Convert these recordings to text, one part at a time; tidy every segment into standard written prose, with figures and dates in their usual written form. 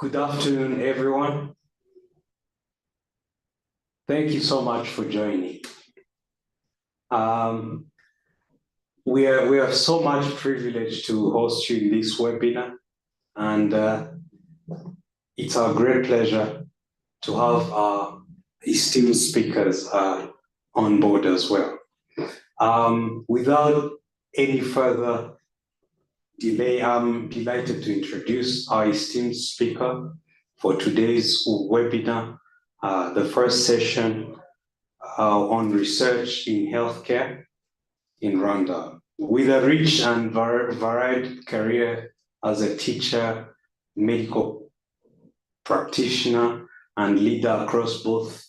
Good afternoon, everyone. Thank you so much for joining. We are so much privileged to host you in this webinar, and it's our great pleasure to have our esteemed speakers on board as well. Without any further delay, I'm delighted to introduce our esteemed speaker for today's webinar, the first session on research in healthcare in Rwanda. With a rich and varied career as a teacher, medical practitioner, and leader across both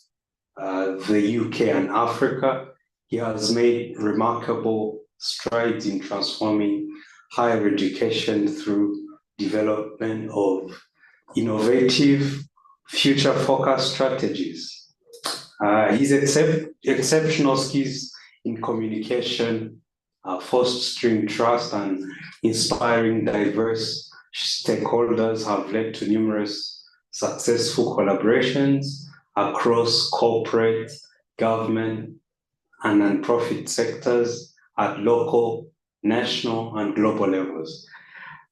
the UK and Africa, he has made remarkable strides in transforming higher education through development of innovative, future-focused strategies. His exceptional skills in communication, fostering trust, and inspiring diverse stakeholders have led to numerous successful collaborations across corporate, government, and nonprofit sectors at local, national, and global levels.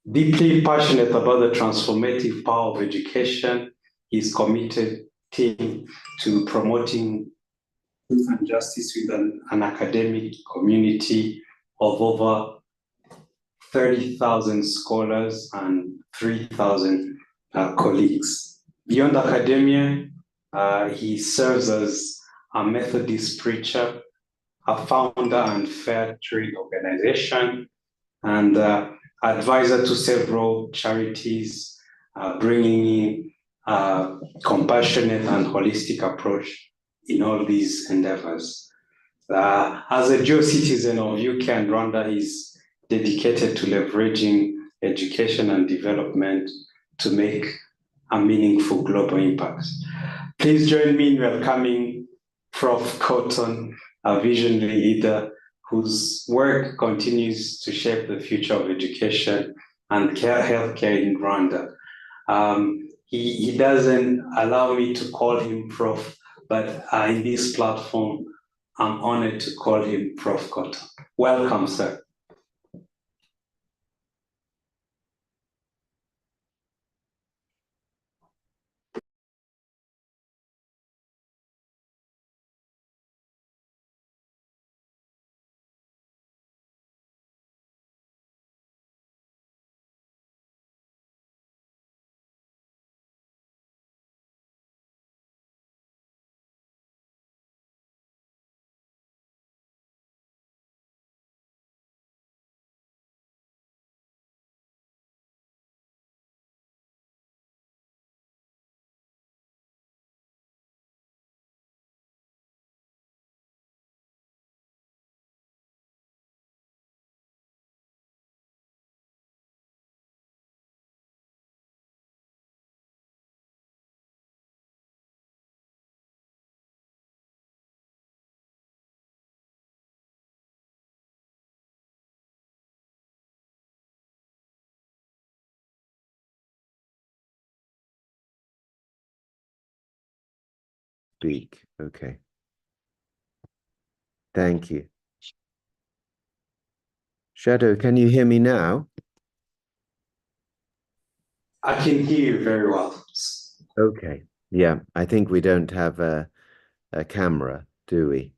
Deeply passionate about the transformative power of education, he's committed to promoting truth and justice with an academic community of over 30,000 scholars and 3,000 colleagues. Beyond academia, he serves as a Methodist preacher, a founder and fair trade organization, and advisor to several charities, bringing in a compassionate and holistic approach in all these endeavors. As a dual citizen of UK and Rwanda, he's dedicated to leveraging education and development to make a meaningful global impact. Please join me in welcoming Prof. Cotton, a visionary leader whose work continues to shape the future of education and healthcare in Rwanda. He doesn't allow me to call him Prof, but in this platform, I'm honored to call him Prof. Cotton. Welcome, sir. Speak. Okay. Thank you. Shadow, can you hear me now? I can hear you very well. Okay. Yeah, I think we don't have a camera, do we?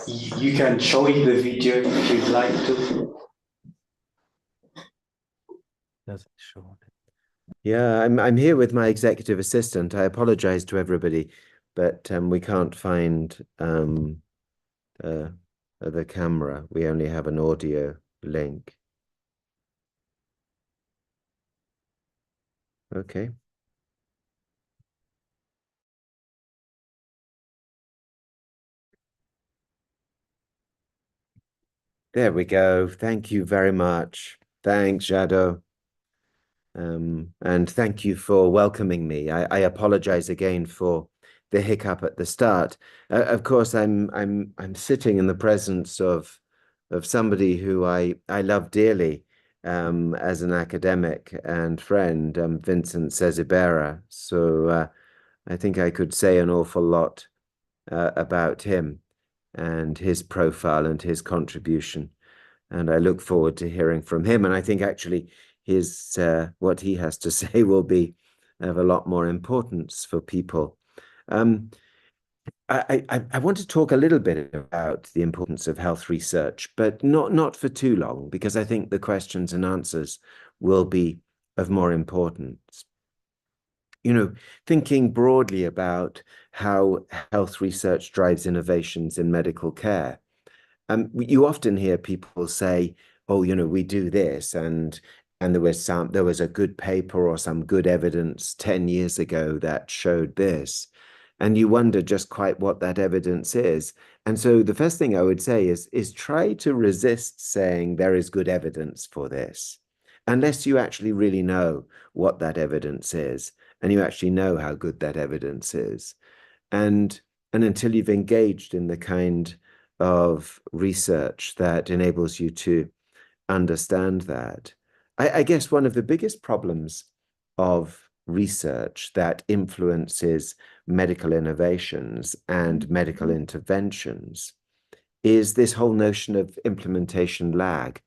You can show it the video if you'd like to. Doesn't show it. Yeah, I'm here with my executive assistant. I apologize to everybody, but we can't find the camera. We only have an audio link. Okay. There we go. Thank you very much. Thanks, Shadow. And thank you for welcoming me. I apologize again for the hiccup at the start. Of course, I'm sitting in the presence of somebody who I love dearly as an academic and friend, Vincent Sezibera. So I think I could say an awful lot about him and his profile and his contribution. And I look forward to hearing from him. And I think actually his what he has to say will be of a lot more importance for people. I want to talk a little bit about the importance of health research, but not for too long, because I think the questions and answers will be of more importance. You know, thinking broadly about how health research drives innovations in medical care. You often hear people say, "Oh, you know, we do this, and there was a good paper or some good evidence 10 years ago that showed this," and you wonder just quite what that evidence is. And so the first thing I would say is try to resist saying there is good evidence for this, unless you actually really know what that evidence is, and you actually know how good that evidence is, and until you've engaged in the kind of research that enables you to understand that. I guess one of the biggest problems of research that influences medical innovations and medical interventions is this whole notion of implementation lag.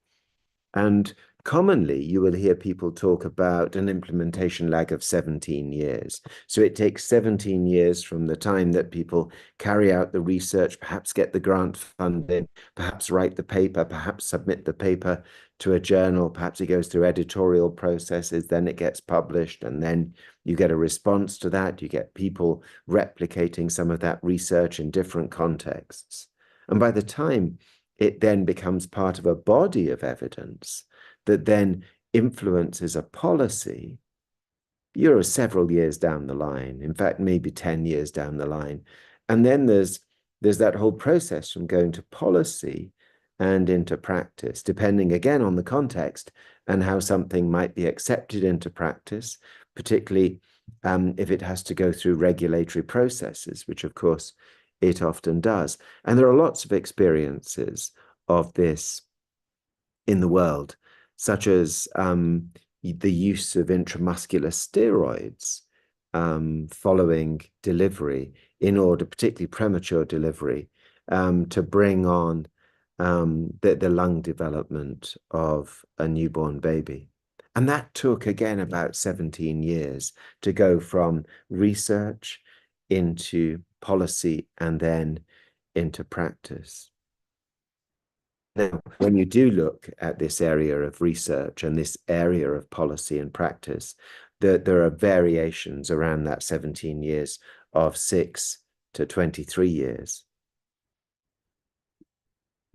And commonly, you will hear people talk about an implementation lag of 17 years. So it takes 17 years from the time that people carry out the research, perhaps get the grant funding, perhaps write the paper, perhaps submit the paper to a journal, perhaps it goes through editorial processes, then it gets published, and then you get a response to that. You get people replicating some of that research in different contexts. And by the time it then becomes part of a body of evidence that then influences a policy, you're several years down the line, in fact, maybe 10 years down the line. And then there's that whole process from going to policy and into practice, depending again on the context and how something might be accepted into practice, particularly if it has to go through regulatory processes, which of course it often does. And there are lots of experiences of this in the world, such as the use of intramuscular steroids following delivery in order, particularly premature delivery, to bring on the lung development of a newborn baby. And that took, again, about 17 years to go from research into policy and then into practice. Now, when you do look at this area of research and this area of policy and practice, there are variations around that 17 years of 6 to 23 years.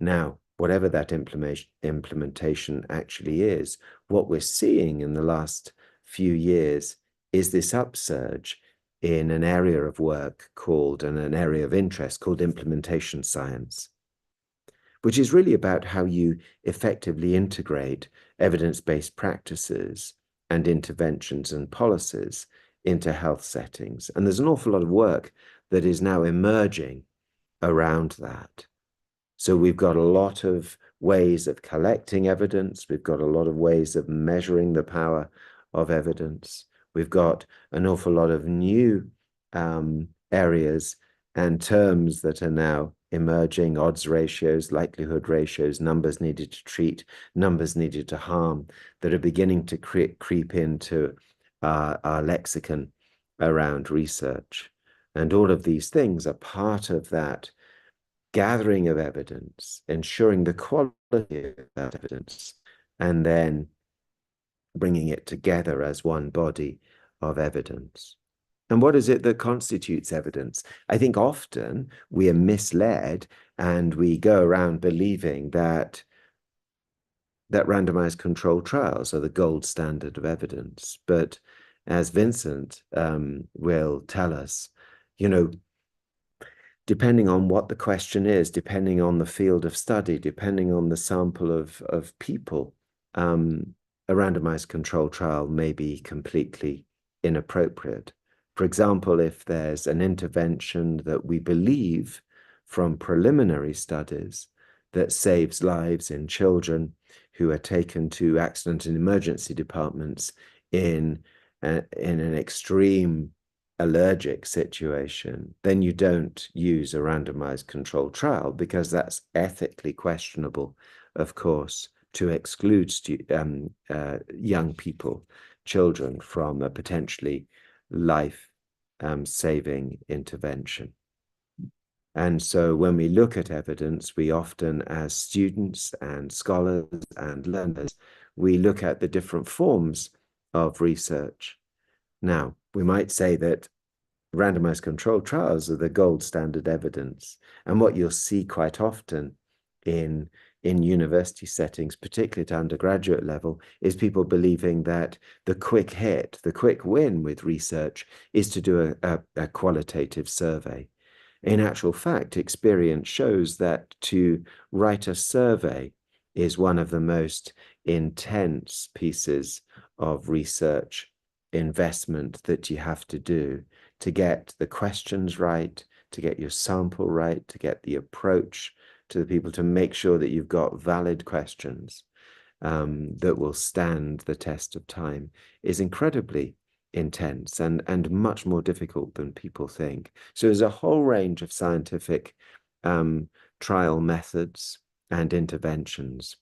Now, whatever that implementation actually is, what we're seeing in the last few years is this upsurge in an area of work called, and an area of interest called implementation science, which is really about how you effectively integrate evidence-based practices and interventions and policies into health settings. And there's an awful lot of work that is now emerging around that. So we've got a lot of ways of collecting evidence. We've got a lot of ways of measuring the power of evidence. We've got an awful lot of new areas and terms that are now emerging: odds ratios, likelihood ratios, numbers needed to treat, numbers needed to harm, that are beginning to creep into our lexicon around research. And all of these things are part of that gathering of evidence, ensuring the quality of that evidence, and then bringing it together as one body of evidence. And what is it that constitutes evidence? I think often we are misled and we go around believing that randomized controlled trials are the gold standard of evidence. But as Vincent will tell us, you know, depending on what the question is, depending on the field of study, depending on the sample of people, a randomized controlled trial may be completely inappropriate. For example, if there's an intervention that we believe from preliminary studies that saves lives in children who are taken to accident and emergency departments in an extreme allergic situation, then you don't use a randomized controlled trial, because that's ethically questionable, of course, to exclude young people, children, from a potentially life-saving intervention. And so when we look at evidence, we often, as students and scholars and learners, we look at the different forms of research. Now, we might say that randomized controlled trials are the gold standard evidence. And what you'll see quite often in university settings, particularly at undergraduate level, is people believing that the quick hit, the quick win with research is to do a qualitative survey. In actual fact, experience shows that to write a survey is one of the most intense pieces of research investment that you have to do, to get the questions right, to get your sample right, to get the approach to the people, to make sure that you've got valid questions that will stand the test of time, is incredibly intense and much more difficult than people think. So there's a whole range of scientific trial methods and interventions.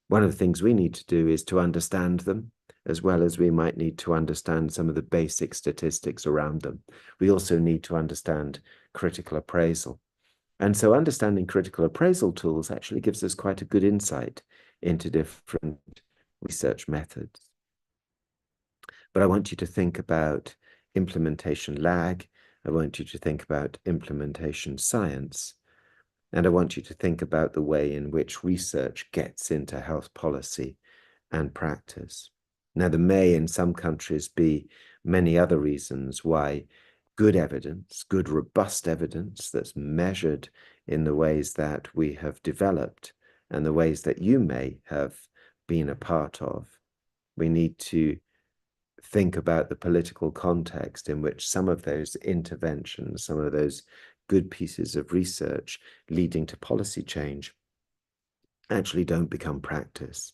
One of the things we need to do is to understand them, as well as we might need to understand some of the basic statistics around them. We also need to understand critical appraisal. And so understanding critical appraisal tools actually gives us quite a good insight into different research methods. But I want you to think about implementation lag. I want you to think about implementation science. And I want you to think about the way in which research gets into health policy and practice. Now, there may in some countries be many other reasons why good evidence, good robust evidence that's measured in the ways that we have developed and the ways that you may have been a part of. We need to think about the political context in which some of those interventions, some of those good pieces of research leading to policy change actually don't become practice.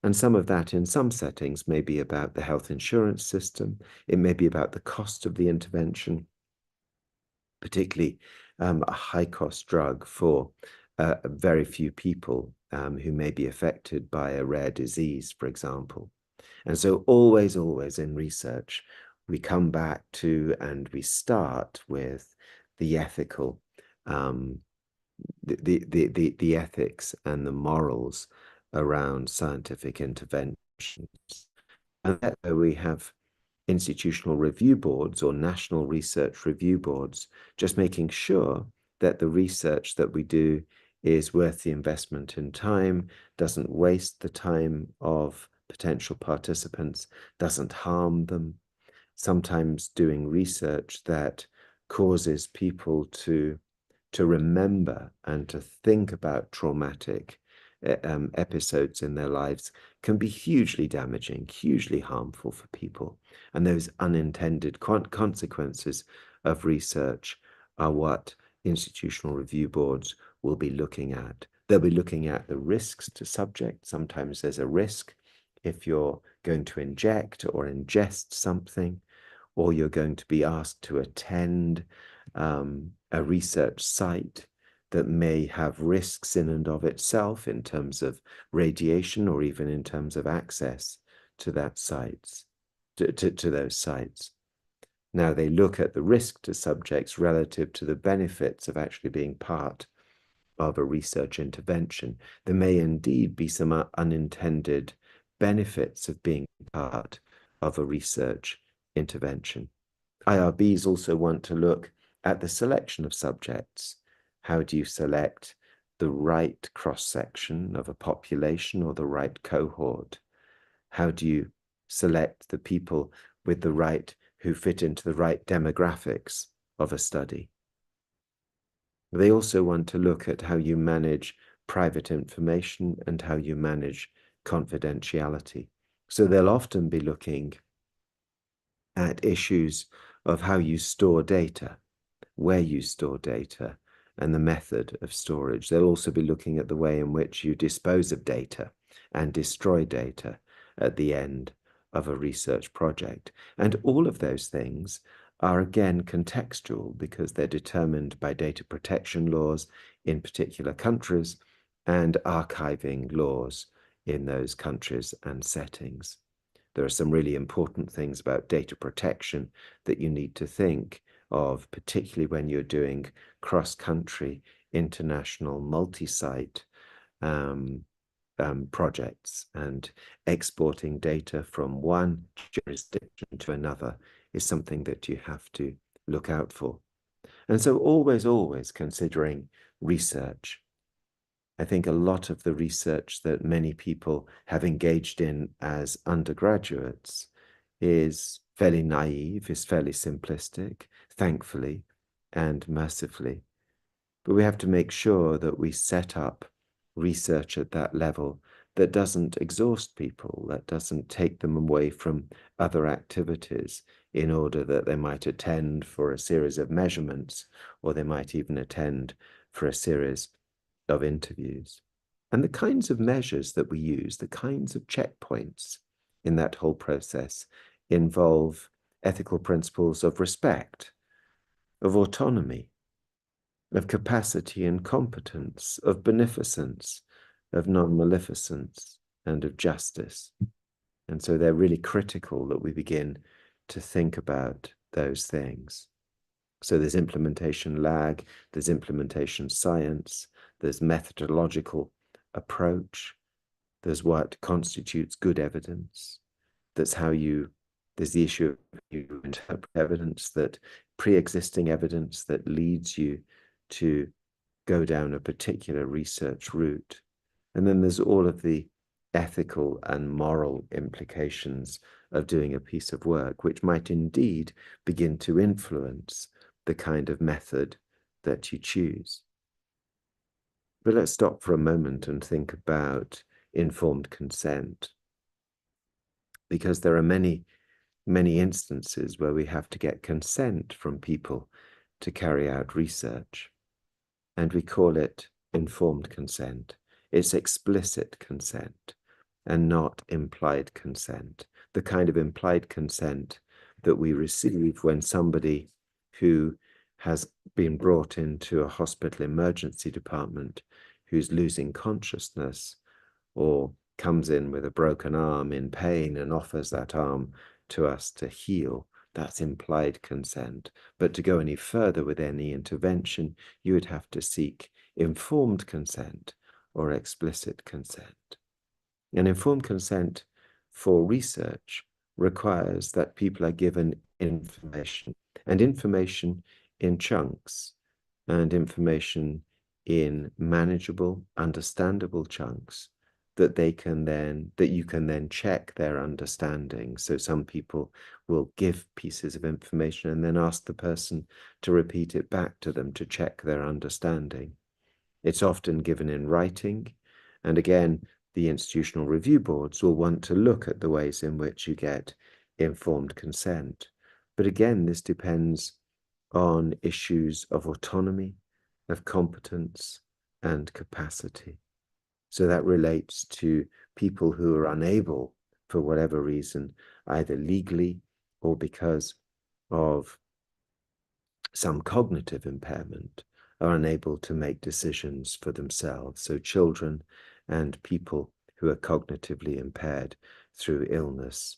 And some of that in some settings may be about the health insurance system. It may be about the cost of the intervention, particularly a high-cost drug for very few people who may be affected by a rare disease, for example. And so always in research, we come back to and we start with the ethical, the ethics and the morals around scientific interventions. And that's where we have institutional review boards or national research review boards, just making sure that the research that we do is worth the investment in time, doesn't waste the time of potential participants, doesn't harm them. Sometimes doing research that causes people to remember and to think about traumatic episodes in their lives can be hugely damaging, hugely harmful for people. And those unintended consequences of research are what institutional review boards will be looking at. They'll be looking at the risks to subjects. Sometimes there's a risk if you're going to inject or ingest something, or you're going to be asked to attend a research site that may have risks in and of itself in terms of radiation or even in terms of access to that sites, to those sites. Now, they look at the risk to subjects relative to the benefits of actually being part of a research intervention. There may indeed be some unintended benefits of being part of a research intervention. IRBs also want to look at the selection of subjects. How do you select the right cross-section of a population or the right cohort? How do you select the people with the right, who fit into the right demographics of a study? They also want to look at how you manage private information and how you manage confidentiality. So they'll often be looking at issues of how you store data, where you store data, and the method of storage. They'll also be looking at the way in which you dispose of data and destroy data at the end of a research project. And all of those things are again contextual because they're determined by data protection laws in particular countries and archiving laws in those countries and settings. There are some really important things about data protection that you need to think of, particularly when you're doing cross-country, international, multi-site projects, and exporting data from one jurisdiction to another is something that you have to look out for. And so always considering research. I think a lot of the research that many people have engaged in as undergraduates is fairly naive, is fairly simplistic, thankfully and mercifully. But we have to make sure that we set up research at that level that doesn't exhaust people, that doesn't take them away from other activities in order that they might attend for a series of measurements, or they might even attend for a series of interviews. And the kinds of measures that we use, the kinds of checkpoints in that whole process involve ethical principles of respect, of autonomy, of capacity and competence, of beneficence, of non-maleficence, and of justice. And so they're really critical that we begin to think about those things. So there's implementation lag, there's implementation science, there's methodological approach, there's what constitutes good evidence, there's the issue of you interpret evidence, that pre-existing evidence that leads you to go down a particular research route. And then there's all of the ethical and moral implications of doing a piece of work, which might indeed begin to influence the kind of method that you choose. But let's stop for a moment and think about informed consent, because there are many instances where we have to get consent from people to carry out research, and we call it informed consent. It's explicit consent and not implied consent, the kind of implied consent that we receive when somebody who has been brought into a hospital emergency department who's losing consciousness, or comes in with a broken arm in pain and offers that arm to us to heal. That's implied consent. But to go any further with any intervention, you would have to seek informed consent or explicit consent. And informed consent for research requires that people are given information, and information in chunks, and information in manageable, understandable chunks that you can then check their understanding. So some people will give pieces of information and then ask the person to repeat it back to them to check their understanding. It's often given in writing, and again, the institutional review boards will want to look at the ways in which you get informed consent. But again, this depends on issues of autonomy, of competence, and capacity. So that relates to people who are unable, for whatever reason, either legally or because of some cognitive impairment, are unable to make decisions for themselves. So children and people who are cognitively impaired through illness,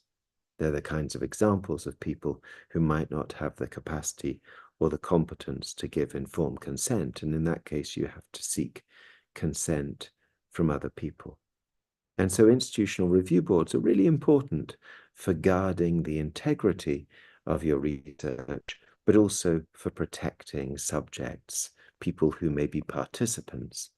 they're the kinds of examples of people who might not have the capacity or the competence to give informed consent. And in that case, you have to seek consent from other people. And so institutional review boards are really important for guarding the integrity of your research, but also for protecting subjects, people who may be participants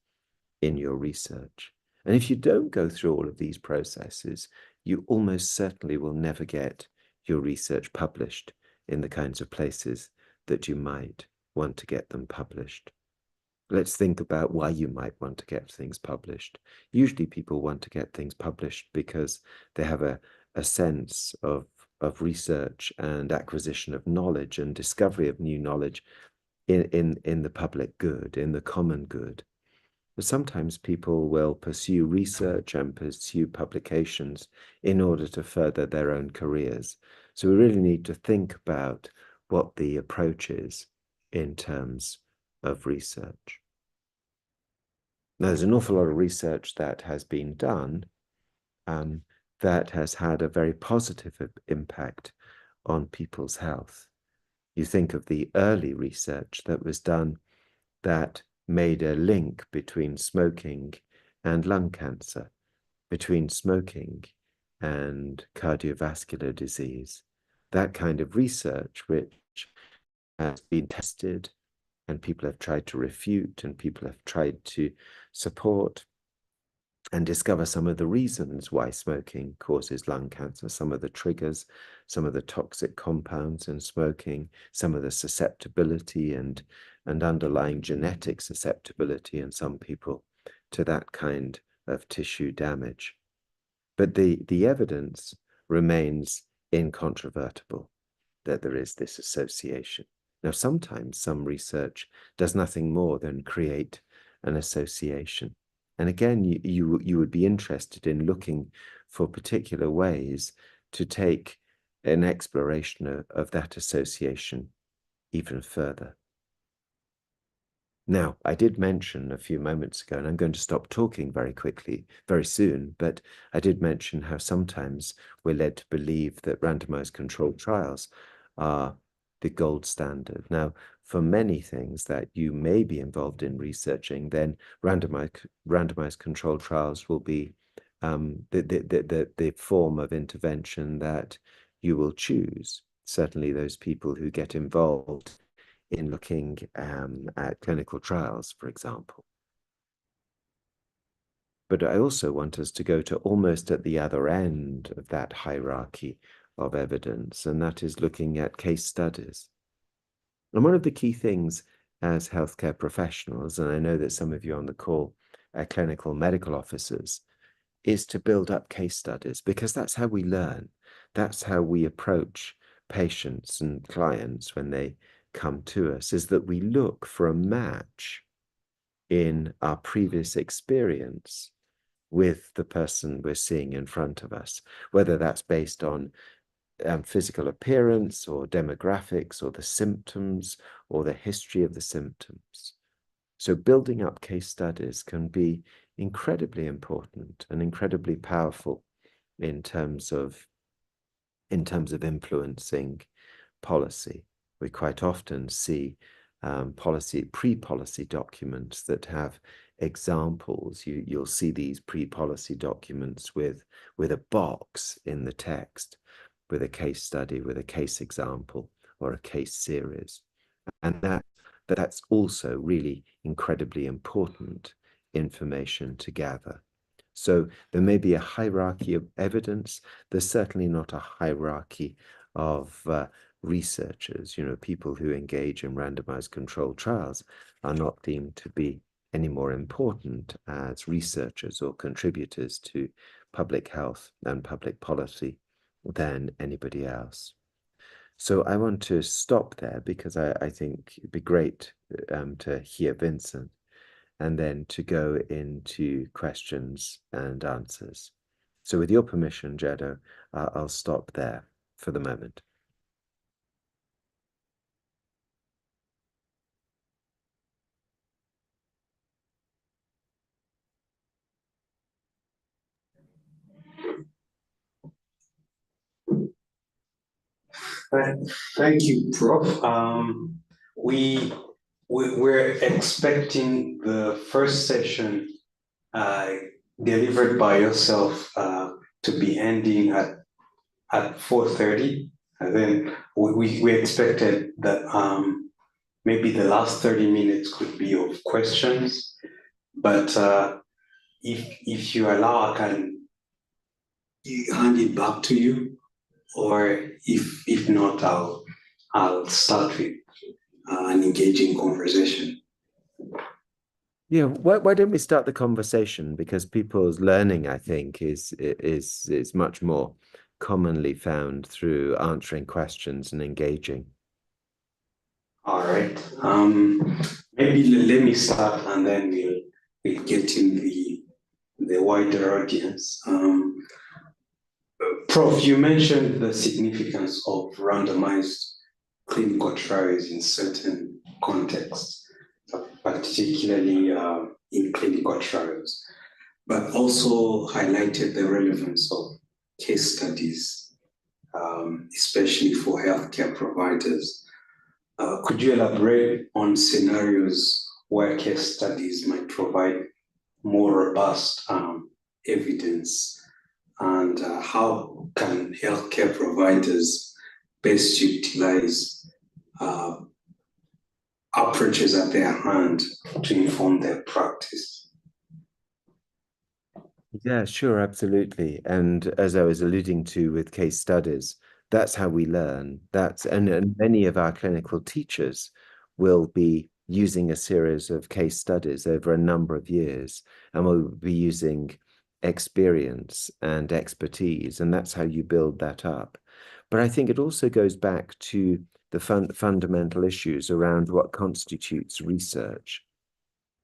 in your research. And if you don't go through all of these processes, you almost certainly will never get your research published in the kinds of places that you might want to get them published. Let's think about why you might want to get things published. Usually people want to get things published because they have a sense of research and acquisition of knowledge and discovery of new knowledge in the public good, in the common good. But sometimes people will pursue research and pursue publications in order to further their own careers. So we really need to think about what the approach is in terms of research. Now, there's an awful lot of research that has been done that has had a very positive impact on people's health. You think of the early research that was done that made a link between smoking and lung cancer, between smoking and cardiovascular disease. That kind of research which has been tested and people have tried to refute and people have tried to support and discover some of the reasons why smoking causes lung cancer, some of the triggers, some of the toxic compounds in smoking, some of the susceptibility and underlying genetic susceptibility in some people to that kind of tissue damage. But the evidence remains incontrovertible that there is this association. Now, sometimes some research does nothing more than create an association. And again, you would be interested in looking for particular ways to take an exploration of that association even further. Now, I did mention a few moments ago, and I'm going to stop talking very quickly, very soon, but I did mention how sometimes we're led to believe that randomized controlled trials are the gold standard. Now, for many things that you may be involved in researching, then randomized controlled trials will be the form of intervention that you will choose. Certainly those people who get involved in looking at clinical trials, for example. But I also want us to go to almost at the other end of that hierarchy of evidence, and that is looking at case studies. And one of the key things as healthcare professionals, and I know that some of you on the call are clinical medical officers, is to build up case studies, because that's how we learn. That's how we approach patients and clients when they come to us, is that we look for a match in our previous experience with the person we're seeing in front of us, whether that's based on physical appearance or demographics or the symptoms or the history of the symptoms. So building up case studies can be incredibly important and incredibly powerful in terms of influencing policy. We quite often see pre-policy documents that have examples. You'll see these pre-policy documents with a box in the text, with a case study, with a case example, or a case series. And that's also really incredibly important information to gather. So there may be a hierarchy of evidence. There's certainly not a hierarchy of researchers. You know, people who engage in randomized controlled trials are not deemed to be any more important as researchers or contributors to public health and public policy than anybody else. So I want to stop there, because I think it'd be great to hear Vincent and then to go into questions and answers. So with your permission, Jeddo, I'll stop there for the moment. Thank you, Prof. We're expecting the first session delivered by yourself to be ending at 4:30, and then we expected that maybe the last 30 minutes could be of questions, but if you allow, I can hand it back to you, or if not, I'll start with an engaging conversation. Yeah, why don't we start the conversation? Because people's learning, I think, is much more commonly found through answering questions and engaging. All right. Maybe let me start, and then we'll get in the wider audience. Prof, you mentioned the significance of randomized clinical trials in certain contexts, particularly in clinical trials, but also highlighted the relevance of case studies, especially for healthcare providers. Could you elaborate on scenarios where case studies might provide more robust evidence, and how can healthcare providers best utilize approaches at their hand to inform their practice? Yeah, sure, absolutely. And as I was alluding to with case studies, that's how we learn. And many of our clinical teachers will be using a series of case studies over a number of years, and we'll be using experience and expertise, and that's how you build that up. But I think it also goes back to the fundamental issues around what constitutes research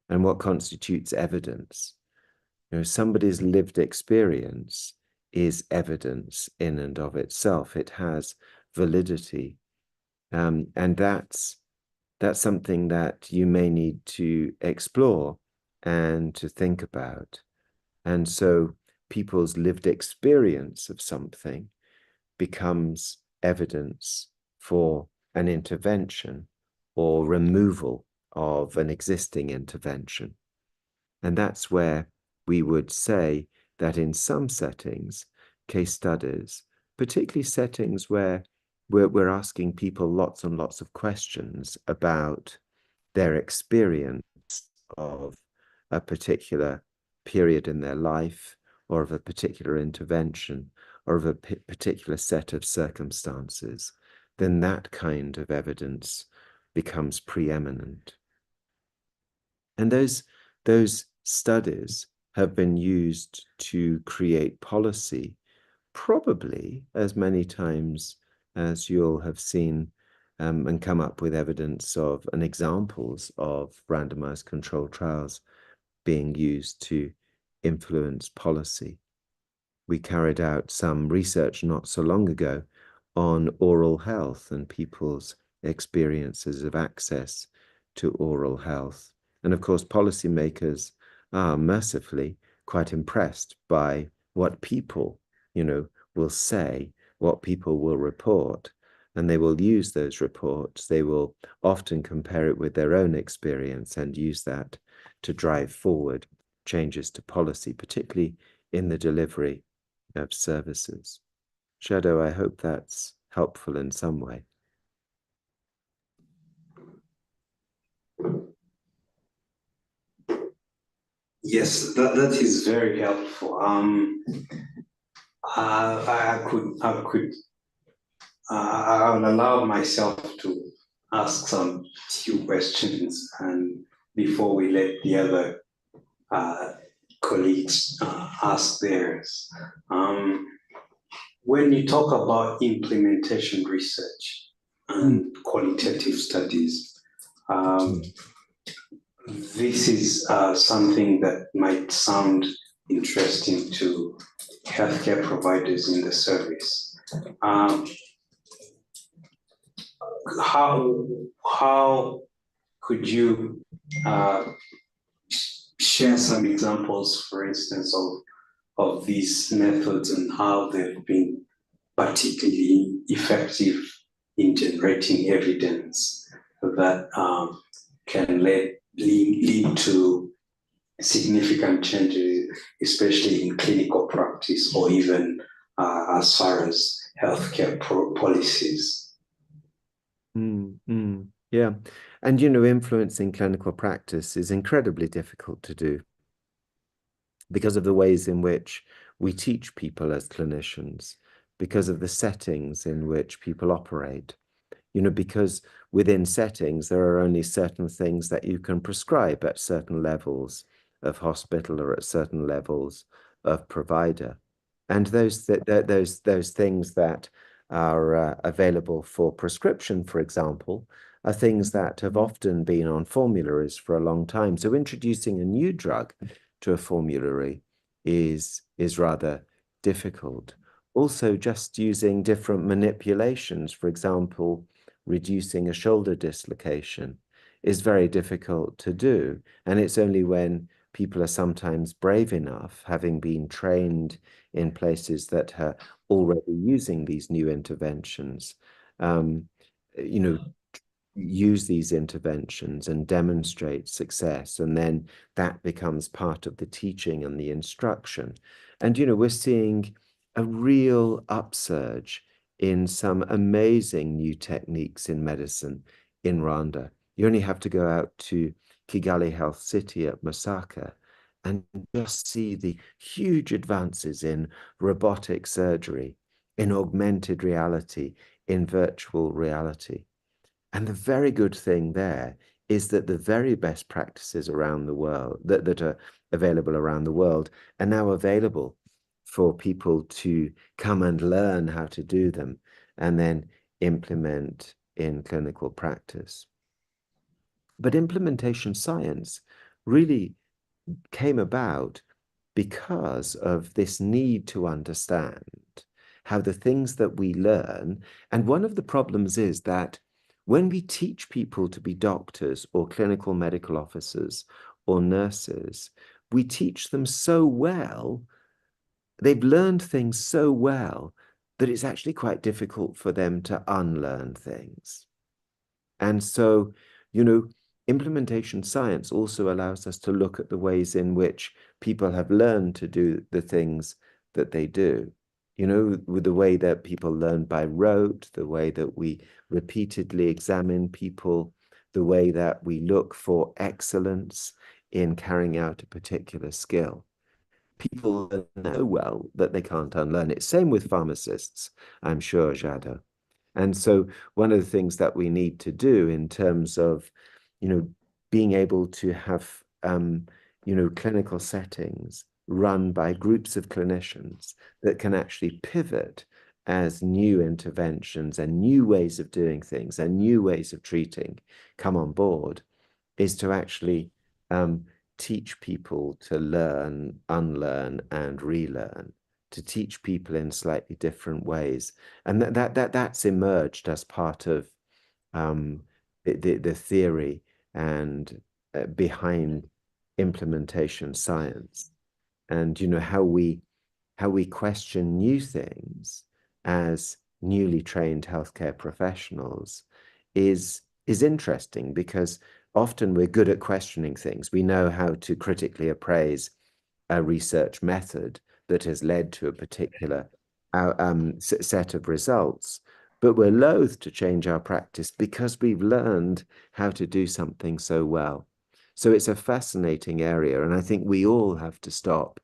and what constitutes evidence. You know, somebody's lived experience is evidence in and of itself. It has validity, and that's something that you may need to explore and to think about. And so people's lived experience of something becomes evidence for an intervention or removal of an existing intervention. And that's where we would say that in some settings, case studies, particularly settings where we're asking people lots and lots of questions about their experience of a particular period in their life, or of a particular intervention, or of a particular set of circumstances, then that kind of evidence becomes preeminent. And those studies have been used to create policy, probably as many times as you'll have seen and come up with evidence of and examples of randomized controlled trials being used to influence policy. We carried out some research not so long ago on oral health and people's experiences of access to oral health. And of course, policymakers are mercifully quite impressed by what people, will say, what people will report, and they will use those reports. They will often compare it with their own experience and use that to drive forward changes to policy, particularly in the delivery of services. Shadow, I hope that's helpful in some way. Yes, that is very helpful. I'll allow myself to ask some few questions, and before we let the other colleagues ask theirs. When you talk about implementation research and qualitative studies, this is something that might sound interesting to healthcare providers in the service. How could you share some examples, for instance, of these methods and how they've been particularly effective in generating evidence that can lead to significant changes, especially in clinical practice or even as far as healthcare policies? Yeah. And, influencing clinical practice is incredibly difficult to do because of the ways in which we teach people as clinicians, because of the settings in which people operate, because within settings, there are only certain things that you can prescribe at certain levels of hospital or at certain levels of provider. And those things that are available for prescription, for example, are things that have often been on formularies for a long time. So introducing a new drug to a formulary is rather difficult. Also, just using different manipulations, for example, reducing a shoulder dislocation, is very difficult to do. And it's only when people are sometimes brave enough, having been trained in places that are already using these new interventions, you know, use these interventions and demonstrate success. And then that becomes part of the teaching and the instruction. And, you know, we're seeing a real upsurge in some amazing new techniques in medicine in Rwanda. You only have to go out to Kigali Health City at Masaka and just see the huge advances in robotic surgery, in augmented reality, in virtual reality. And the very good thing there is that the very best practices around the world that are available around the world are now available for people to come and learn how to do them and then implement in clinical practice. But implementation science really came about because of this need to understand how the things that we learn, and one of the problems is that when we teach people to be doctors or clinical medical officers or nurses, we teach them so well, they've learned things so well that it's actually quite difficult for them to unlearn things. And so, you know, implementation science also allows us to look at the ways in which people have learned to do the things that they do. You know, with the way that people learn by rote, the way that we repeatedly examine people, the way that we look for excellence in carrying out a particular skill. People know well that they can't unlearn it. Same with pharmacists, I'm sure, Jado. And so one of the things that we need to do in terms of, you know, being able to have, you know, clinical settings run by groups of clinicians that can actually pivot as new interventions and new ways of doing things and new ways of treating come on board, is to actually teach people to learn, unlearn, and relearn, to teach people in slightly different ways. And that's emerged as part of the theory and behind implementation science. And, you know, how we question new things as newly trained healthcare professionals is interesting, because often we're good at questioning things. We know how to critically appraise a research method that has led to a particular set of results, but we're loath to change our practice because we've learned how to do something so well. So it's a fascinating area, and I think we all have to stop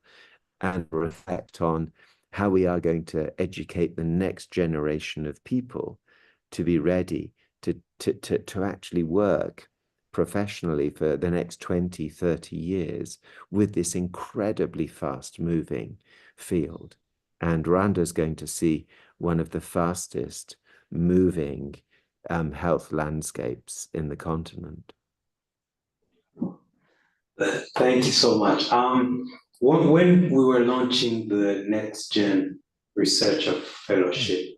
and reflect on how we are going to educate the next generation of people to be ready to actually work professionally for the next 20, 30 years with this incredibly fast moving field. And Rwanda is going to see one of the fastest moving health landscapes in the continent. Thank you so much. When we were launching the NextGen Researcher Fellowship,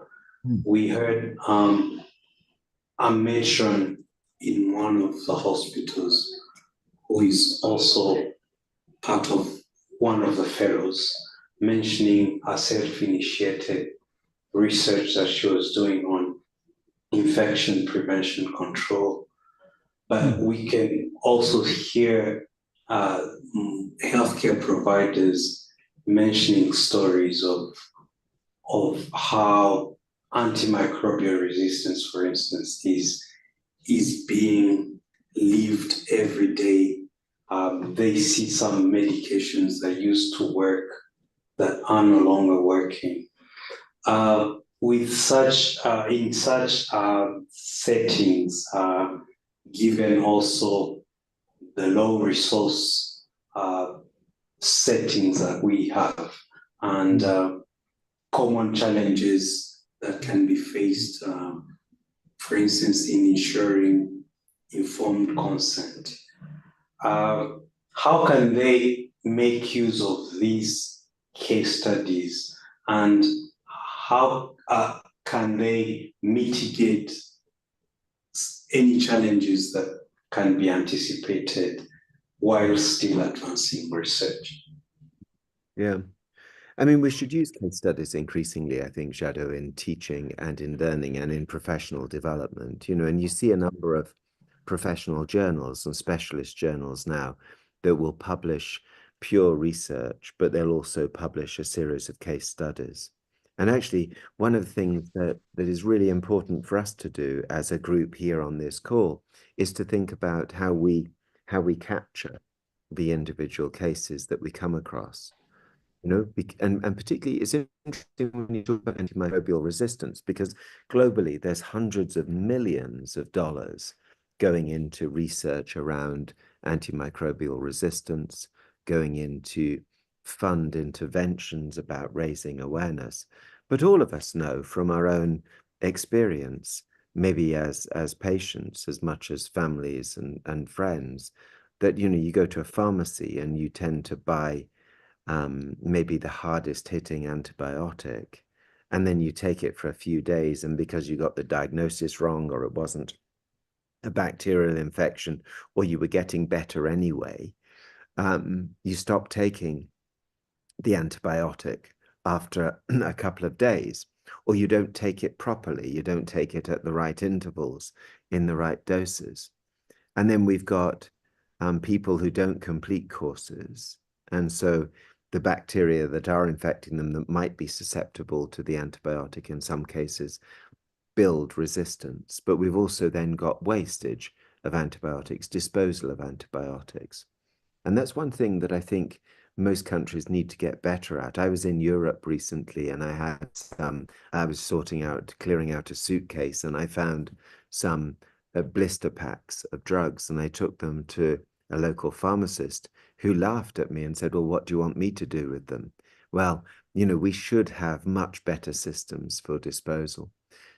we heard a matron in one of the hospitals who is also part of one of the fellows mentioning a self-initiated research that she was doing on infection prevention control. But we can also hear healthcare providers mentioning stories of how antimicrobial resistance, for instance, is being lived every day. They see some medications that used to work that are no longer working. With such in such settings, given also the low resource settings that we have, and common challenges that can be faced, for instance, in ensuring informed consent. How can they make use of these case studies, and how can they mitigate any challenges that can be anticipated while still advancing research? Yeah. I mean, we should use case studies increasingly, I think, Shadow, in teaching and in learning and in professional development, and you see a number of professional journals and specialist journals now that will publish pure research, but they'll also publish a series of case studies. And actually, one of the things that is really important for us to do as a group here on this call is to think about how we capture the individual cases that we come across. And particularly it's interesting when you talk about antimicrobial resistance, because globally there's hundreds of millions of dollars going into research around antimicrobial resistance, going into fund interventions about raising awareness. But all of us know from our own experience, maybe as patients as much as families and friends, that you go to a pharmacy and you tend to buy maybe the hardest hitting antibiotic, and then you take it for a few days, and because you got the diagnosis wrong, or it wasn't a bacterial infection, or you were getting better anyway, you stop taking the antibiotic after a couple of days, or you don't take it properly, you don't take it at the right intervals in the right doses. And then we've got people who don't complete courses, and so the bacteria that are infecting them that might be susceptible to the antibiotic in some cases build resistance. But we've also then got wastage of antibiotics, disposal of antibiotics. And that's one thing that I think most countries need to get better at. I was in Europe recently, and I was clearing out a suitcase, and I found some blister packs of drugs, and I took them to a local pharmacist who laughed at me and said, well, what do you want me to do with them? Well, we should have much better systems for disposal.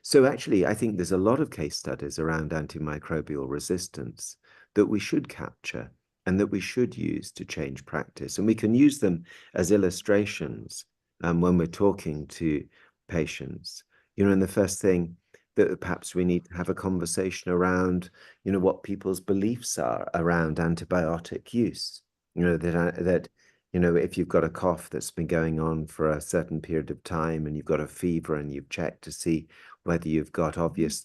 So actually, I think there's a lot of case studies around antimicrobial resistance that we should capture and that we should use to change practice. And we can use them as illustrations when we're talking to patients. And the first thing that perhaps we need to have a conversation around, what people's beliefs are around antibiotic use. That if you've got a cough that's been going on for a certain period of time, and you've got a fever, and you've checked to see whether you've got obvious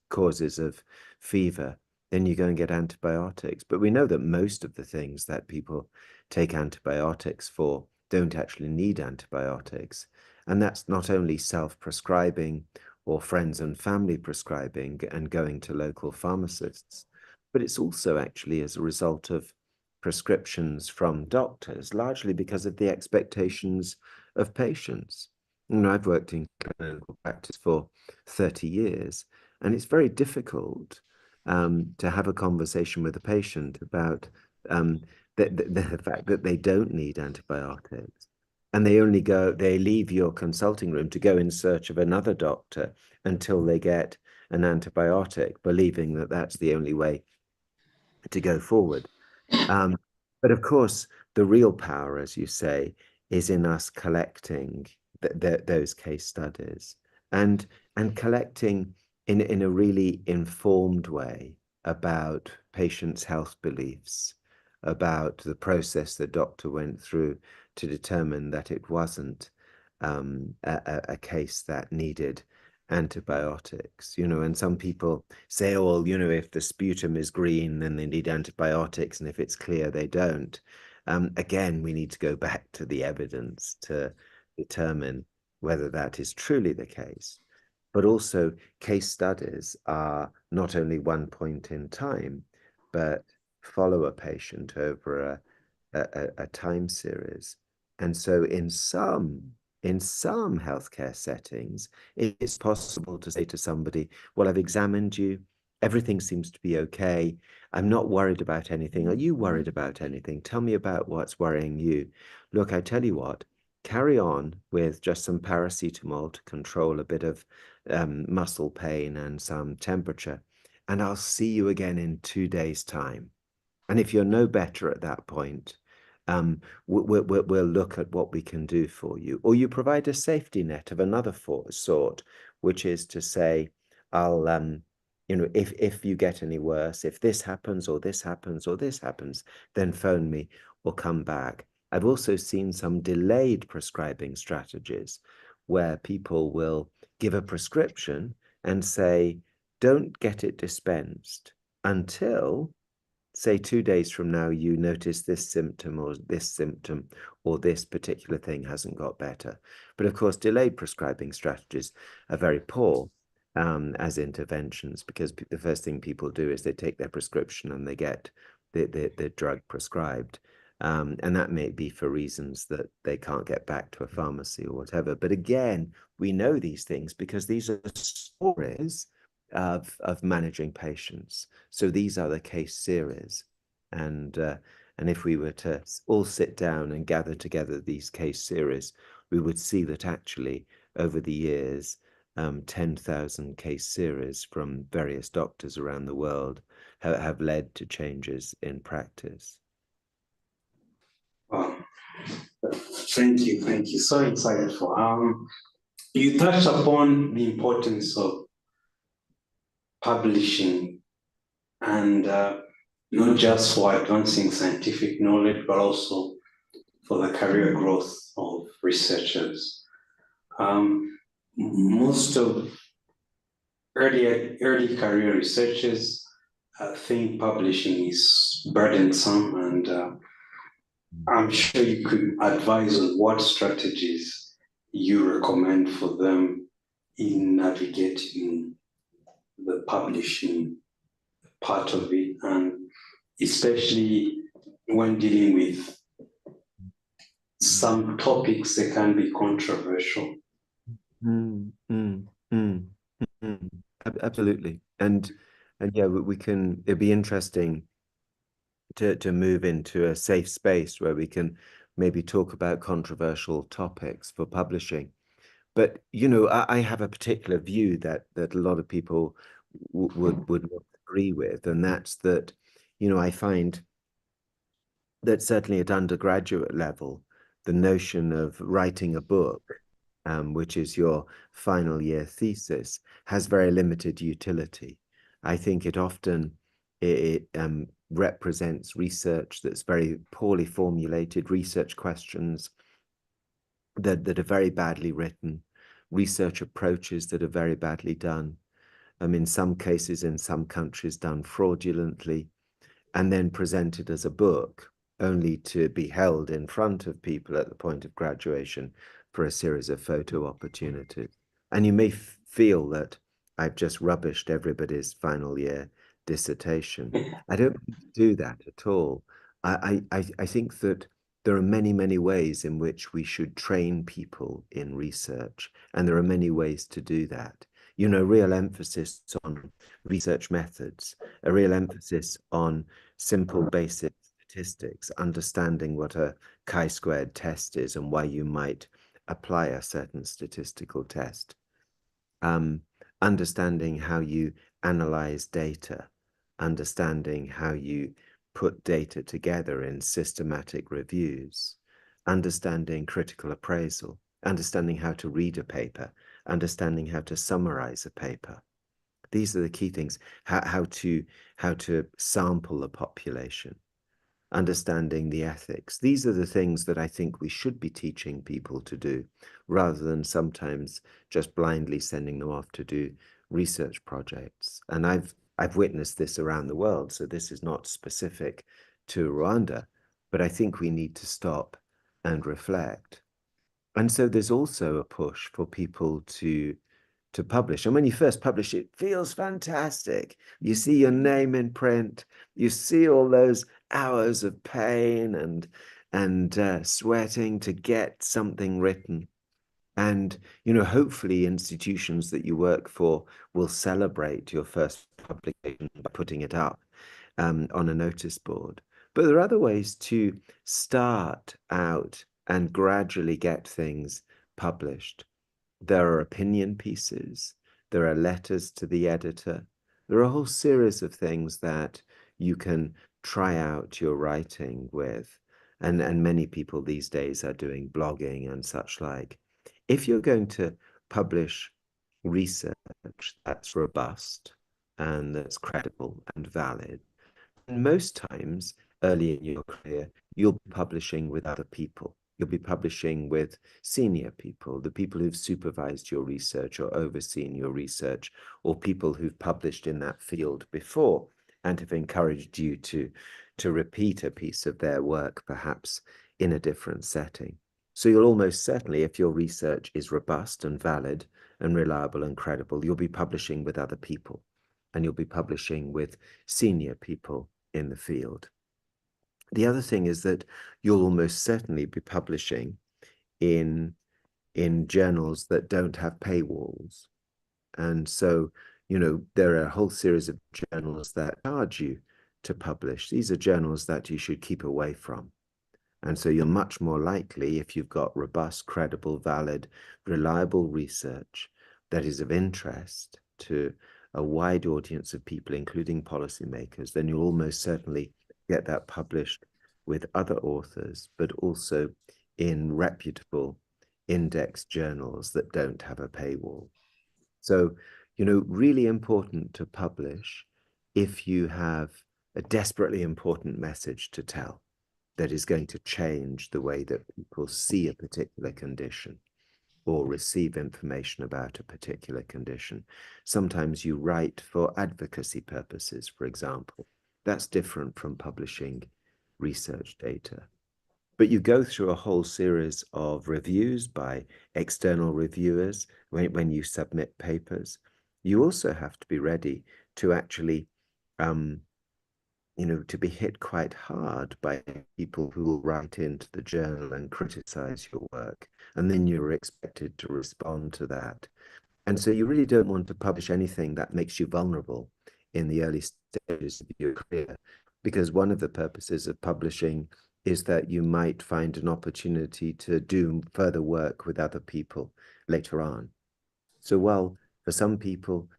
causes of fever, then you go and get antibiotics. But we know that most of the things that people take antibiotics for don't actually need antibiotics. And that's not only self-prescribing or friends and family prescribing and going to local pharmacists, but it's also actually as a result of prescriptions from doctors, largely because of the expectations of patients. I've worked in clinical practice for 30 years, and it's very difficult to have a conversation with a patient about the fact that they don't need antibiotics. And they leave your consulting room to go in search of another doctor until they get an antibiotic, believing that that's the only way to go forward. But of course, the real power, as you say, is in us collecting those case studies and collecting in a really informed way about patients' health beliefs, about the process the doctor went through to determine that it wasn't a case that needed antibiotics, and some people say, oh, well, if the sputum is green, then they need antibiotics, and if it's clear, they don't. Again, we need to go back to the evidence to determine whether that is truly the case. But also, case studies are not only one point in time, but follow a patient over a time series. And so in some healthcare settings, it's possible to say to somebody, well, I've examined you, everything seems to be okay, I'm not worried about anything. Are you worried about anything? Tell me about what's worrying you. Look, I tell you what, carry on with just some paracetamol to control a bit of muscle pain and some temperature, and I'll see you again in 2 days' time. And if you're no better at that point, we'll look at what we can do for you. Or you provide a safety net of another sort, which is to say, I'll, you know, if you get any worse, if this happens or this happens or this happens, then phone me or come back. I've also seen some delayed prescribing strategies where people will give a prescription and say, don't get it dispensed until, say, 2 days from now, you notice this symptom or this particular thing hasn't got better. But of course, delayed prescribing strategies are very poor as interventions, because the first thing people do is they take their prescription and they get the drug prescribed. And that may be for reasons that they can't get back to a pharmacy or whatever. But again, we know these things because these are stories of managing patients. So these are the case series. And if we were to all sit down and gather together these case series, we would see that actually over the years, 10,000 case series from various doctors around the world have led to changes in practice. Wow. Thank you. So insightful. You touched upon the importance of publishing, and not just for advancing scientific knowledge, but also for the career growth of researchers. Most of early career researchers think publishing is burdensome, and I'm sure you could advise on what strategies you recommend for them in navigating the publishing part of it, and especially when dealing with some topics that can be controversial. Absolutely. And yeah, we can, it'd be interesting to move into a safe space where we can maybe talk about controversial topics for publishing. But, you know, I have a particular view that a lot of people would agree with, and that's that, you know, I find that certainly at undergraduate level, the notion of writing a book, which is your final year thesis, has very limited utility. I think it often represents research that's very poorly formulated, research questions that are very badly written, research approaches that are very badly done, in some cases, in some countries, done fraudulently, and then presented as a book, only to be held in front of people at the point of graduation for a series of photo opportunities. And you may feel that I've just rubbished everybody's final year dissertation. I don't do that at all. I think that there are many, many ways in which we should train people in research, and there are many ways to do that. You know, real emphasis on research methods, a real emphasis on simple basic statistics, understanding what a chi-squared test is and why you might apply a certain statistical test, understanding how you analyze data, understanding how you put data together in systematic reviews, understanding critical appraisal, understanding how to read a paper, understanding how to summarize a paper. These are the key things. How to sample the population, understanding the ethics. These are the things that I think we should be teaching people to do, rather than sometimes just blindly sending them off to do research projects. And I've witnessed this around the world, so this is not specific to Rwanda, but I think we need to stop and reflect. And so there's also a push for people to publish. And when you first publish, it feels fantastic. You see your name in print, you see all those hours of pain and sweating to get something written. And, you know, hopefully institutions that you work for will celebrate your first publication by putting it up on a notice board. But there are other ways to start out and gradually get things published. There are opinion pieces, there are letters to the editor, there are a whole series of things that you can try out your writing with. And many people these days are doing blogging and such like. If you're going to publish research that's robust and that's credible and valid, and most times early in your career, you'll be publishing with other people. You'll be publishing with senior people, the people who've supervised your research or overseen your research, or people who've published in that field before and have encouraged you to repeat a piece of their work, perhaps in a different setting. So you'll almost certainly, if your research is robust and valid and reliable and credible, you'll be publishing with other people, and you'll be publishing with senior people in the field. The other thing is that you'll almost certainly be publishing in journals that don't have paywalls. And so, you know, there are a whole series of journals that charge you to publish. These are journals that you should keep away from. And so you're much more likely, if you've got robust, credible, valid, reliable research that is of interest to a wide audience of people, including policymakers, then you'll almost certainly get that published with other authors, but also in reputable index journals that don't have a paywall. So, you know, really important to publish if you have a desperately important message to tell that is going to change the way that people see a particular condition or receive information about a particular condition. Sometimes you write for advocacy purposes, for example. That's different from publishing research data. But you go through a whole series of reviews by external reviewers when you submit papers. You also have to be ready to actually you know, to be hit quite hard by people who will write into the journal and criticize your work, and then you're expected to respond to that. And so you really don't want to publish anything that makes you vulnerable in the early stages of your career, because one of the purposes of publishing is that you might find an opportunity to do further work with other people later on. So while for some people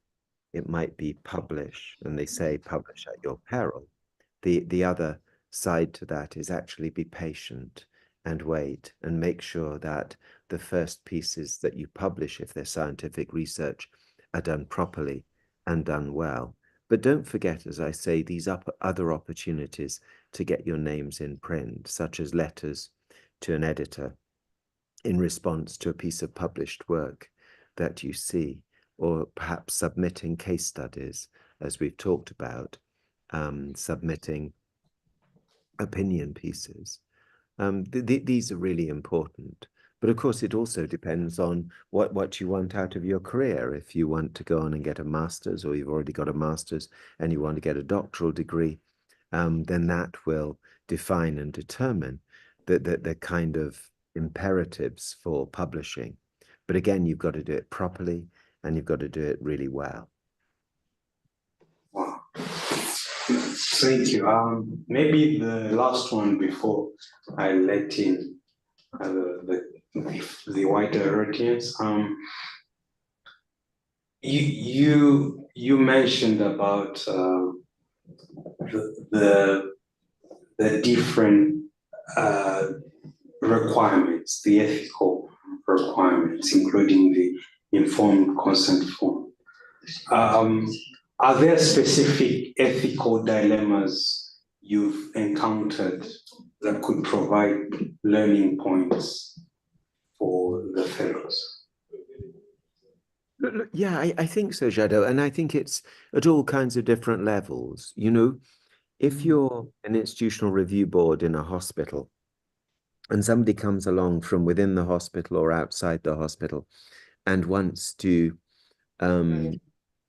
it might be publish, and they say publish at your peril, the other side to that is actually be patient and wait and make sure that the first pieces that you publish, if they're scientific research, are done properly and done well. But don't forget, as I say, these other opportunities to get your names in print, such as letters to an editor in response to a piece of published work that you see, or perhaps submitting case studies, as we've talked about, submitting opinion pieces. These are really important. But of course, it also depends on what you want out of your career. If you want to go on and get a master's, or you've already got a master's and you want to get a doctoral degree, then that will define and determine the kind of imperatives for publishing. But again, you've got to do it properly, and you've got to do it really well. Wow. Thank you. Maybe the last one before I let in the wider audience. You mentioned about the different requirements, the ethical requirements, including the informed consent form. Are there specific ethical dilemmas you've encountered that could provide learning points for the fellows? Yeah, I think so, Jado. And I think it's at all kinds of different levels. You know, if you're an institutional review board in a hospital and somebody comes along from within the hospital or outside the hospital and wants to,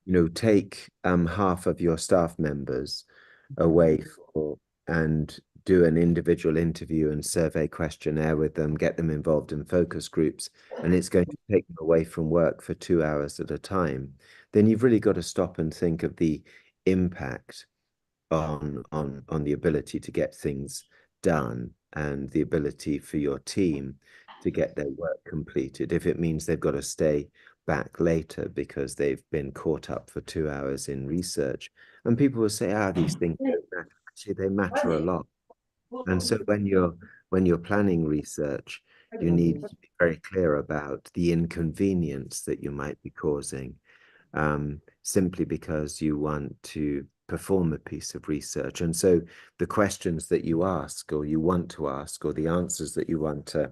you know, take half of your staff members away and do an individual interview and survey questionnaire with them, get them involved in focus groups, and it's going to take them away from work for 2 hours at a time, then you've really got to stop and think of the impact on the ability to get things done and the ability for your team to get their work completed. If it means they've got to stay back later because they've been caught up for 2 hours in research, and people will say, these things don't matter. Actually, they matter a lot. And so when you're planning research, you need to be very clear about the inconvenience that you might be causing, simply because you want to perform a piece of research. And so the questions that you ask, or you want to ask, or the answers that you want to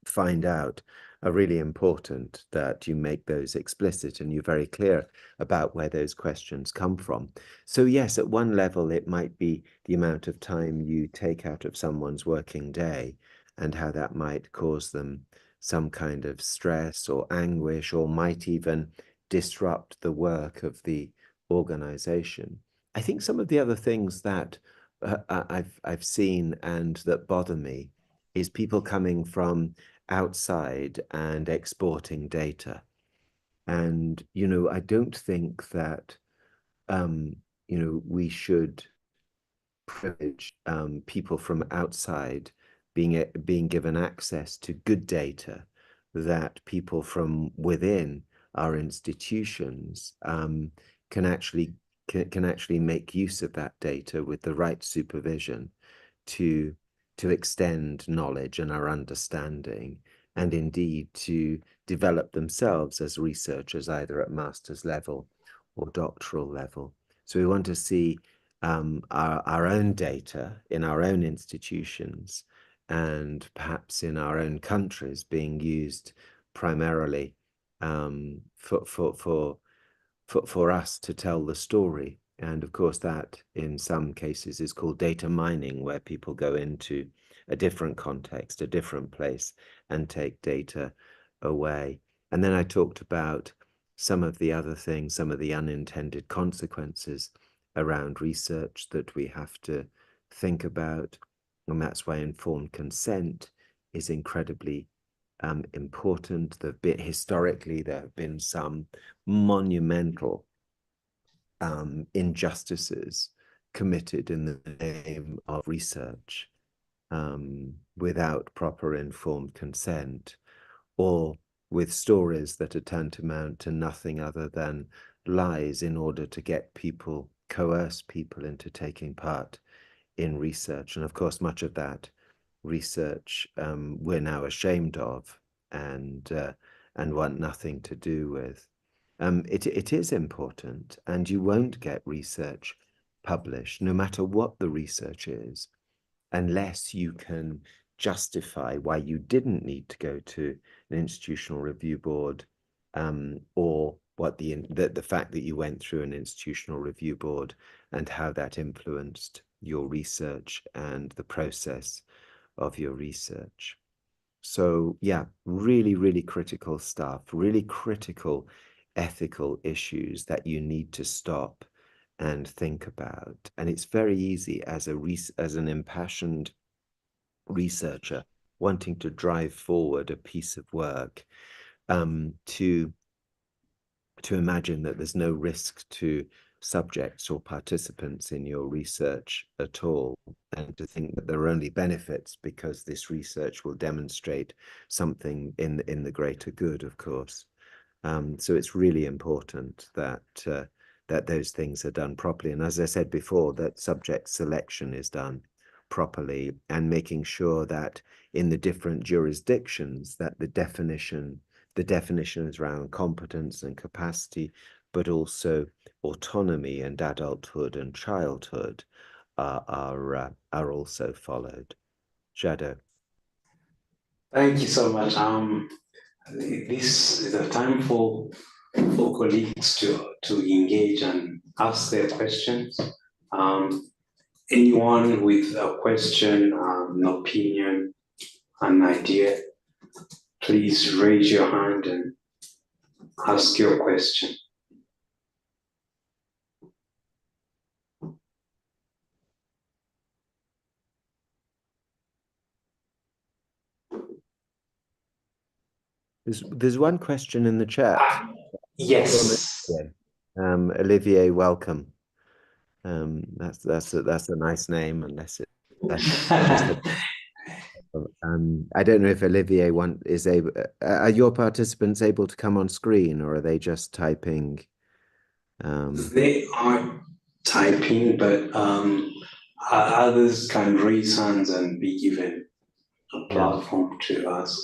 find out are really important, that you make those explicit and you're very clear about where those questions come from. So yes, at one level, it might be the amount of time you take out of someone's working day and how that might cause them some kind of stress or anguish, or might even disrupt the work of the organization. I think some of the other things that I've seen and that bother me is people coming from outside and exporting data. And, I don't think that, we should privilege people from outside being given access to good data that people from within our institutions can actually make use of that data with the right supervision to extend knowledge and our understanding, and indeed to develop themselves as researchers, either at master's level or doctoral level. So we want to see our own data in our own institutions and perhaps in our own countries being used primarily for us to tell the story. And of course, that in some cases is called data mining, where people go into a different context, a different place, and take data away. And then I talked about some of the other things, some of the unintended consequences around research that we have to think about. And that's why informed consent is incredibly important. Historically, there have been some monumental injustices committed in the name of research without proper informed consent, or with stories that are tantamount to nothing other than lies in order to coerce people into taking part in research. And of course, much of that research we're now ashamed of and want nothing to do with. It is important, and you won't get research published, no matter what the research is, unless you can justify why you didn't need to go to an institutional review board, or what the fact that you went through an institutional review board and how that influenced your research and the process of your research. So yeah, really, really critical stuff, really critical ethical issues that you need to stop and think about. And it's very easy as an impassioned researcher wanting to drive forward a piece of work, to imagine that there's no risk to subjects or participants in your research at all, and to think that there are only benefits because this research will demonstrate something in the greater good, of course. So it's really important that those things are done properly. And as I said before, that subject selection is done properly, and making sure that in the different jurisdictions that the definitions around competence and capacity, but also autonomy and adulthood and childhood are also followed. Shadow. Thank you so much. This is a time for colleagues to engage and ask their questions. Anyone with a question, an opinion, an idea, please raise your hand and ask your question. There's one question in the chat. Yes. Olivier, welcome. That's a nice name, unless it I don't know if Olivier is able. Are your participants able to come on screen, or are they just typing? They are typing, but others can raise hands and be given a platform to ask.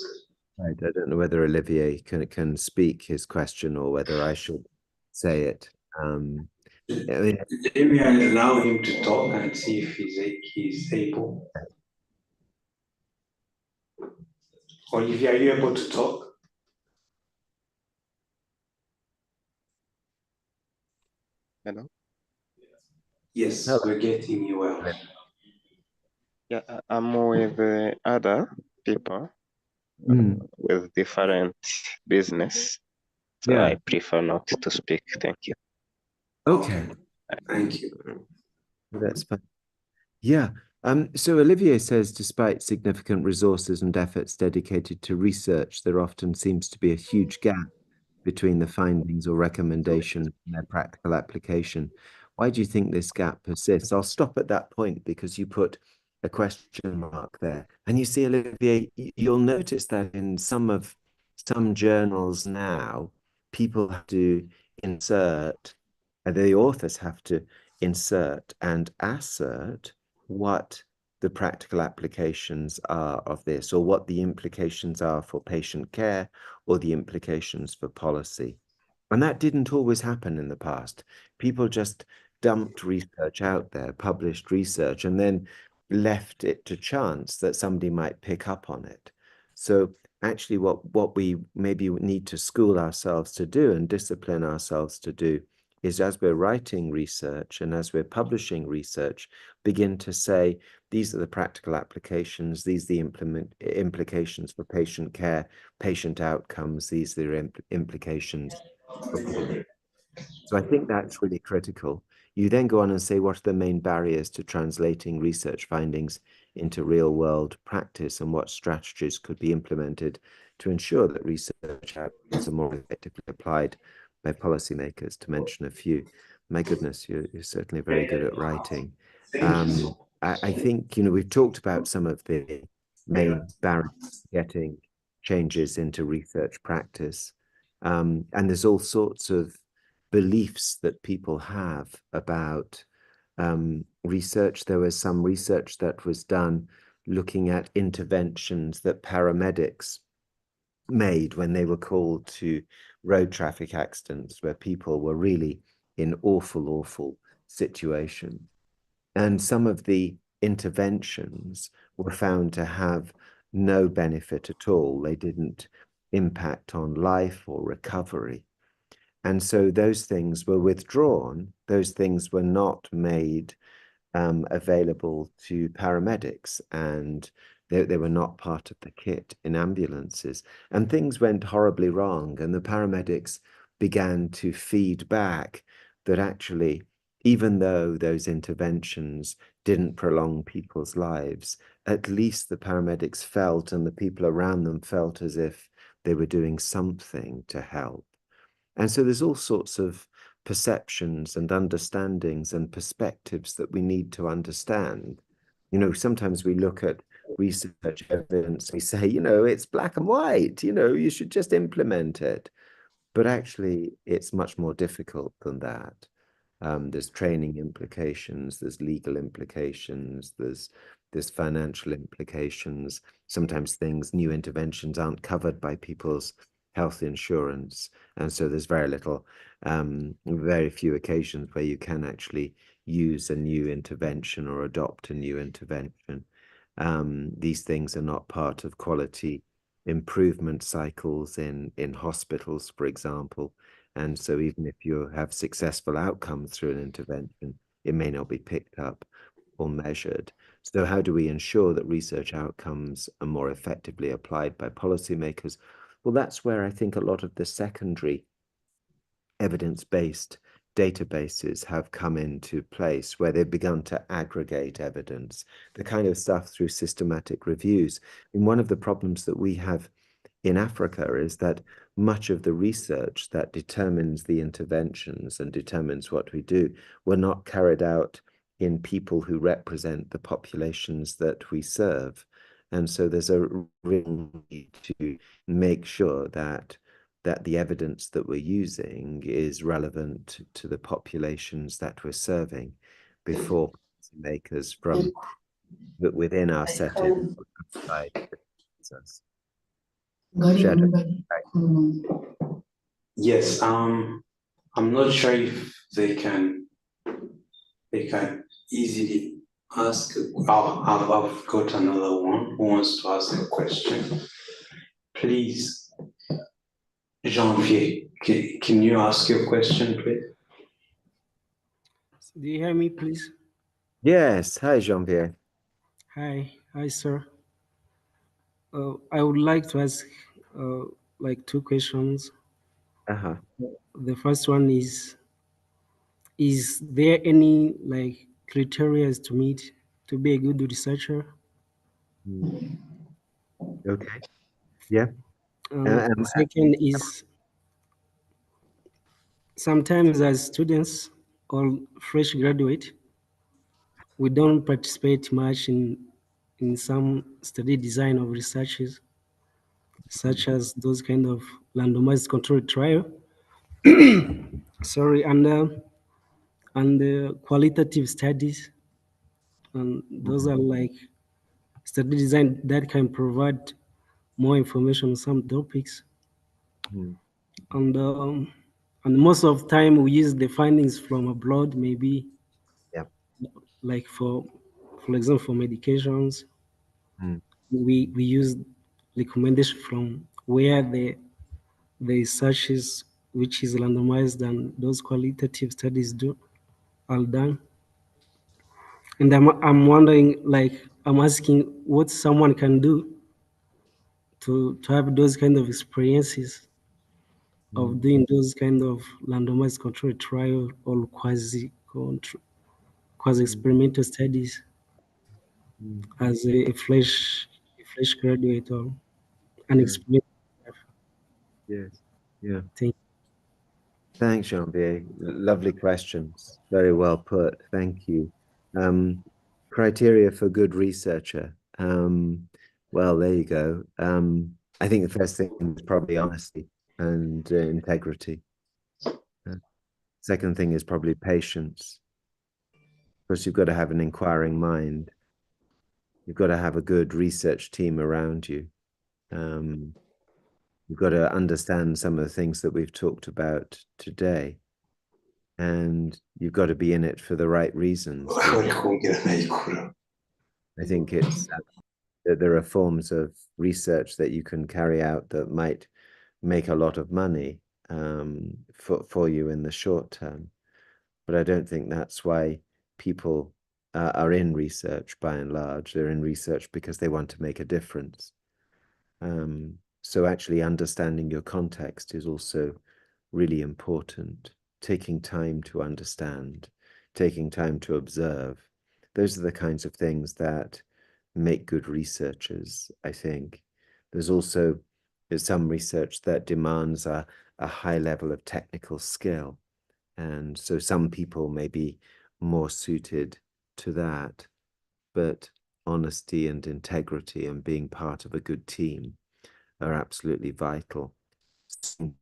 Right. I don't know whether Olivier can speak his question or whether I should say it. I mean, Let me allow him to talk and see if he's able. Olivia, are you able to talk? Hello? Yes, Hello. we're getting you well. Yeah, I'm with other people with different business, so Yeah. I prefer not to speak. Thank you. Okay. Thank you. That's fine. Yeah. So Olivier says, despite significant resources and efforts dedicated to research, there often seems to be a huge gap between the findings or recommendations and their practical application. Why do you think this gap persists? I'll stop at that point because you put a question mark there. And you see, Olivier, you'll notice that in some journals now, people have to insert, the authors have to insert and assert what the practical applications are of this, or what the implications are for patient care, or the implications for policy. And that didn't always happen in the past. People just dumped research out there, published research, and then left it to chance that somebody might pick up on it. So actually what we maybe need to school ourselves to do and discipline ourselves to do is, as we're writing research and as we're publishing research, begin to say, these are the practical applications, these are the implications for patient care, patient outcomes, these are the implications for policy. So I think that's really critical. You then go on and say, what are the main barriers to translating research findings into real world practice, and what strategies could be implemented to ensure that research outcomes are more effectively applied by policymakers, to mention a few. My goodness, you're certainly very good at writing. I think, we've talked about some of the main barriers to getting changes into research practice. And there's all sorts of beliefs that people have about research. There was some research that was done looking at interventions that paramedics made when they were called to road traffic accidents where people were really in awful situations. And some of the interventions were found to have no benefit at all. They didn't impact on life or recovery. And so those things were withdrawn. Those things were not made available to paramedics, and they were not part of the kit in ambulances. And things went horribly wrong, and the paramedics began to feed back that actually, even though those interventions didn't prolong people's lives, at least the paramedics felt, and the people around them felt, as if they were doing something to help. And so there's all sorts of perceptions and understandings and perspectives that we need to understand. Sometimes we look at research evidence, we say, it's black and white, you should just implement it. But actually, it's much more difficult than that. There's training implications, there's legal implications, there's financial implications. Sometimes new interventions aren't covered by people's health insurance. And so there's very few occasions where you can actually use a new intervention or adopt a new intervention. These things are not part of quality improvement cycles in hospitals, for example. And so even if you have successful outcomes through an intervention, it may not be picked up or measured. So how do we ensure that research outcomes are more effectively applied by policymakers? Well, that's where I think a lot of the secondary evidence-based databases have come into place, where they've begun to aggregate evidence, the kind of stuff through systematic reviews. And one of the problems that we have in Africa is that much of the research that determines the interventions and determines what we do were not carried out in people who represent the populations that we serve. And so there's a real need to make sure that the evidence that we're using is relevant to the populations that we're serving before makers from within our setting outside us. Shadow. Yes, I'm not sure if they can easily ask. I've got another one who wants to ask a question. Please, Jean-Pierre, can you ask your question, please? Do you hear me, please? Yes. Hi, Jean-Pierre. Hi, sir. I would like to ask like two questions. Uh-huh. The first one is there any like criteria to meet to be a good researcher? Okay. Yeah. The second is sometimes as students or fresh graduate, we don't participate much in some study design of researches, such as those kind of randomized controlled trial. Sorry, and the qualitative studies, and those are like study design that can provide more information on some topics. And most of the time we use the findings from abroad, maybe like for example, for medications, we use recommendation from where the researches which is randomized and those qualitative studies are done. And I'm wondering, like, I'm asking what someone can do to have those kind of experiences of doing those kind of randomized controlled trial or quasi experimental studies as a fresh graduate or an experienced. Yes. Yeah. Thank you. Thanks, Jean-Pierre. Lovely questions. Very well put. Thank you. Criteria for good researcher. Well, there you go. I think the first thing is probably honesty and integrity. Second thing is probably patience. Of course, you've got to have an inquiring mind. You've got to have a good research team around you. You've got to understand some of the things that we've talked about today. And you've got to be in it for the right reasons. I think it's that there are forms of research that you can carry out that might make a lot of money for you in the short term. But I don't think that's why people are in research by and large. They're in research because they want to make a difference. So actually understanding your context is also really important. Taking time to understand, taking time to observe. Those are the kinds of things that make good researchers, I think. There's some research that demands a high level of technical skill. And so some people may be more suited to that, but honesty and integrity and being part of a good team are absolutely vital.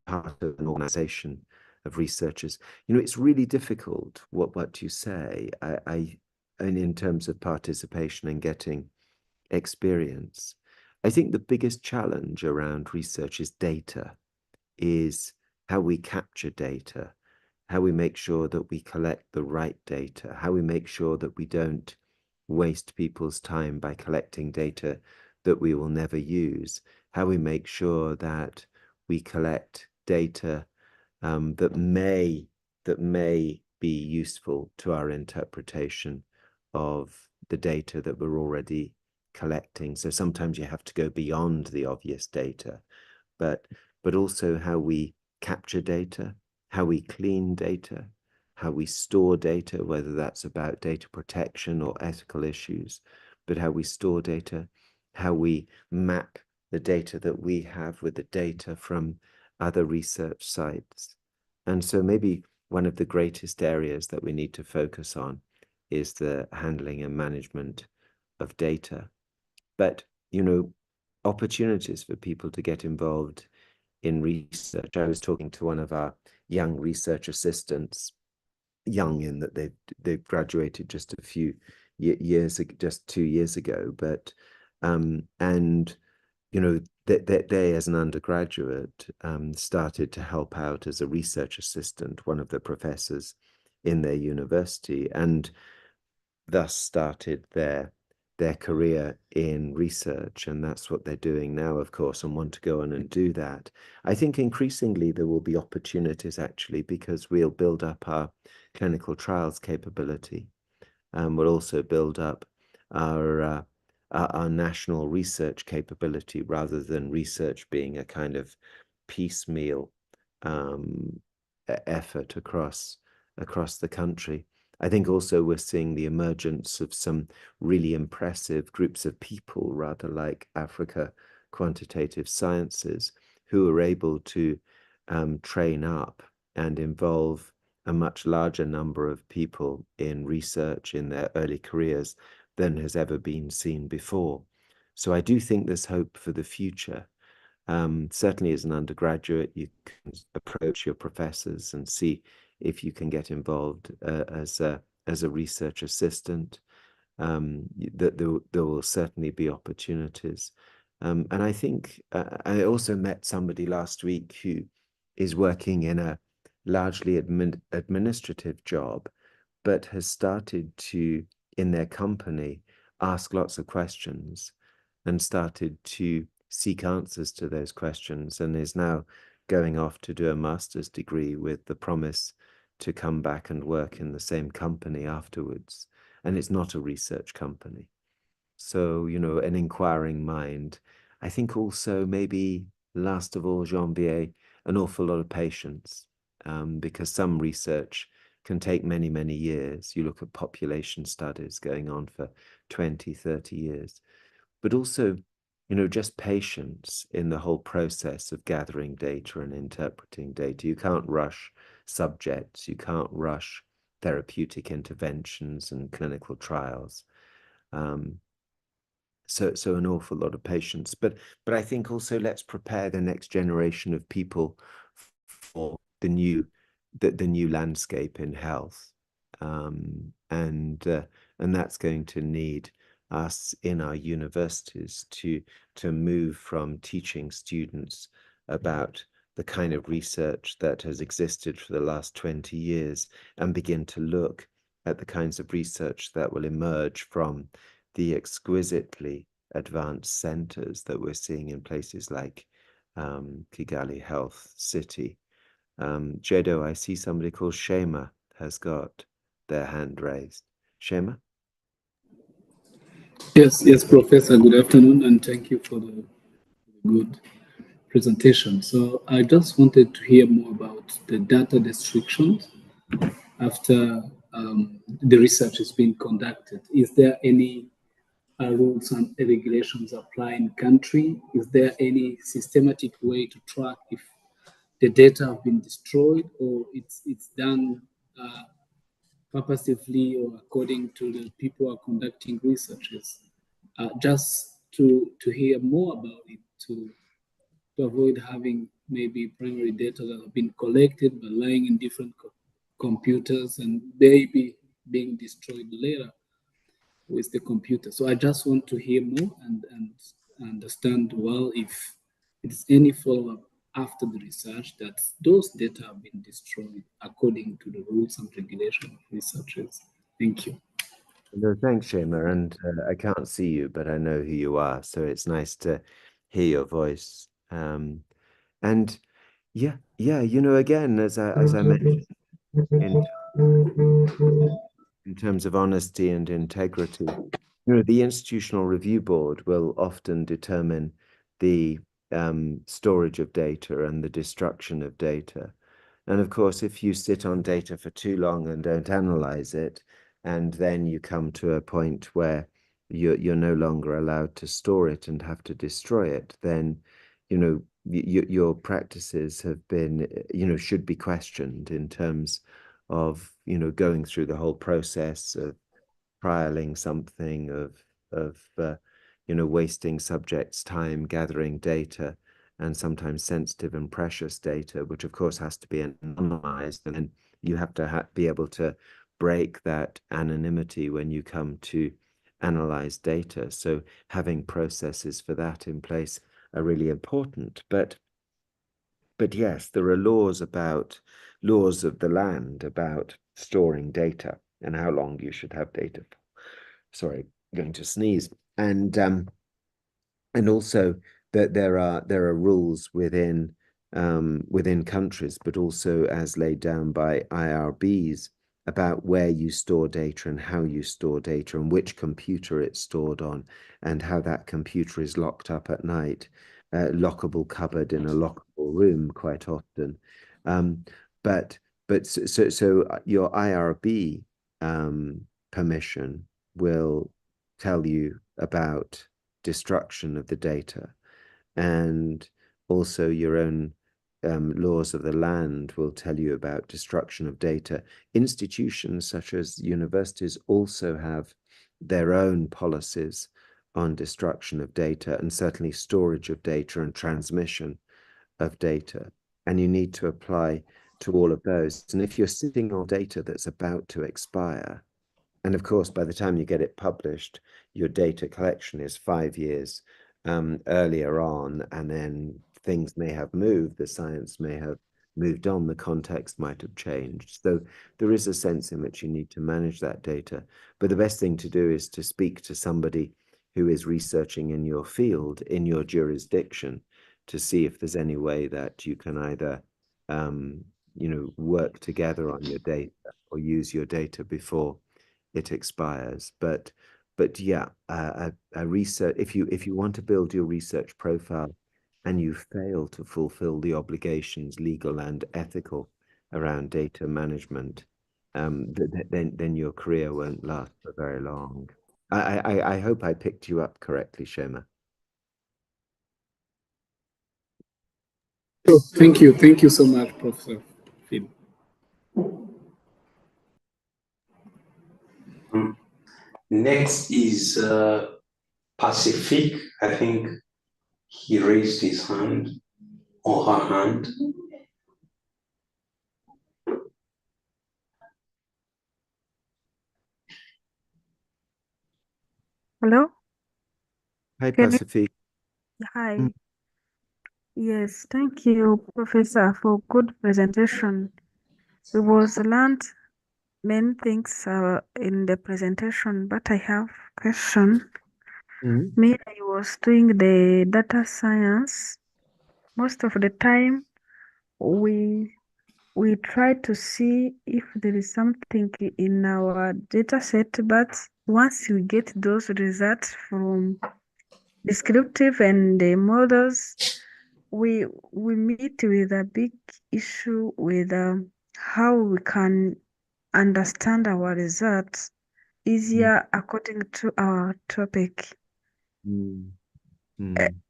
Part of an organization of researchers. You know, it's really difficult what you say. And in terms of participation and getting experience, I think the biggest challenge around research is data, is how we capture data, how we make sure that we collect the right data, how we make sure that we don't waste people's time by collecting data that we will never use, how we make sure that we collect data that may be useful to our interpretation of the data that we're already collecting. So sometimes you have to go beyond the obvious data, but also how we capture data, how we clean data, how we store data, whether that's about data protection or ethical issues, but how we store data, how we map the data that we have with the data from other research sites. And so maybe one of the greatest areas that we need to focus on is the handling and management of data. But opportunities for people to get involved in research. I was talking to one of our young research assistants, young in that they've graduated just a few years, just 2 years ago, but and that they as an undergraduate started to help out as a research assistant, one of the professors in their university, and thus started their career in research. And that's what they're doing now, of course, and want to go on and do that. I think increasingly there will be opportunities, actually, because we'll build up our clinical trials capability. We'll also build up our national research capability, rather than research being a kind of piecemeal effort across the country. I think also we're seeing the emergence of some really impressive groups of people, rather like Africa Quantitative Sciences, who are able to train up and involve a much larger number of people in research in their early careers than has ever been seen before. So I do think there's hope for the future. Certainly as an undergraduate, you can approach your professors and see if you can get involved as a research assistant. That there will certainly be opportunities. And I think I also met somebody last week who is working in a largely administrative job, but has started to, in their company, ask lots of questions and started to seek answers to those questions, and is now going off to do a master's degree with the promise to come back and work in the same company afterwards. And it's not a research company. So, an inquiring mind. I think also maybe, last of all, Jean-Pierre, an awful lot of patience, because some research can take many, many years. You look at population studies going on for 20, 30 years, but also, just patience in the whole process of gathering data and interpreting data. You can't rush subjects, you can't rush therapeutic interventions and clinical trials. So an awful lot of patience, but I think also let's prepare the next generation of people for the new landscape in health, and that's going to need us in our universities to move from teaching students about the kind of research that has existed for the last 20 years and begin to look at the kinds of research that will emerge from the exquisitely advanced centers that we're seeing in places like Kigali Health City. Jedo, I see somebody called Shema has got their hand raised. Shema? Yes, Professor. Good afternoon, and thank you for the good presentation. So I just wanted to hear more about the data restrictions after the research is being conducted. Is there any rules and regulations apply in country? Is there any systematic way to track if the data have been destroyed, or it's done purposively or according to the people who are conducting researches? Just to hear more about it, to avoid having maybe primary data that have been collected but lying in different computers and maybe being destroyed later with the computer. So I just want to hear more and understand well if it's any follow-up after the research that those data have been destroyed according to the rules and regulations of researchers. Thank you. No, thanks, Shema. And I can't see you, but I know who you are. So it's nice to hear your voice. And yeah, again, as I mentioned, in terms of honesty and integrity, the Institutional Review Board will often determine the storage of data and the destruction of data. And of course, if you sit on data for too long and don't analyze it, and then you come to a point where you're no longer allowed to store it and have to destroy it, then your practices have been should be questioned in terms of going through the whole process of trialing something, of wasting subjects' time gathering data, and sometimes sensitive and precious data, which of course has to be anonymized, and then you have to be able to break that anonymity when you come to analyze data. So having processes for that in place are really important. But yes, there are laws of the land about storing data and how long you should have data for. Sorry, going to sneeze. And also that there are rules within countries, but also as laid down by IRBs about where you store data and how you store data and which computer it's stored on and how that computer is locked up at night, lockable cupboard in a lockable room quite often. But so your IRB permission will tell you about destruction of the data, and also your own laws of the land will tell you about destruction of data. Institutions such as universities also have their own policies on destruction of data, and certainly storage of data and transmission of data. And you need to apply to all of those. And if you're sitting on data that's about to expire, and of course, by the time you get it published, your data collection is 5 years earlier on, and then things may have moved, the science may have moved on, the context might have changed. So there is a sense in which you need to manage that data. But the best thing to do is to speak to somebody who is researching in your field, in your jurisdiction, to see if there's any way that you can either work together on your data or use your data before it expires. But yeah, a research, if you want to build your research profile and you fail to fulfill the obligations, legal and ethical, around data management, then your career won't last for very long. I hope I picked you up correctly, Shema. Oh, thank you so much, Professor Phil. Next is Pacific. I think he raised his hand or her hand. Hello? Hi, Can you? Pacific. Hi. Yes, thank you, Professor, for good presentation. We was learned many things in the presentation, but I have question. Me, I was doing the data science. Most of the time, we try to see if there is something in our data set, but once we get those results from descriptive and the models, we meet with a big issue with how we can understand our results easier according to our topic.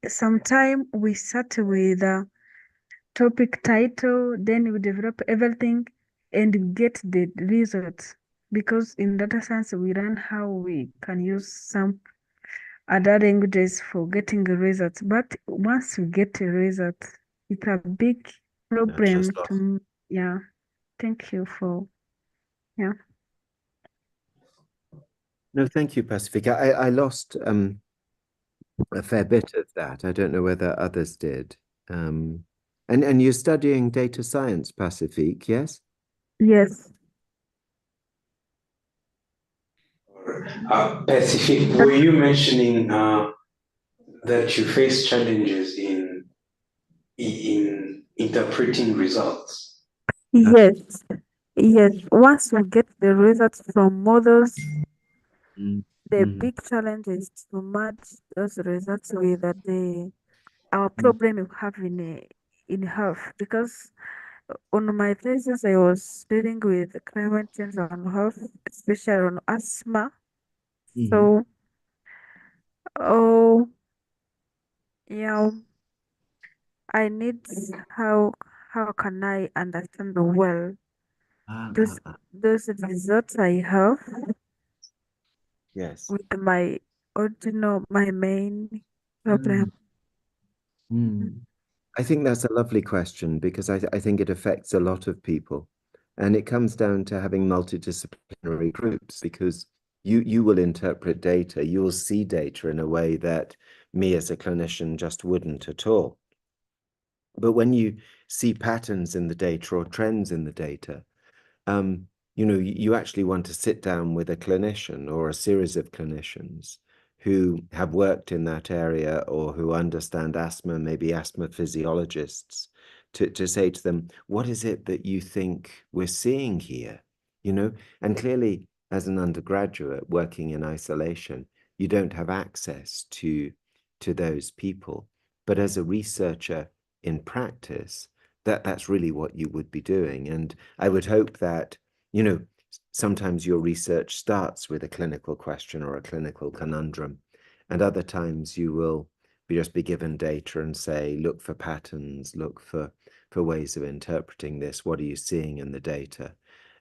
Sometimes we start with a topic title, then we develop everything and get the results. Because in data science, we learn how we can use some other languages for getting the results. But once we get the results, it's a big problem to, yeah. Thank you for, yeah. No, thank you, Pacific. I lost a fair bit of that. I don't know whether others did. And you're studying data science, Pacific, yes? Yes. Pacific, were you mentioning that you face challenges in interpreting results? Yes. Yes. Once we get the results from models, the big challenge is to match those results with our problem we have in health. Because on my thesis, I was dealing with climate change on health, especially on asthma. So, oh, yeah, I need how can I understand well those results I have Yes. with my original, my main problem. I think that's a lovely question because I think it affects a lot of people. And it comes down to having multidisciplinary groups because you will interpret data, you will see data in a way that me as a clinician just wouldn't at all. But when you see patterns in the data or trends in the data, you know, you actually want to sit down with a clinician or a series of clinicians who have worked in that area or who understand asthma, maybe asthma physiologists, to say to them, what is it that you think we're seeing here? You know, and clearly as an undergraduate working in isolation, you don't have access to those people. But as a researcher in practice, that's really what you would be doing. And I would hope that, you know, sometimes your research starts with a clinical question or a clinical conundrum, and other times you will just be given data and say, look for patterns, look for ways of interpreting this. What are you seeing in the data?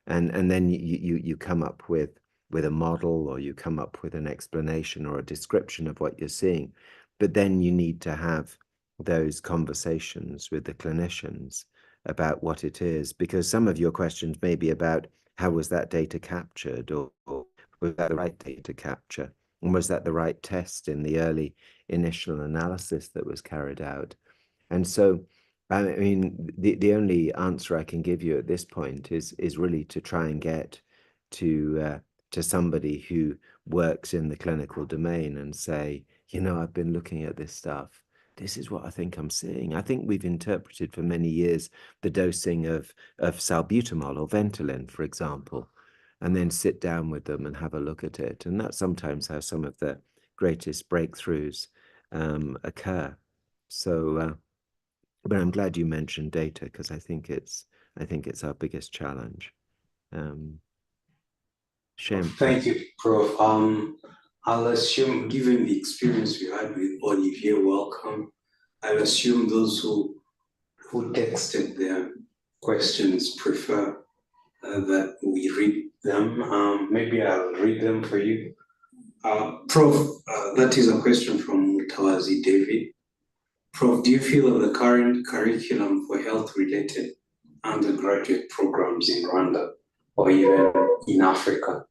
And then you come up with a model, or you come up with an explanation or a description of what you're seeing. But then you need to have those conversations with the clinicians about what it is, because some of your questions may be about how was that data captured, or was that the right data capture, and was that the right test in the early initial analysis that was carried out. And so, I mean, the only answer I can give you at this point is really to try and get to somebody who works in the clinical domain and say, you know, I've been looking at this stuff. This is what I think I'm seeing. I think we've interpreted for many years the dosing of salbutamol or Ventolin, for example, and then sit down with them and have a look at it. And that's sometimes how some of the greatest breakthroughs occur. So, but I'm glad you mentioned data, because I think it's our biggest challenge. Shem. Thank you, Prof. I'll assume, given the experience we had with Olivier, welcome, I'll assume those who texted their questions prefer that we read them. Maybe I'll read them for you. Prof, that is a question from Mutawazi David. Prof, do you feel that the current curriculum for health-related undergraduate programs in Rwanda or even in Africa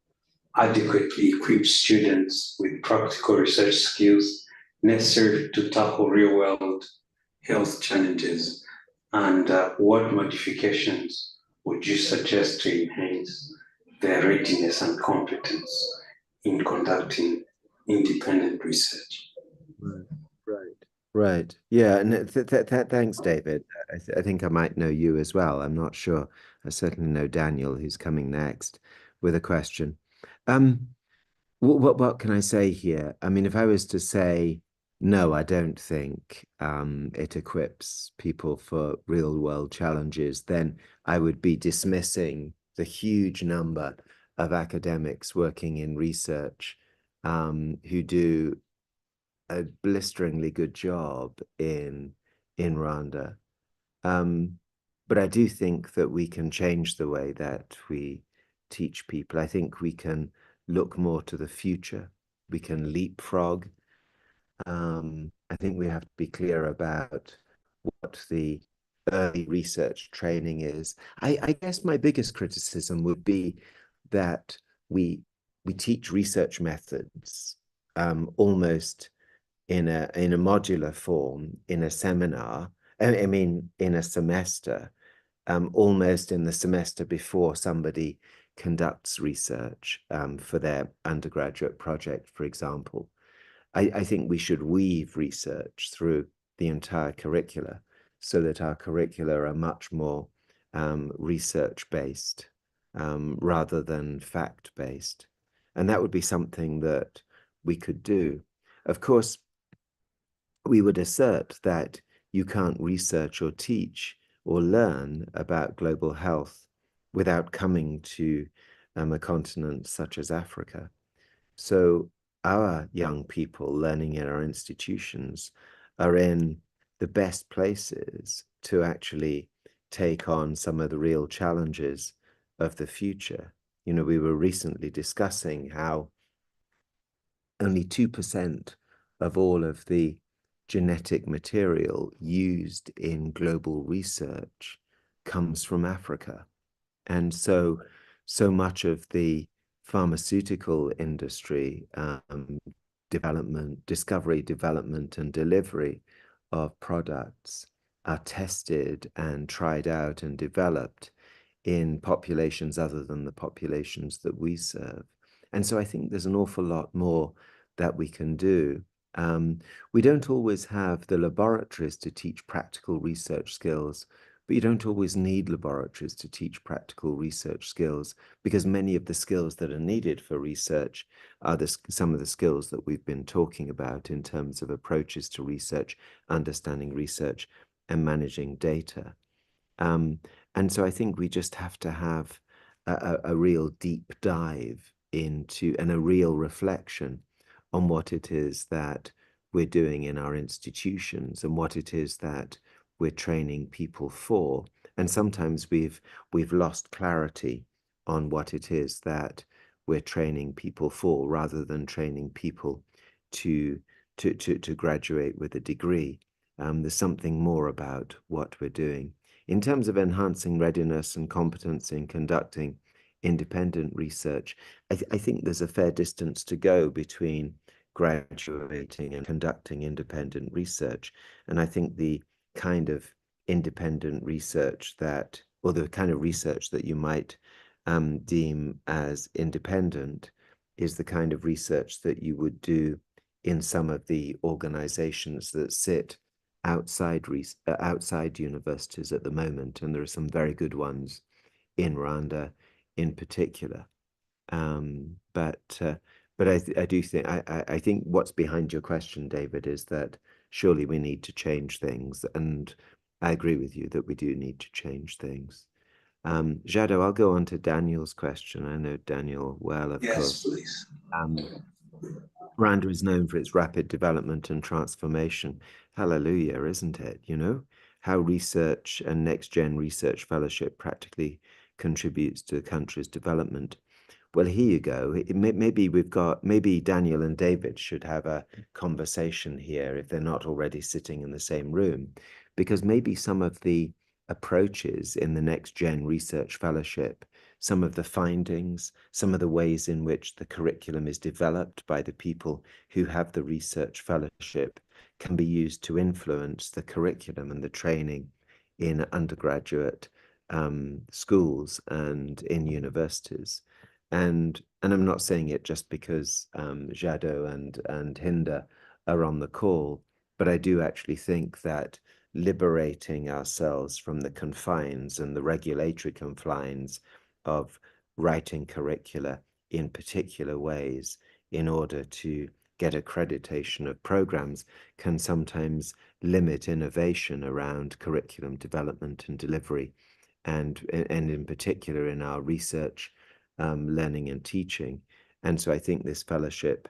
adequately equips students with practical research skills necessary to tackle real-world health challenges? And what modifications would you suggest to enhance their readiness and competence in conducting independent research? Right. Yeah. And thanks, David. I think I might know you as well. I'm not sure. I certainly know Daniel, who's coming next with a question. What can I say here? I mean, if I was to say, no, I don't think it equips people for real world challenges, then I would be dismissing the huge number of academics working in research who do a blisteringly good job in Rwanda. But I do think that we can change the way that we teach people. I think we can look more to the future. We can leapfrog. I think we have to be clear about what the early research training is. I guess my biggest criticism would be that we teach research methods almost in a modular form, in a seminar, I mean, in a semester, almost in the semester before somebody conducts research for their undergraduate project, for example. I think we should weave research through the entire curricula so that our curricula are much more research-based rather than fact-based. And that would be something that we could do. Of course, we would assert that you can't research or teach or learn about global health without coming to a continent such as Africa. So our young people learning in our institutions are in the best places to actually take on some of the real challenges of the future. You know, we were recently discussing how only 2% of all of the genetic material used in global research comes from Africa. And so much of the pharmaceutical industry, discovery, development, and delivery of products are tested and tried out and developed in populations other than the populations that we serve. And so I think there's an awful lot more that we can do. We don't always have the laboratories to teach practical research skills, but you don't always need laboratories to teach practical research skills, because many of the skills that are needed for research are some of the skills that we've been talking about in terms of approaches to research, understanding research, and managing data. And so I think we just have to have a real deep dive into and a real reflection on what it is that we're doing in our institutions and what it is that we're training people for. And sometimes we've lost clarity on what it is that we're training people for, rather than training people to graduate with a degree. There's something more about what we're doing. In terms of enhancing readiness and competence in conducting independent research, I think there's a fair distance to go between graduating and conducting independent research. And I think the kind of independent research or the kind of research that you might deem as independent is the kind of research that you would do in some of the organizations that sit outside universities at the moment, and there are some very good ones in Rwanda in particular. But I do think I think what's behind your question, David, is that surely we need to change things, and I agree with you that we do need to change things. Jado, I'll go on to Daniel's question. I know Daniel well, of course. Please. Rwanda is known for its rapid development and transformation. Hallelujah, isn't it? You know, how research and NextGen research fellowship practically contributes to the country's development. Well, here you go. Maybe Daniel and David should have a conversation here if they're not already sitting in the same room, because maybe some of the approaches in the NextGen research fellowship, some of the findings, some of the ways in which the curriculum is developed by the people who have the research fellowship can be used to influence the curriculum and the training in undergraduate schools and in universities. And I'm not saying it just because Jado and Hinda are on the call, but I do actually think that liberating ourselves from the confines and the regulatory confines of writing curricula in particular ways in order to get accreditation of programs can sometimes limit innovation around curriculum development and delivery, and in particular in our research, learning and teaching. And so I think this fellowship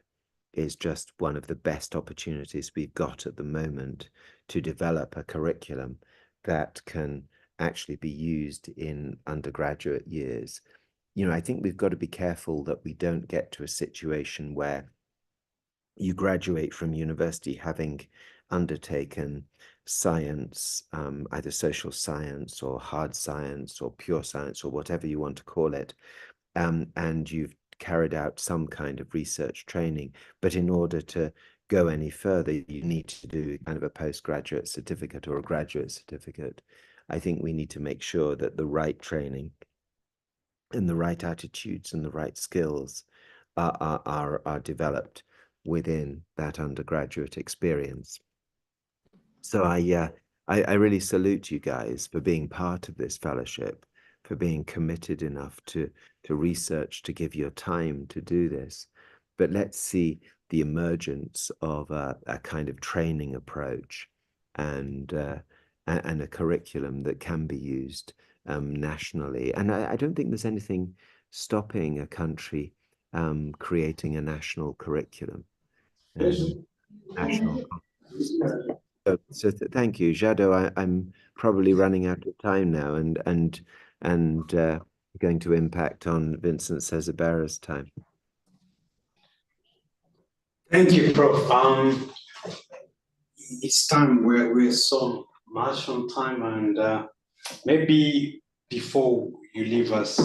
is just one of the best opportunities we've got at the moment to develop a curriculum that can actually be used in undergraduate years. You know, I think we've got to be careful that we don't get to a situation where you graduate from university having undertaken science, either social science or hard science or pure science or whatever you want to call it, and you've carried out some kind of research training, but in order to go any further, you need to do kind of a postgraduate certificate or a graduate certificate. I think we need to make sure that the right training and the right attitudes and the right skills are developed within that undergraduate experience. So I really salute you guys for being part of this fellowship, for being committed enough to research, to give your time to do this. But let's see the emergence of a kind of training approach and a curriculum that can be used nationally. And I don't think there's anything stopping a country creating a national curriculum. National. So thank you, Jado. I'm probably running out of time now, and going to impact on Vincent Sezibera's time. Thank you, Prof. It's time we're so much on time, and maybe before you leave us,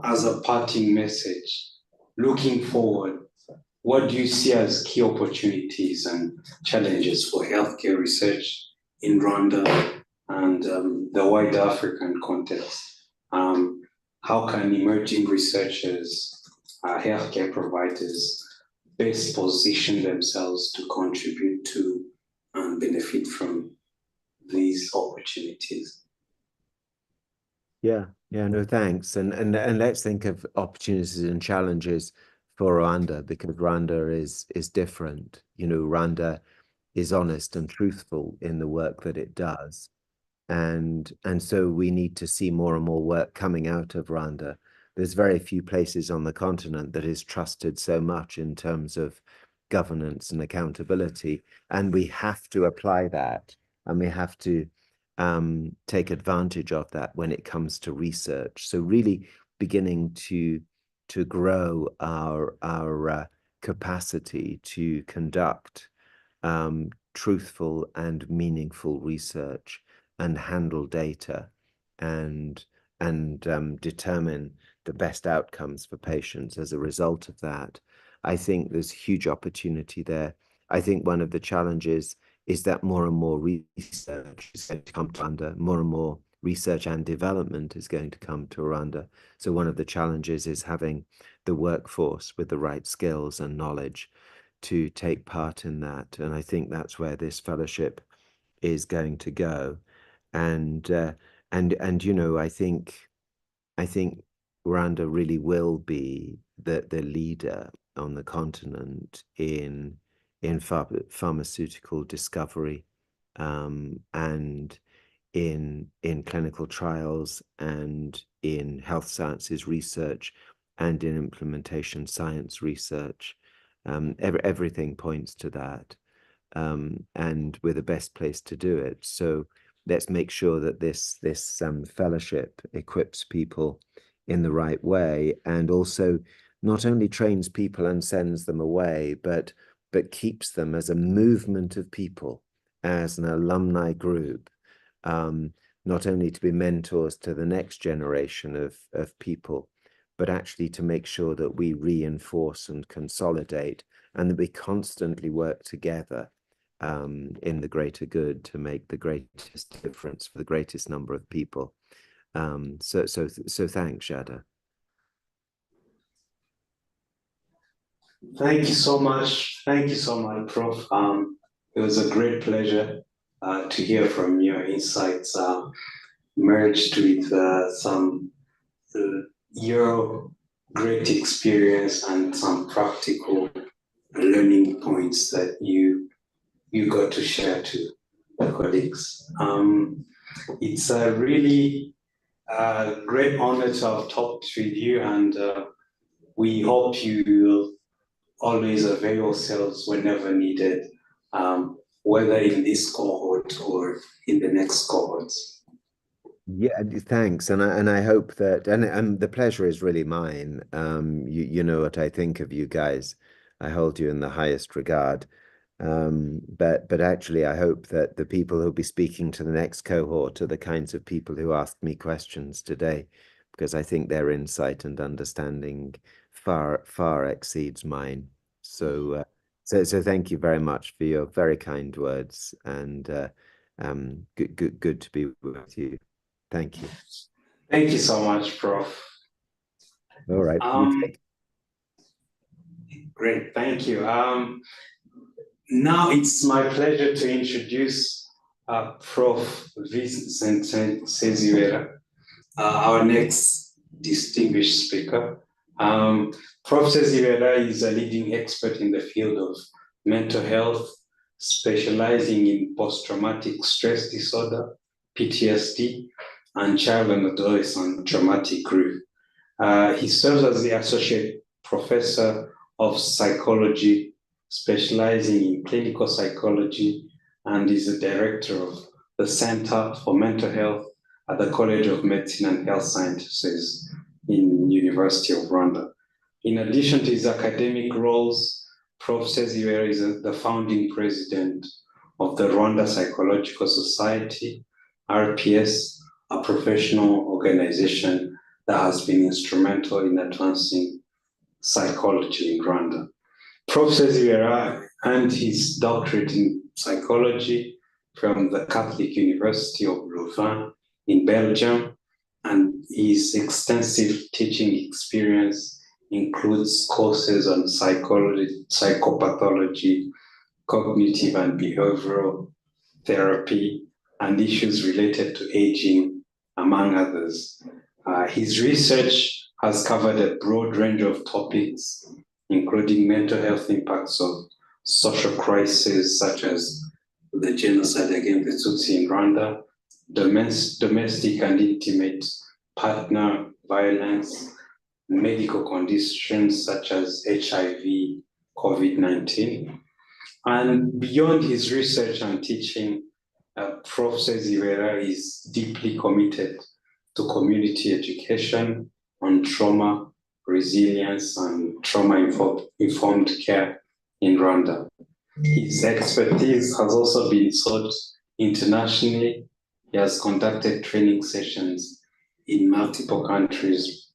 as a parting message, looking forward, what do you see as key opportunities and challenges for healthcare research in Rwanda and the wider African context? How can emerging researchers, healthcare providers, best position themselves to contribute to and benefit from these opportunities? Yeah, no, thanks. And let's think of opportunities and challenges for Rwanda, because Rwanda is different. You know, Rwanda is honest and truthful in the work that it does. And so we need to see more and more work coming out of Rwanda. There's very few places on the continent that is trusted so much in terms of governance and accountability. And we have to apply that, and we have to take advantage of that when it comes to research. So really beginning to grow our capacity to conduct truthful and meaningful research and handle data and determine the best outcomes for patients as a result of that. I think there's huge opportunity there. I think one of the challenges is that more and more research is going to come to Rwanda, more and more research and development is going to come to Rwanda. So one of the challenges is having the workforce with the right skills and knowledge to take part in that. And I think that's where this fellowship is going to go. And you know, I think Rwanda really will be the leader on the continent in pharmaceutical discovery, and in clinical trials, and in health sciences research, and in implementation science research. Everything points to that, and we're the best place to do it. So let's make sure that this fellowship equips people in the right way, and also not only trains people and sends them away, but keeps them as a movement of people, as an alumni group, not only to be mentors to the next generation of people, but actually to make sure that we reinforce and consolidate, and that we constantly work together in the greater good to make the greatest difference for the greatest number of people. So thanks, Jada. Thank you so much. Thank you so much, Prof. It was a great pleasure to hear from your insights merged with some your great experience and some practical learning points that you got to share to the colleagues. It's a really great honor to have talked with you, and we hope you will always avail yourselves whenever needed, whether in this cohort or in the next cohorts. Yeah, thanks, and I hope that, and the pleasure is really mine. You know what I think of you guys. I hold you in the highest regard. But actually, I hope that the people who'll be speaking to the next cohort are the kinds of people who asked me questions today, because I think their insight and understanding far exceeds mine. So thank you very much for your very kind words, and good to be with you. Thank you. Thank you so much, Prof. All right. Great, thank you. Now it's my pleasure to introduce Prof. Vincent Sezibera, our next distinguished speaker. Prof. Sezibera is a leading expert in the field of mental health, specializing in post-traumatic stress disorder, PTSD, and child and adolescent traumatic grief. He serves as the Associate Professor of Psychology, specializing in clinical psychology, and is the director of the Center for Mental Health at the College of Medicine and Health Sciences in University of Rwanda. In addition to his academic roles, Prof. Sezibera is the founding president of the Rwanda Psychological Society, RPS, a professional organization that has been instrumental in advancing psychology in Rwanda. Prof. Sezibera earned his doctorate in psychology from the Catholic University of Louvain in Belgium, and his extensive teaching experience includes courses on psychology, psychopathology, cognitive and behavioral therapy, and issues related to aging, among others. His research has covered a broad range of topics, including mental health impacts of social crises such as the genocide against the Tutsi in Rwanda, domestic and intimate partner violence, medical conditions such as HIV, COVID-19. And beyond his research and teaching, Prof. Sezibera is deeply committed to community education on trauma, resilience, and trauma-informed care in Rwanda. His expertise has also been sought internationally. He has conducted training sessions in multiple countries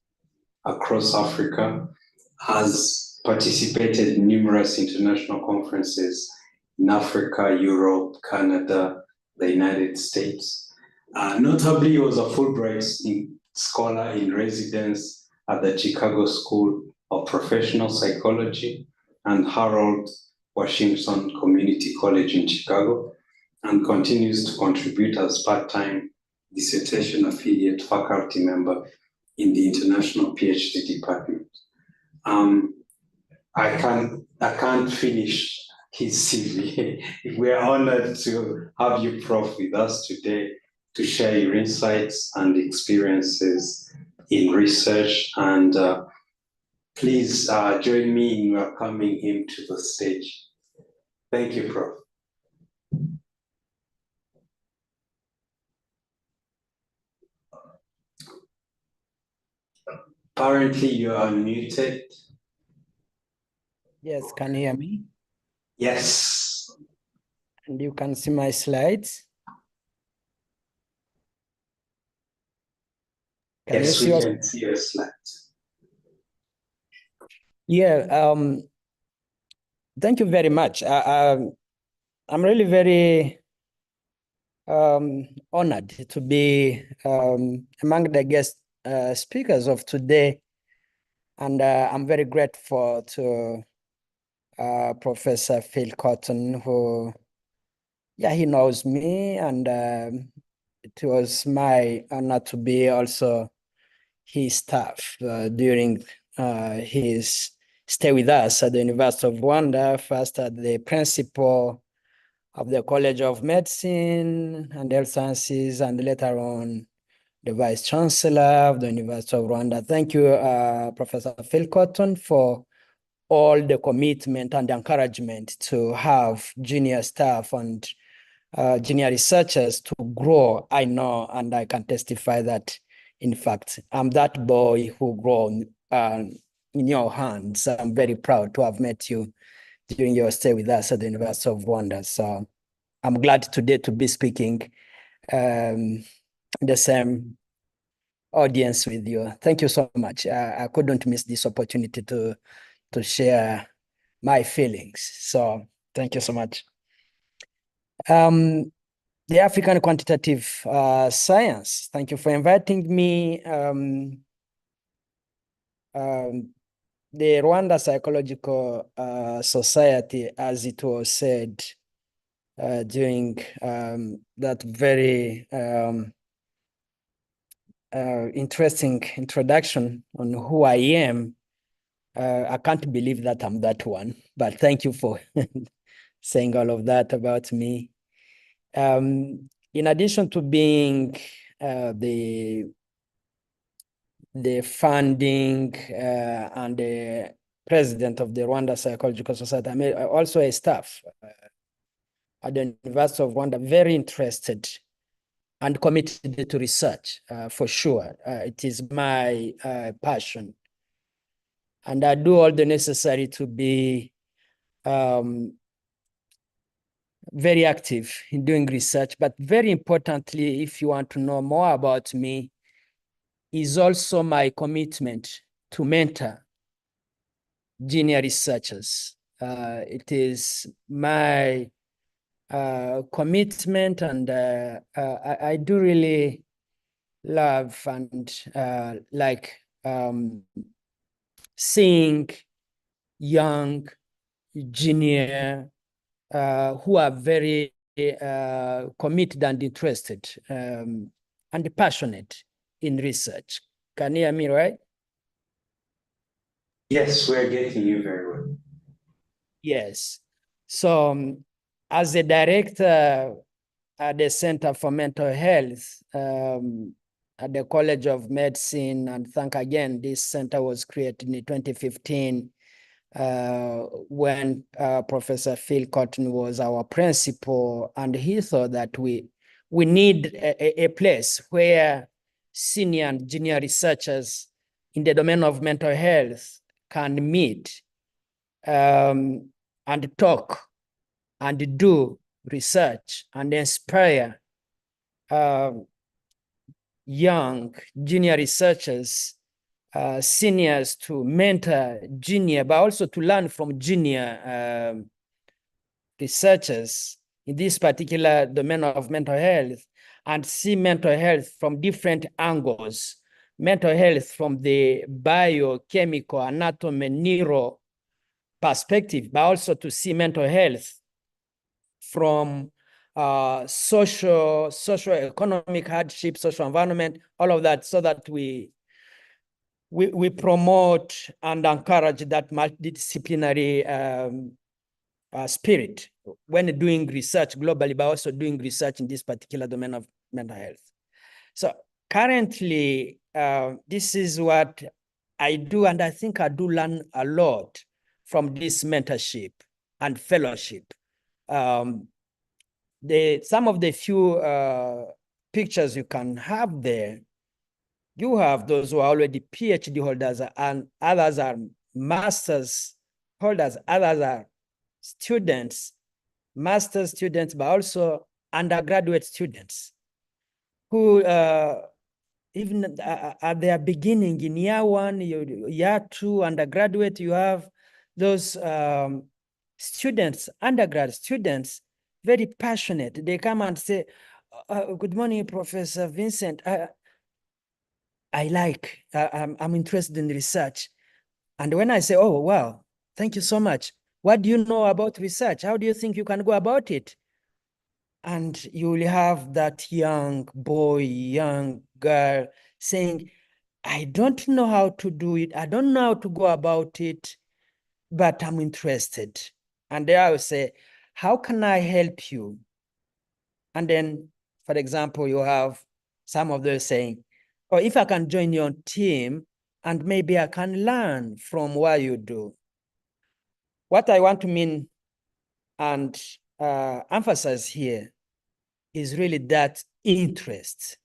across Africa, has participated in numerous international conferences in Africa, Europe, Canada, the United States. Notably, he was a Fulbright scholar in residence at the Chicago School of Professional Psychology and Harold Washington Community College in Chicago, and continues to contribute as part-time dissertation affiliate faculty member in the International PhD department. I can't finish his CV. We're honored to have you, Prof, with us today to share your insights and experiences in research. And please join me in welcoming him to the stage. Thank you, Prof. Apparently, you are unmuted. Yes, can you hear me? Yes. And you can see my slides? Yes, we can see your slides. Yeah, thank you very much. I'm really very honored to be among the guest speakers of today. And I'm very grateful to Professor PhilipCotton, who, he knows me, and it was my honor to be also his staff during his stay with us at the University of Rwanda, first as the principal of the College of Medicine and Health Sciences, and later on the Vice Chancellor of the University of Rwanda. Thank you, Professor PhilipCotton, for all the commitment and encouragement to have junior staff and junior researchers to grow. I know, and I can testify that, in fact, I'm that boy who grew in your hands. I'm very proud to have met you during your stay with us at the University of Rwanda. So I'm glad today to be speaking the same audience with you. Thank you so much. I couldn't miss this opportunity to share my feelings. So thank you so much. The African Quantitative Science, thank you for inviting me. The Rwanda Psychological Society, as it was said during that very interesting introduction on who I am. I can't believe that I'm that one, but thank you for saying all of that about me. In addition to being the founding and the president of the Rwanda Psychological Society, I'm also a staff at the University of Rwanda, very interested and committed to research, for sure. It is my passion. And I do all the necessary to be very active in doing research, but very importantly, if you want to know more about me, is also my commitment to mentor junior researchers. It is my commitment, and I do really love and like seeing young junior who are very committed and interested and passionate in research. Can you hear me, right? Yes, we're getting you very well. Yes. So as a director at the Center for Mental Health at the College of Medicine, and thank again, this center was created in 2015 when Professor PhilipCotton was our principal, and he thought that we need a place where senior and junior researchers in the domain of mental health can meet and talk and do research and inspire young junior researchers, seniors to mentor junior, but also to learn from junior researchers in this particular domain of mental health, and see mental health from different angles. Mental health from the biochemical, anatomy, neuro perspective, but also to see mental health from socio-economic hardship, social environment, all of that, so that we promote and encourage that multidisciplinary spirit when doing research globally, but also doing research in this particular domain of mental health. So currently, this is what I do, and I think I do learn a lot from this mentorship and fellowship. Some of the few pictures you can have there, you have those who are already PhD holders, and others are master's holders, others are students, master's students, but also undergraduate students who even at their beginning in year one, year two, undergraduate, you have those students, undergrad students, very passionate. They come and say, good morning, Professor Vincent. I'm interested in research. And when I say, oh, wow, thank you so much. What do you know about research? How do you think you can go about it? And you will have that young boy, young girl saying, I don't know how to do it. I don't know how to go about it, but I'm interested. And there I will say, how can I help you? And then, for example, you have some of those saying, oh, if I can join your team, and maybe I can learn from what you do. What I want to mean and emphasize here is really that interest,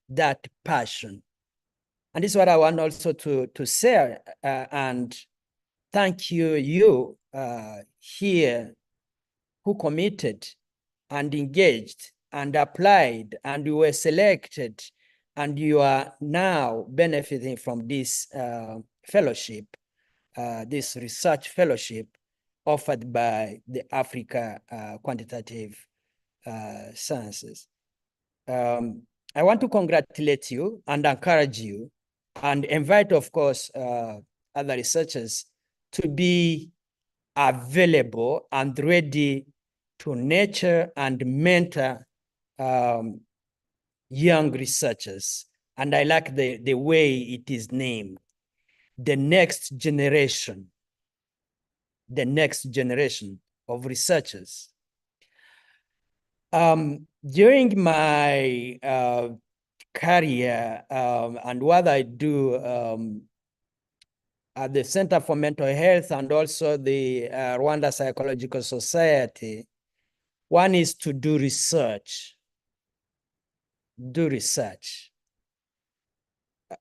that passion. And this is what I want also to say and thank you here who committed and engaged and applied, and you were selected, and you are now benefiting from this fellowship, this research fellowship offered by the Africa Quantitative Sciences. I want to congratulate you and encourage you and invite, of course, other researchers to be available and ready to nurture and mentor young researchers. And I like the way it is named, the next generation of researchers. During my career and what I do at the Center for Mental Health and also the Rwanda Psychological Society, one is to do research.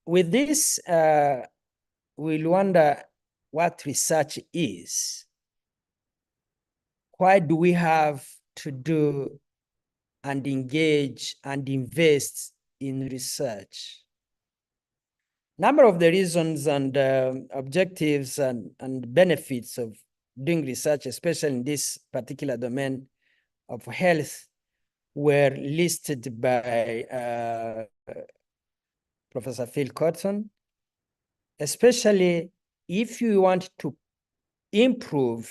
With this, we'll wonder what research is. why do we have to do and engage and invest in research? Number of the reasons and objectives and benefits of doing research, especially in this particular domain of health, were listed by Professor PhilipCotton, especially if you want to improve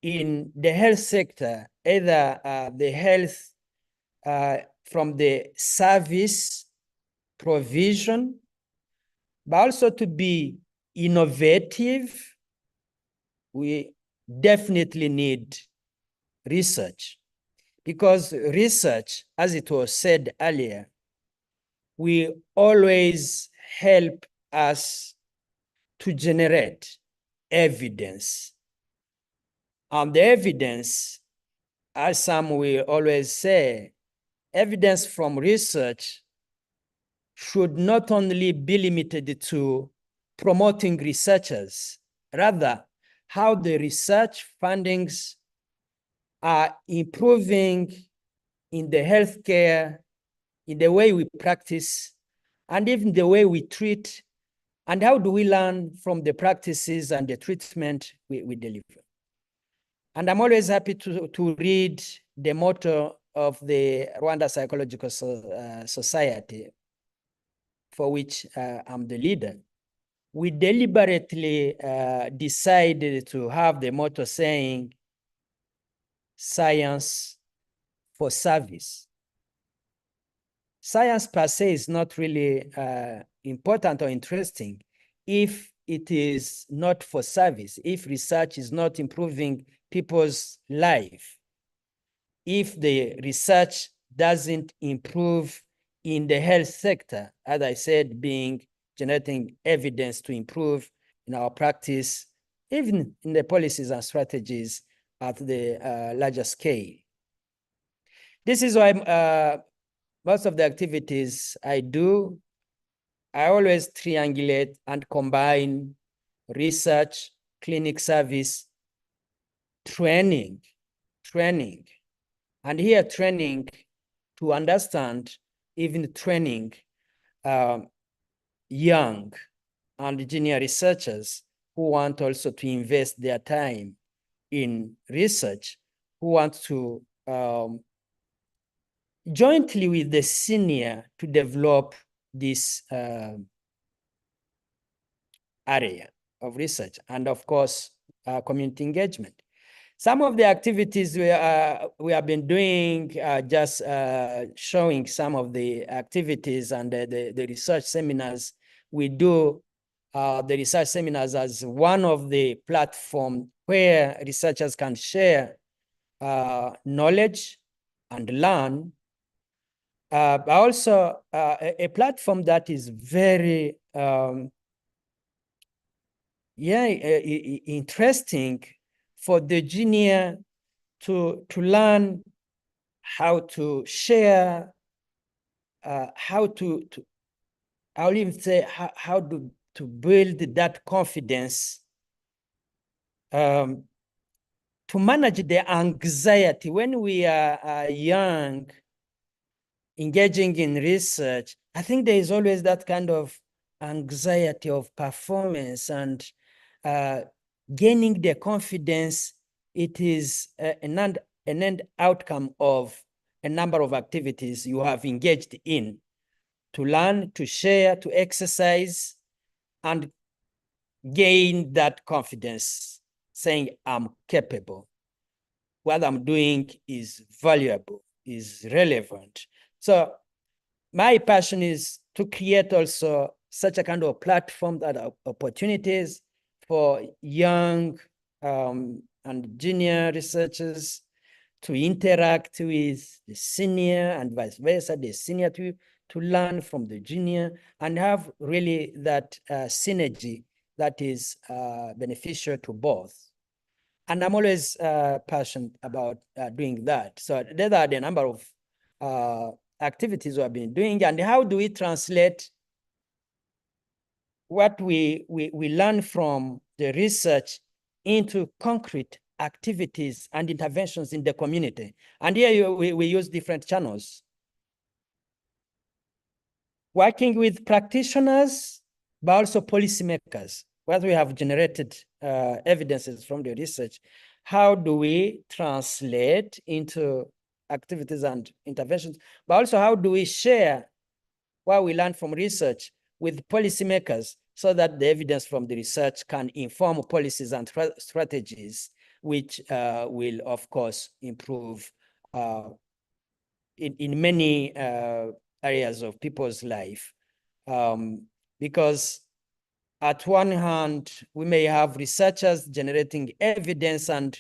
in the health sector, either the health from the service provision, but also to be innovative, we definitely need research. Because research, as it was said earlier, will always help us to generate evidence. And the evidence, as some will always say, evidence from research should not only be limited to promoting researchers, rather how the research fundings are improving in the healthcare, in the way we practice, and even the way we treat, and how do we learn from the practices and the treatment we deliver. And I'm always happy to read the motto of the Rwanda Psychological Society, for which I'm the leader. We deliberately decided to have the motto saying, science for service. Science per se is not really important or interesting if it is not for service, if research is not improving people's life, if the research doesn't improve in the health sector, as I said, generating evidence to improve in our practice, even in the policies and strategies at the larger scale. This is why most of the activities I do, I always triangulate and combine research, clinic service, training. And here training to understand, even training young and junior researchers who want also to invest their time in research, who want to jointly with the senior to develop this area of research, and of course, community engagement. Some of the activities we have been doing, just showing some of the activities and the research seminars. We do the research seminars as one of the platforms where researchers can share knowledge and learn. But also a platform that is very interesting for the junior to learn how to share, I'll even say how to build that confidence, to manage the anxiety when we are young, engaging in research. I think there is always that kind of anxiety of performance and gaining the confidence. It is an end outcome of a number of activities you have engaged in to learn, to share, to exercise, and gain that confidence, saying, I'm capable. What I'm doing is valuable, is relevant. So my passion is to create also such a kind of platform that are opportunities for young and junior researchers to interact with the senior and vice versa, the senior to learn from the junior and have really that synergy that is beneficial to both. And I'm always passionate about doing that. So there are the number of activities we have been doing, and how do we translate what we learn from the research into concrete activities and interventions in the community. And here we use different channels. Working with practitioners, but also policymakers. Once we have generated evidences from the research, how do we translate into activities and interventions? But also, how do we share what we learn from research with policymakers so that the evidence from the research can inform policies and strategies, which will, of course, improve in many areas of people's life. Because at one hand, we may have researchers generating evidence, and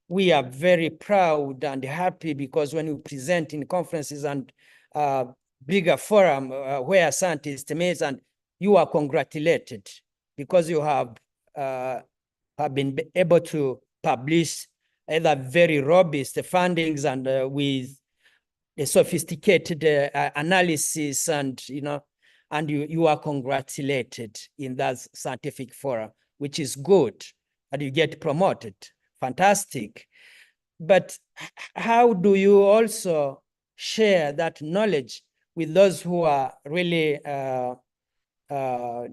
we are very proud and happy because when we present in conferences and bigger forum where scientists meet, and you are congratulated because you have been able to publish either very robust findings and with a sophisticated analysis, and and you are congratulated in that scientific forum, which is good, and you get promoted. Fantastic. But how do you also share that knowledge with those who are really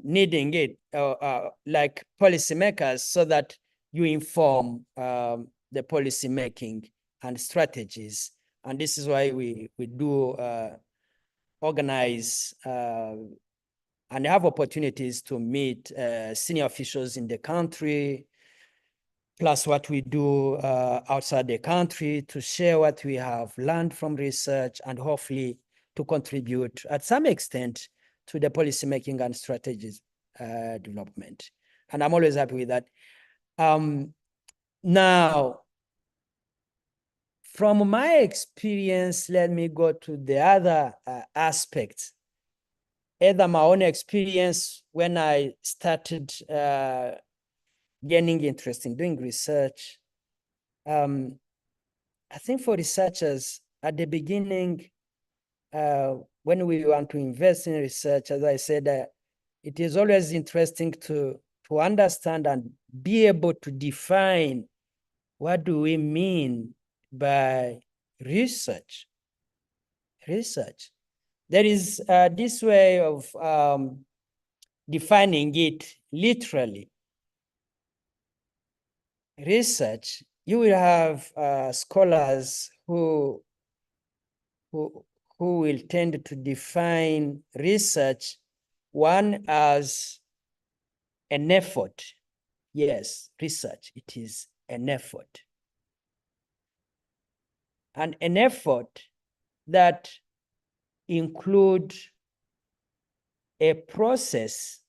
needing it, like policymakers, so that you inform the policy making and strategies? And this is why we do organize and have opportunities to meet senior officials in the country, plus what we do outside the country, to share what we have learned from research and hopefully to contribute at some extent to the policymaking and strategies development. And I'm always happy with that. Now, from my experience, let me go to the other aspects. Either my own experience when I started gaining interest in doing research. I think for researchers at the beginning, when we want to invest in research, as I said, it is always interesting to understand and be able to define what do we mean by research. Research. There is this way of defining it literally. Research, you will have scholars who will tend to define research, one, as an effort. Yes, research, it is an effort. And an effort that includes a process.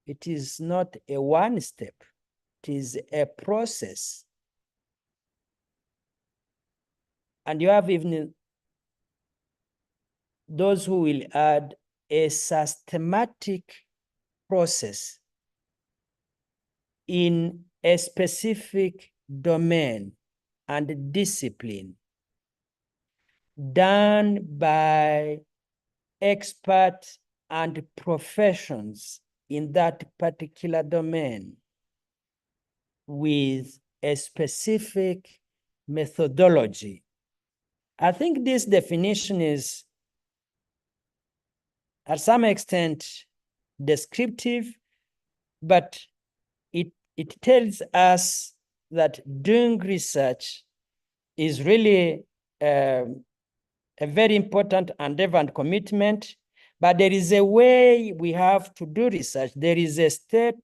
It is not a one step. It is a process. And you have even those who will add a systematic process in a specific domain and discipline done by experts and professions in that particular domain with a specific methodology. I think this definition is, at some extent, descriptive, but it tells us that doing research is really a very important endeavor and commitment, but there is a way we have to do research. There is a step,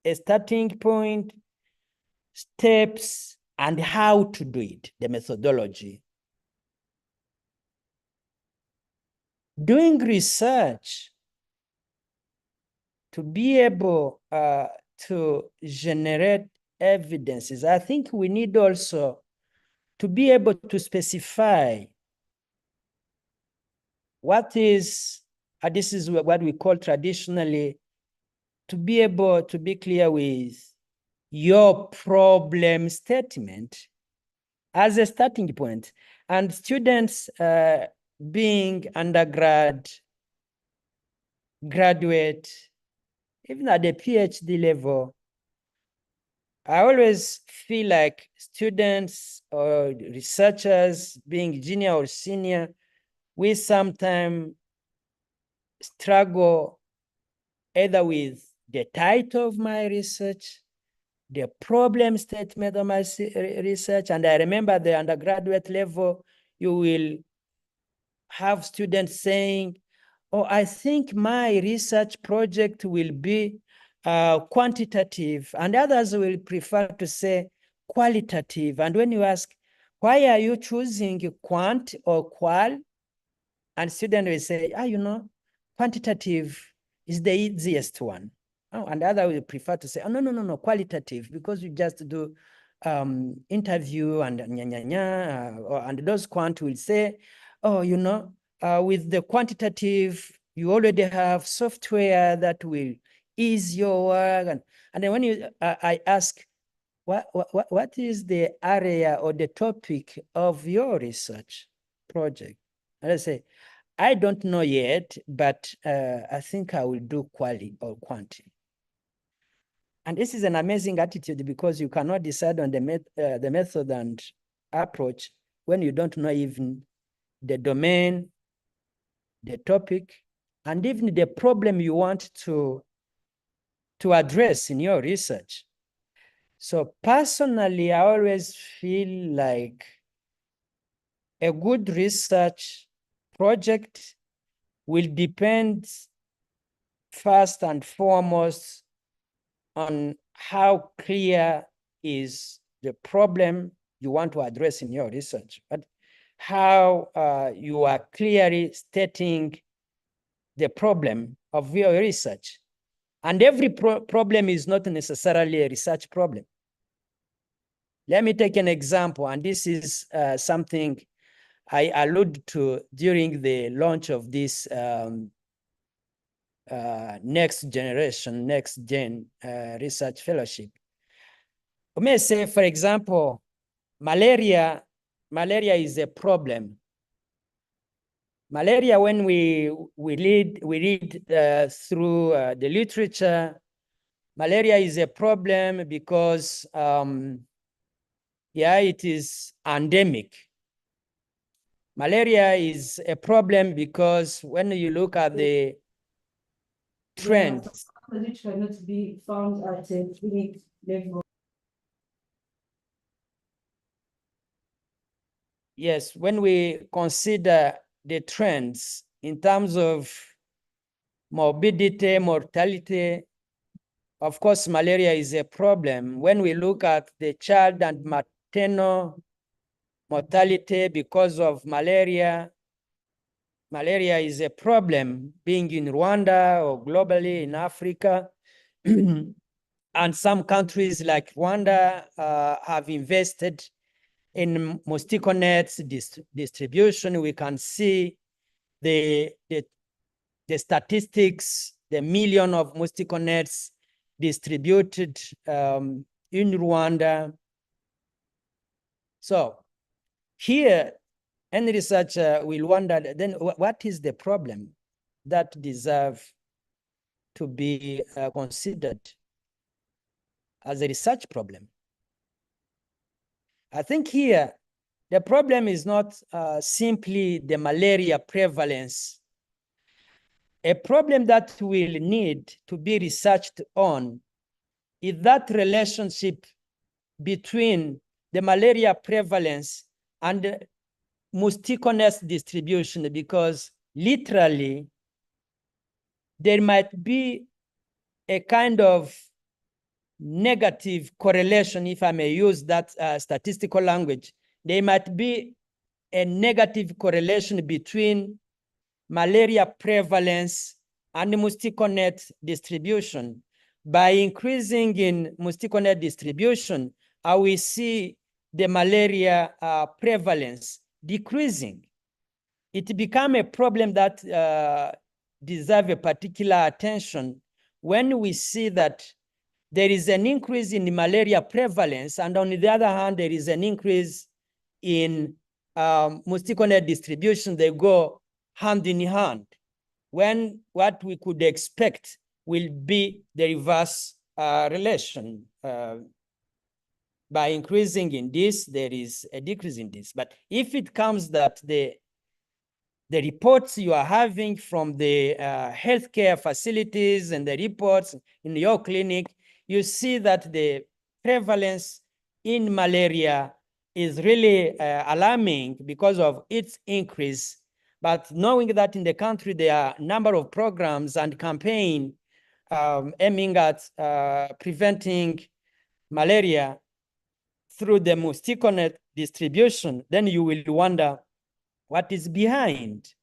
a starting point, steps, and how to do it, the methodology. Doing research, to be able to generate evidences, I think we need also to be able to specify what is, this is what we call traditionally, to be able to be clear with your problem statement as a starting point. And students being undergrad, graduate, even at the PhD level, I always feel like students or researchers, being junior or senior, we sometimes struggle either with the title of my research, the problem statement of my research. And I remember the undergraduate level, you will have students saying, oh, I think my research project will be quantitative, and others will prefer to say qualitative. And when you ask, why are you choosing quant or qual? And students will say, quantitative is the easiest one. Oh, and other will prefer to say, oh, no, qualitative, because you just do interview and and those quant will say, oh, with the quantitative, you already have software that will ease your work. And then when I ask, what is the area or the topic of your research project? And I say, I don't know yet, but I think I will do quali or quanti. And this is an amazing attitude, because you cannot decide on the method and approach when you don't know even the domain, the topic, and even the problem you want to address in your research. So personally, I always feel like a good research project will depend first and foremost on how clear is the problem you want to address in your research, but how you are clearly stating the problem of your research. And every problem is not necessarily a research problem. Let me take an example, and this is something I alluded to during the launch of this NextGen research fellowship. We may say, for example, malaria is a problem. Malaria, when we read through the literature, malaria is a problem because, it is endemic. Malaria is a problem because when you look at the trends, which cannot be found at a clinic level. Yes, when we consider the trends in terms of morbidity, mortality, of course, malaria is a problem. When we look at the child and maternal mortality because of malaria, malaria is a problem, being in Rwanda or globally in Africa. And some countries like Rwanda have invested in mosquito nets distribution. We can see the statistics, the million of mosquito nets distributed in Rwanda. So here, any researcher will wonder, then what is the problem that deserve to be considered as a research problem? I think here, the problem is not simply the malaria prevalence. A problem that will need to be researched on is that relationship between the malaria prevalence and mosquito nest distribution, because literally there might be a kind of negative correlation, if I may use that statistical language. There might be a negative correlation between malaria prevalence and mosquito net distribution. By increasing in mosquito net distribution, we see the malaria prevalence decreasing. It became a problem that deserves a particular attention when we see that there is an increase in the malaria prevalence, and on the other hand, there is an increase in mosquito net distribution. They go hand in hand, when what we could expect will be the reverse relation. by increasing in this, there is a decrease in this. But if it comes that the reports you are having from the healthcare facilities and the reports in your clinic, you see that the prevalence in malaria is really alarming because of its increase. But knowing that in the country, there are a number of programs and campaigns aiming at preventing malaria through the mosquito net distribution, then you will wonder what is behind.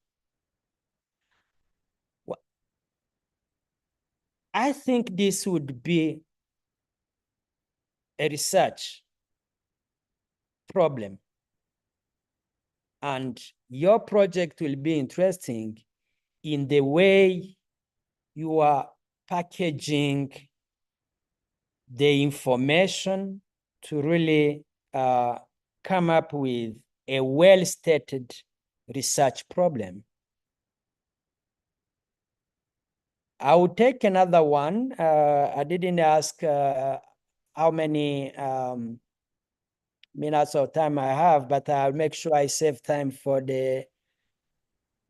I think this would be a research problem. And your project will be interesting in the way you are packaging the information to really come up with a well-stated research problem. I will take another one. I didn't ask how many minutes of time I have, but I'll make sure I save time for the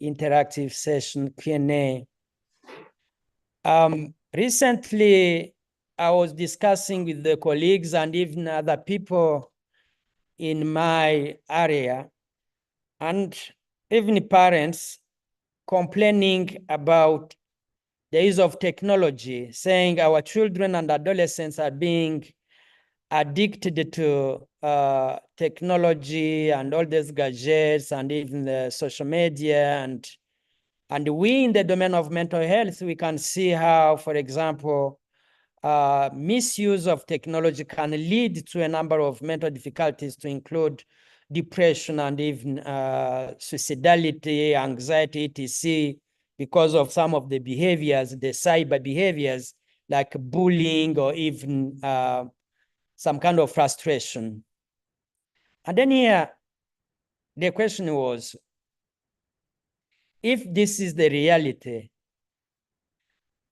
interactive session Q&A. Recently, I was discussing with the colleagues and even other people in my area, and even parents complaining about the use of technology, saying our children and adolescents are being addicted to technology and all these gadgets and even the social media. And we in the domain of mental health, we can see how, for example, misuse of technology can lead to a number of mental difficulties, to include depression and even suicidality, anxiety, etc., because of some of the behaviors, the cyber behaviors, like bullying or even some kind of frustration. And then here, the question was, if this is the reality,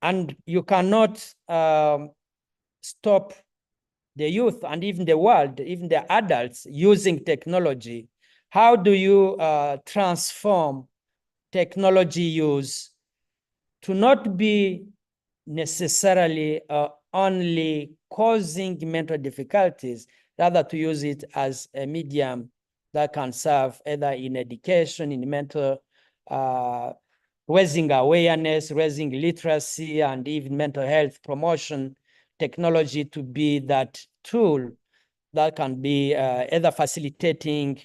and you cannot stop the youth and even the world, even the adults using technology, how do you transform technology use to not be necessarily only causing mental difficulties, rather to use it as a medium that can serve either in education, in mental, raising awareness, raising literacy, and even mental health promotion, technology to be that tool that can be either facilitating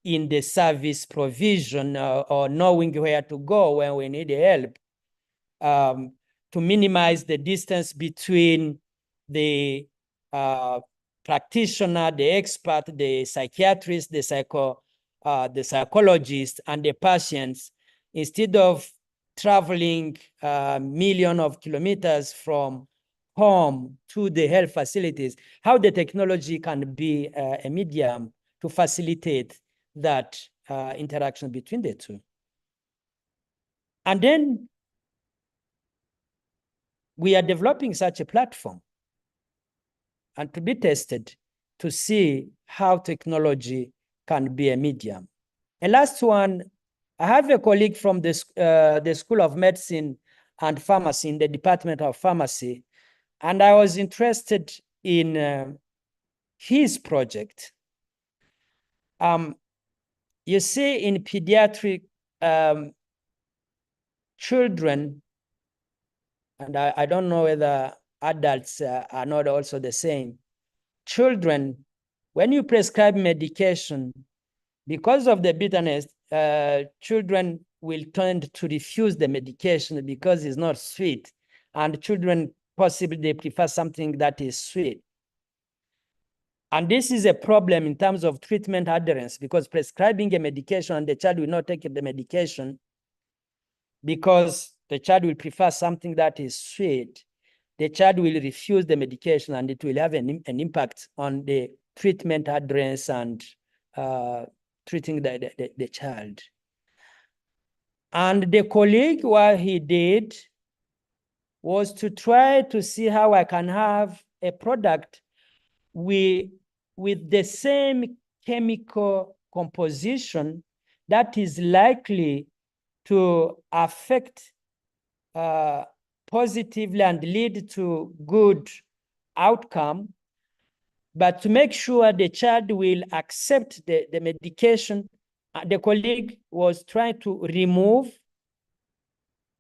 in the service provision or knowing where to go when we need help, to minimize the distance between the practitioner, the expert, the psychiatrist, the psychologist, and the patients, instead of traveling millions of kilometers from home to the health facilities, how the technology can be a medium to facilitate that interaction between the two. And then we are developing such a platform and to be tested to see how technology can be a medium. And last one, I have a colleague from the School of Medicine and Pharmacy in the Department of Pharmacy, and I was interested in his project. You see, in pediatric children, and I don't know whether adults are not also the same. Children, when you prescribe medication, because of the bitterness, children will tend to refuse the medication because it's not sweet. And children possibly they prefer something that is sweet. And this is a problem in terms of treatment adherence, because prescribing a medication and the child will not take the medication because the child will prefer something that is sweet, the child will refuse the medication, and it will have an impact on the treatment adherence and treating the child. And the colleague, what he did was to try to see how I can have a product with the same chemical composition that is likely to affect positively and lead to good outcome, but to make sure the child will accept the medication, the colleague was trying to remove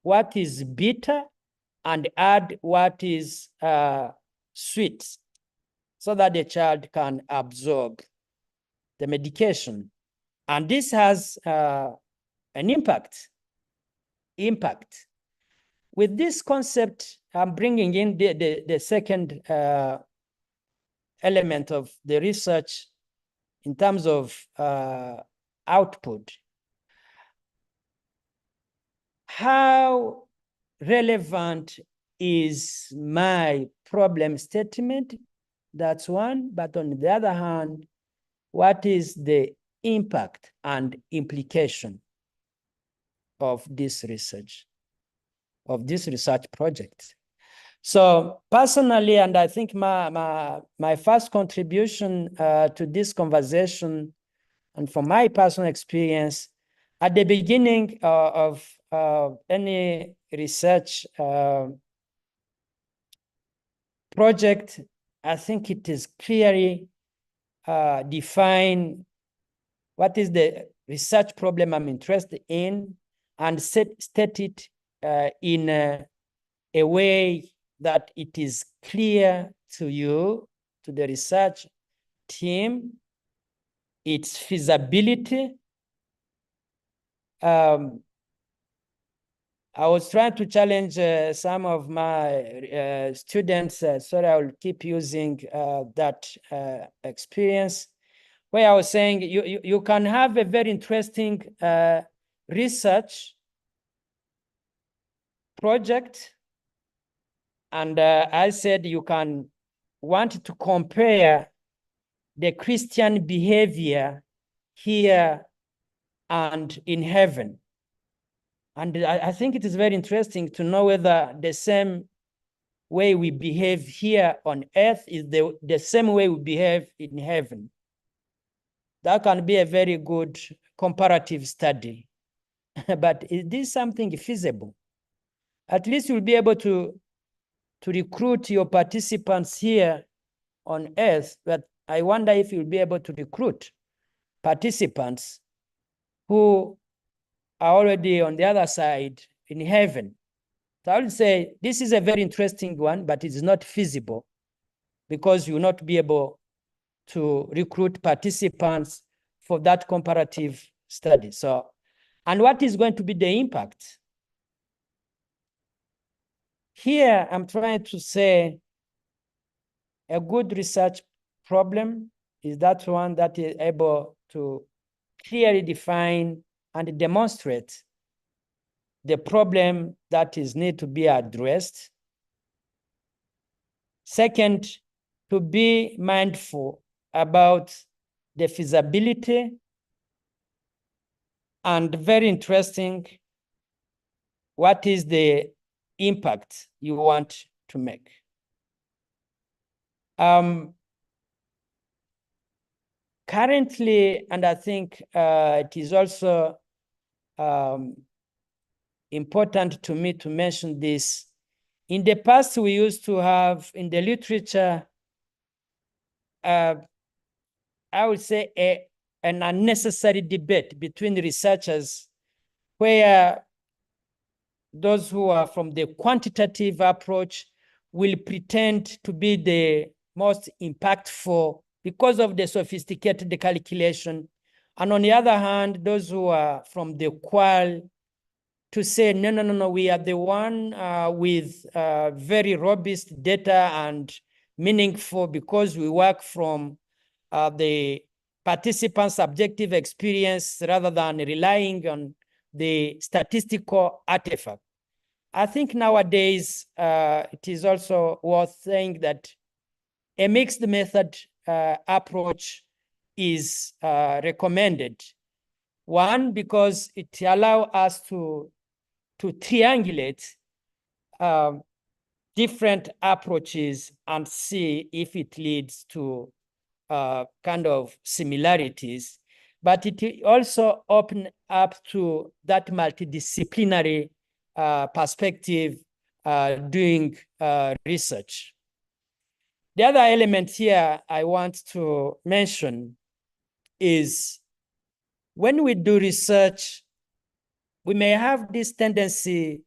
what is bitter and add what is sweet, so that the child can absorb the medication. And this has an impact. With this concept, I'm bringing in the second element of the research in terms of output. How relevant is my problem statement? That's one. But on the other hand, what is the impact and implication of this research, project? So personally, and I think my first contribution to this conversation, and from my personal experience, at the beginning of any research project, I think it is clearly define what is the research problem I'm interested in, and state it in a way that it is clear to you, to the research team, its feasibility. I was trying to challenge some of my students, sorry, I will keep using that experience, where I was saying you can have a very interesting research project, and I said you can want to compare the Christian behavior here and in heaven. And I think it is very interesting to know whether the same way we behave here on earth is the same way we behave in heaven. That can be a very good comparative study. But is this something feasible? At least you'll be able to recruit your participants here on earth, but I wonder if you'll be able to recruit participants who are already on the other side in heaven. So I would say this is a very interesting one, but it's not feasible because you will not be able to recruit participants for that comparative study. So, and what is going to be the impact? Here, I'm trying to say a good research problem is that one that is able to clearly define and demonstrate the problem that is need to be addressed. Second, to be mindful about the feasibility, and very interesting, what is the impact you want to make? Currently, and I think it is also important to me to mention this, in the past we used to have in the literature, I would say an unnecessary debate between researchers, where those who are from the quantitative approach will pretend to be the most impactful because of the sophisticated calculation. And on the other hand, those who are from the qual to say, no, we are the one with very robust data and meaningful because we work from the participants' subjective experience rather than relying on the statistical artifact. I think nowadays it is also worth saying that a mixed method approach is recommended. One, because it allows us to triangulate different approaches and see if it leads to kind of similarities, but it also opened up to that multidisciplinary perspective doing research. The other element here I want to mention is when we do research, we may have this tendency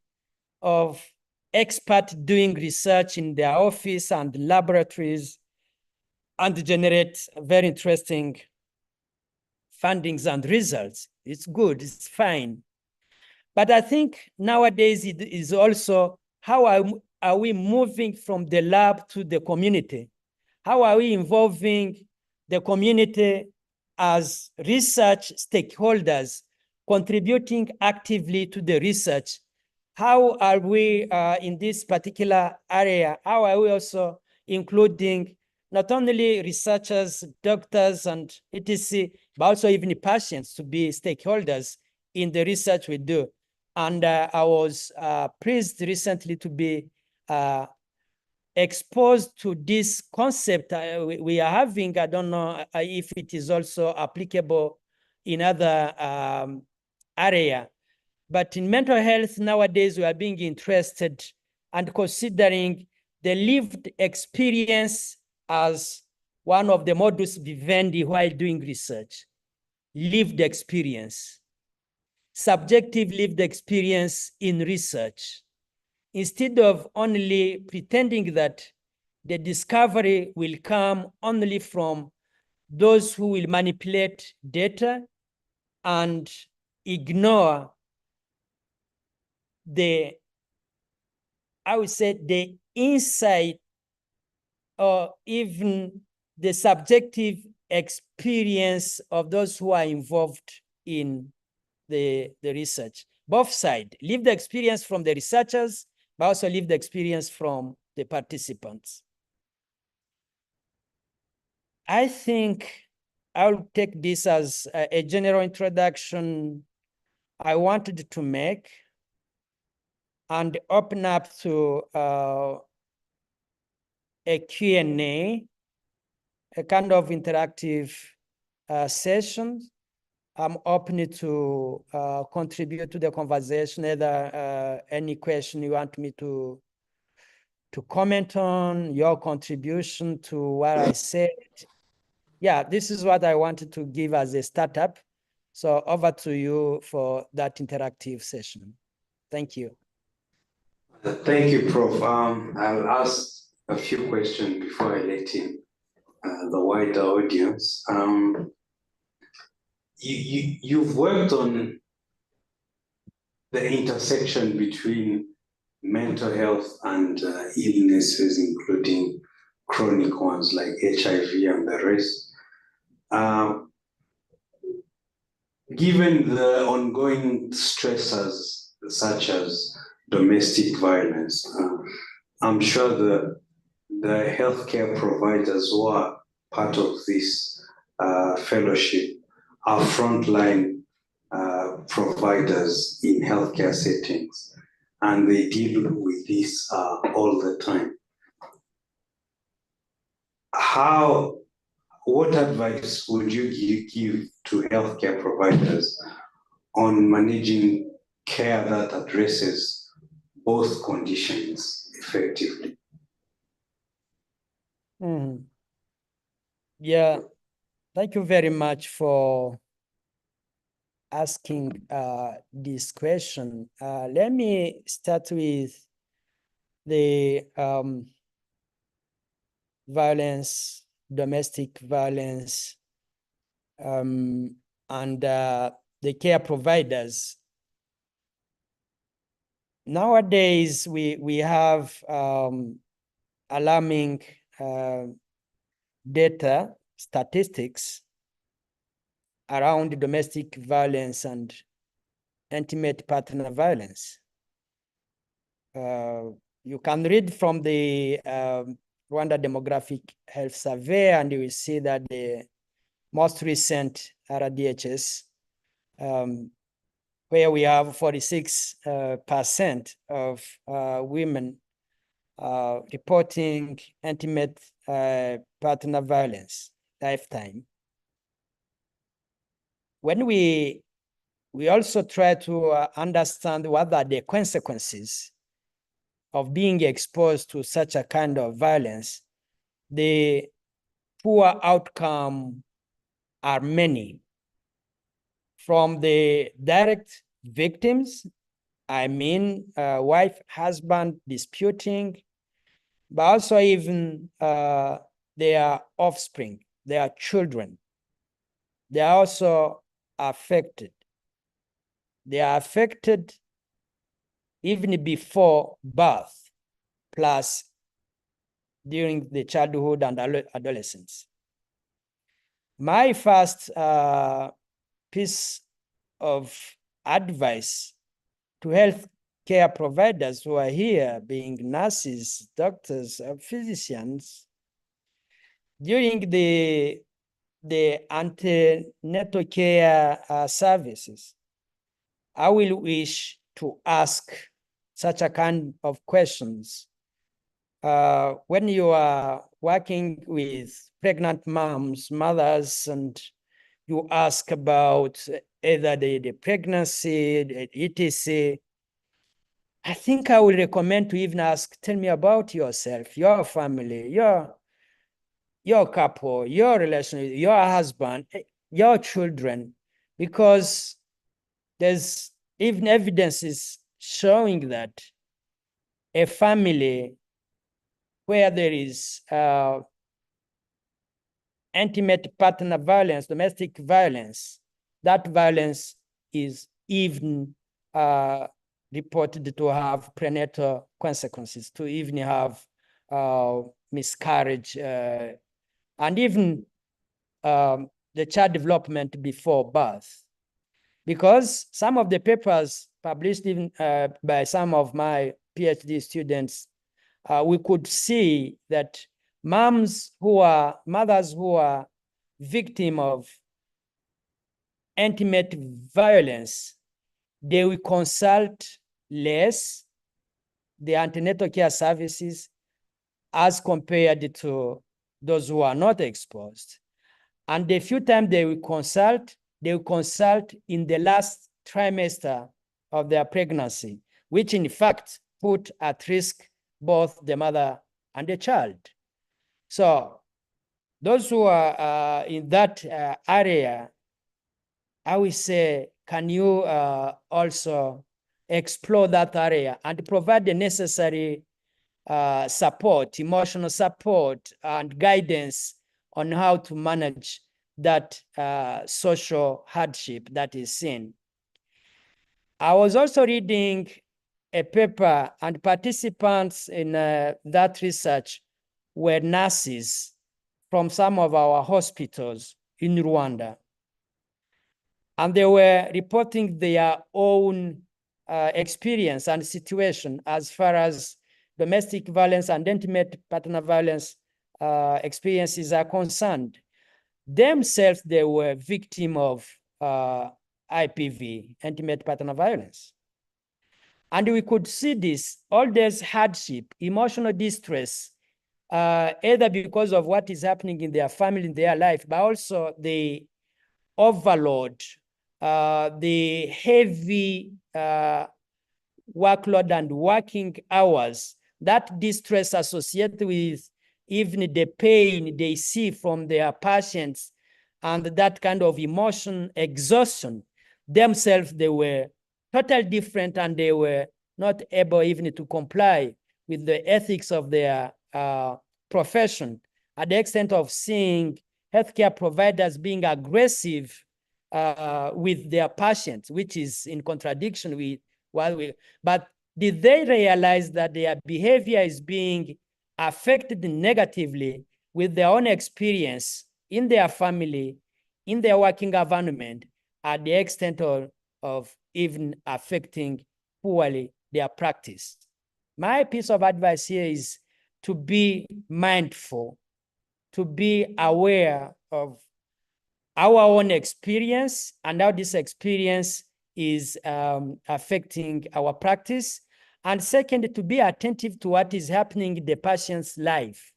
of experts doing research in their office and laboratories and generate very interesting findings and results. It's good, it's fine. But I think nowadays it is also how are we moving from the lab to the community? How are we involving the community as research stakeholders, contributing actively to the research? How are we in this particular area? How are we also including not only researchers, doctors, and etc., but also even patients to be stakeholders in the research we do? And I was pleased recently to be exposed to this concept we are having. I don't know if it is also applicable in other area, but in mental health nowadays we are being interested and considering the lived experience as one of the modus vivendi while doing research. Lived experience, subjective lived experience in research, instead of only pretending that the discovery will come only from those who will manipulate data and ignore the, I would say, the insight or even the subjective experience of those who are involved in the research. Both sides, lived experience from the researchers, but also lived experience from the participants. I think I'll take this as a general introduction I wanted to make and open up to a Q&A, a kind of interactive session. I'm open to contribute to the conversation, either any question you want me to comment on, your contribution to what I said. Yeah, this is what I wanted to give as a startup. So over to you for that interactive session. Thank you. Thank you, Prof. I'll ask a few questions before I let in the wider audience. You've worked on the intersection between mental health and illnesses, including chronic ones like HIV and the rest. Given the ongoing stressors such as domestic violence, I'm sure the healthcare providers who are part of this fellowship are frontline providers in healthcare settings, and they deal with this all the time. What advice would you give to healthcare providers on managing care that addresses both conditions effectively? Yeah, thank you very much for asking this question. Let me start with the violence, domestic violence, and the care providers. Nowadays, we have alarming data, statistics around domestic violence and intimate partner violence. You can read from the Rwanda Demographic Health Survey, and you will see that the most recent RDHS, where we have 46% of women reporting intimate partner violence. lifetime. When we also try to understand what are the consequences of being exposed to such a kind of violence, the poor outcome are many. From the direct victims, I mean, wife, husband disputing, but also even their offspring, their children. They are also affected. They are affected even before birth, plus during the childhood and adolescence. My first piece of advice to healthcare providers who are here, being nurses, doctors, physicians, during the antenatal care services, I will wish to ask such a kind of questions. When you are working with pregnant moms, mothers, and you ask about either the pregnancy, the etc., I think I would recommend to even ask, tell me about yourself, your family, your couple, your relationship, your husband, your children, because there's even evidences showing that a family where there is intimate partner violence, domestic violence, that violence is even reported to have prenatal consequences, to even have miscarriage, and even the child development before birth. Because some of the papers published even by some of my PhD students, we could see that mothers who are victim of intimate violence, they will consult less the antenatal care services as compared to those who are not exposed. And the few times they will consult in the last trimester of their pregnancy, which in fact put at risk both the mother and the child. So those who are in that area, I will say, can you also explore that area and provide the necessary support, emotional support, and guidance on how to manage that social hardship that is seen. I was also reading a paper, and participants in that research were nurses from some of our hospitals in Rwanda. And they were reporting their own experience and situation as far as domestic violence and intimate partner violence experiences are concerned. Themselves, they were victim of IPV, intimate partner violence. And we could see this, all this hardship, emotional distress, either because of what is happening in their family, in their life, but also the overload, the heavy workload and working hours, that distress associated with even the pain they see from their patients, and that kind of emotion exhaustion, themselves, they were totally different, and they were not able even to comply with the ethics of their profession, at the extent of seeing healthcare providers being aggressive with their patients, which is in contradiction with what we, but did they realize that their behavior is being affected negatively with their own experience in their family, in their working environment, at the extent of even affecting poorly their practice? My piece of advice here is to be mindful, to be aware of our own experience and how this experience is affecting our practice. And second, to be attentive to what is happening in the patient's life.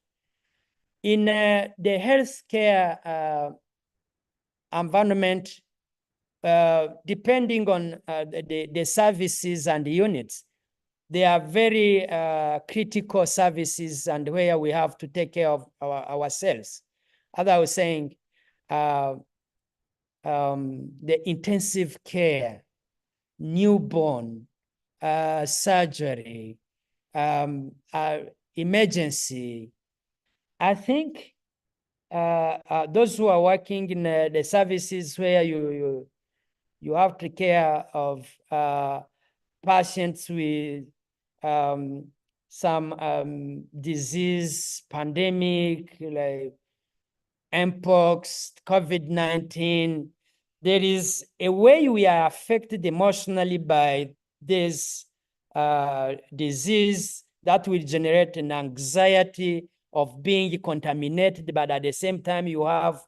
in the healthcare environment, depending on the services and the units, they are very critical services and where we have to take care of ourselves. As I was saying, the intensive care, newborn, surgery, emergency. I think those who are working in the services where you have to care of patients with some disease, pandemic, like Mpox, COVID-19. There is a way we are affected emotionally by this disease that will generate an anxiety of being contaminated, but at the same time, you have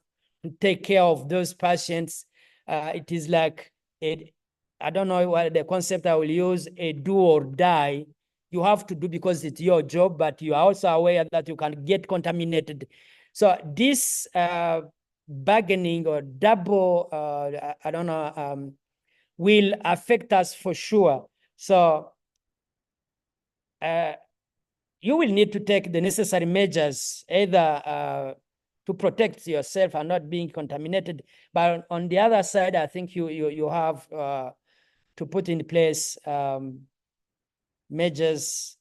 to take care of those patients. It is like I don't know what the concept I will use, a do or die. You have to do because it's your job, but you are also aware that you can get contaminated. So this bargaining or double, I don't know, will affect us for sure. So you will need to take the necessary measures, either to protect yourself and not being contaminated. But on the other side, I think you have to put in place measures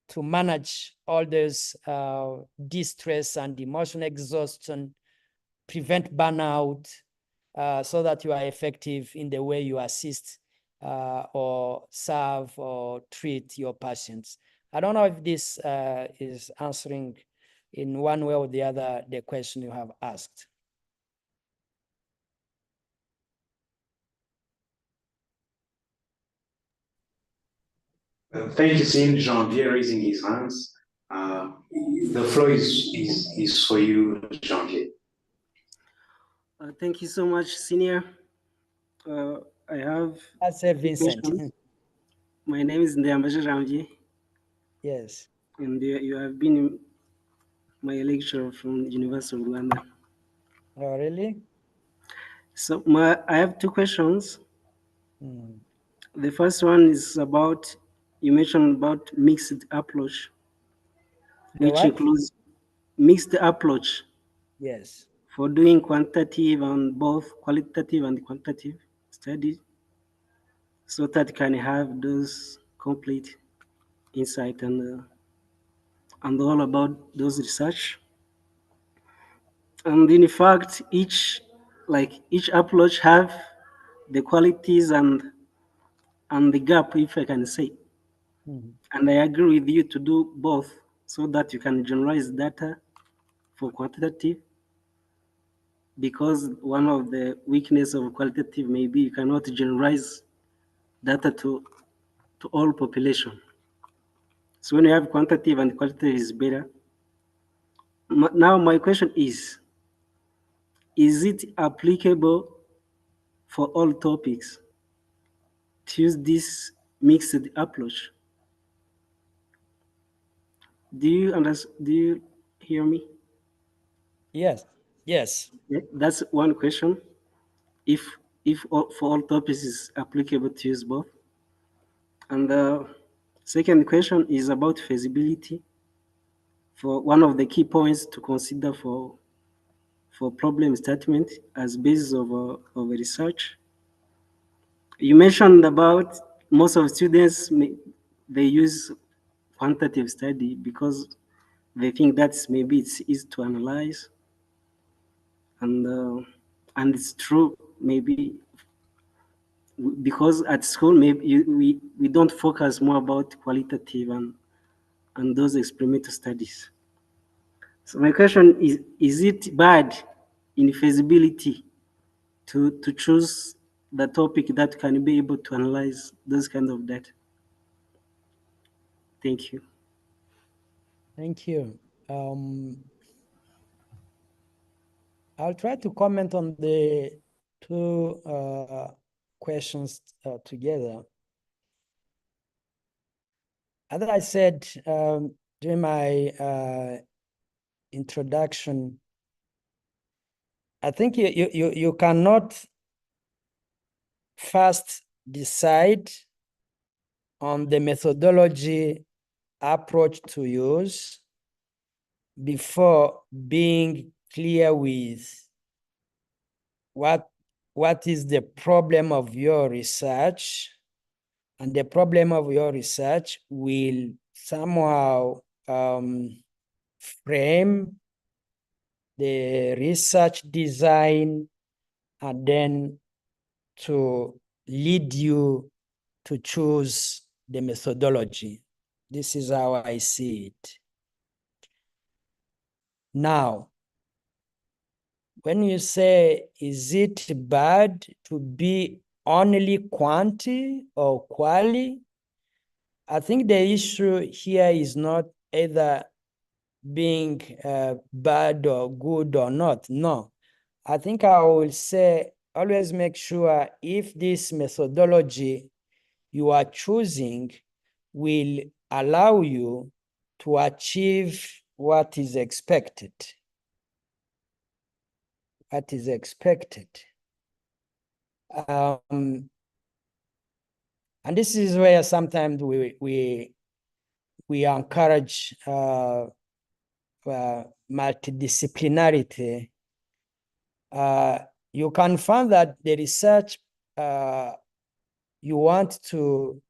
to manage all those distress and emotional exhaustion, prevent burnout, so that you are effective in the way you assist or serve or treat your patients. I don't know if this is answering in one way or the other the question you have asked. Thank you, seeing Janvier raising his hands. The floor is for you, Janvier. Thank you so much, Senior. I have. That's Vincent. My name is Ndayambaje Janvier. Yes. And you have been my lecturer from the University of Rwanda. Oh, really? So I have two questions. Mm. The first one is about, you mentioned about mixed approach, which includes mixed approach. Yes. For doing quantitative and both qualitative and quantitative studies, so that can have those complete insight and all about those research. And in fact, each approach have the qualities and the gap, if I can say. Mm-hmm. And I agree with you to do both so that you can generalize data for quantitative, because one of the weaknesses of qualitative may be you cannot generalize data to all population. So when you have quantitative and qualitative is better. Now my question is it applicable for all topics to use this mixed approach? Do you understand? Do you hear me? Yes. Yes. That's one question. If for all topics is applicable to use both. And the second question is about feasibility. For one of the key points to consider for problem statement as basis of a research. You mentioned about most of students they use quantitative study because they think that's maybe it's easy to analyze, and it's true maybe because at school maybe we don't focus more about qualitative and those experimental studies. So my question is it bad in feasibility to choose the topic that can be able to analyze those kind of data? Thank you. Thank you. I'll try to comment on the two questions together. As I said during my introduction, I think you cannot first decide on the methodology approach to use before being clear with what is the problem of your research, and the problem of your research will somehow frame the research design, and then to lead you to choose the methodology. This is how I see it. Now, when you say, is it bad to be only quanti or quali? I think the issue here is not either being bad or good or not. No, I think I will say always make sure if this methodology you are choosing will allow you to achieve what is expected. What is expected. And this is where sometimes we encourage multidisciplinarity. You can find that the research you want to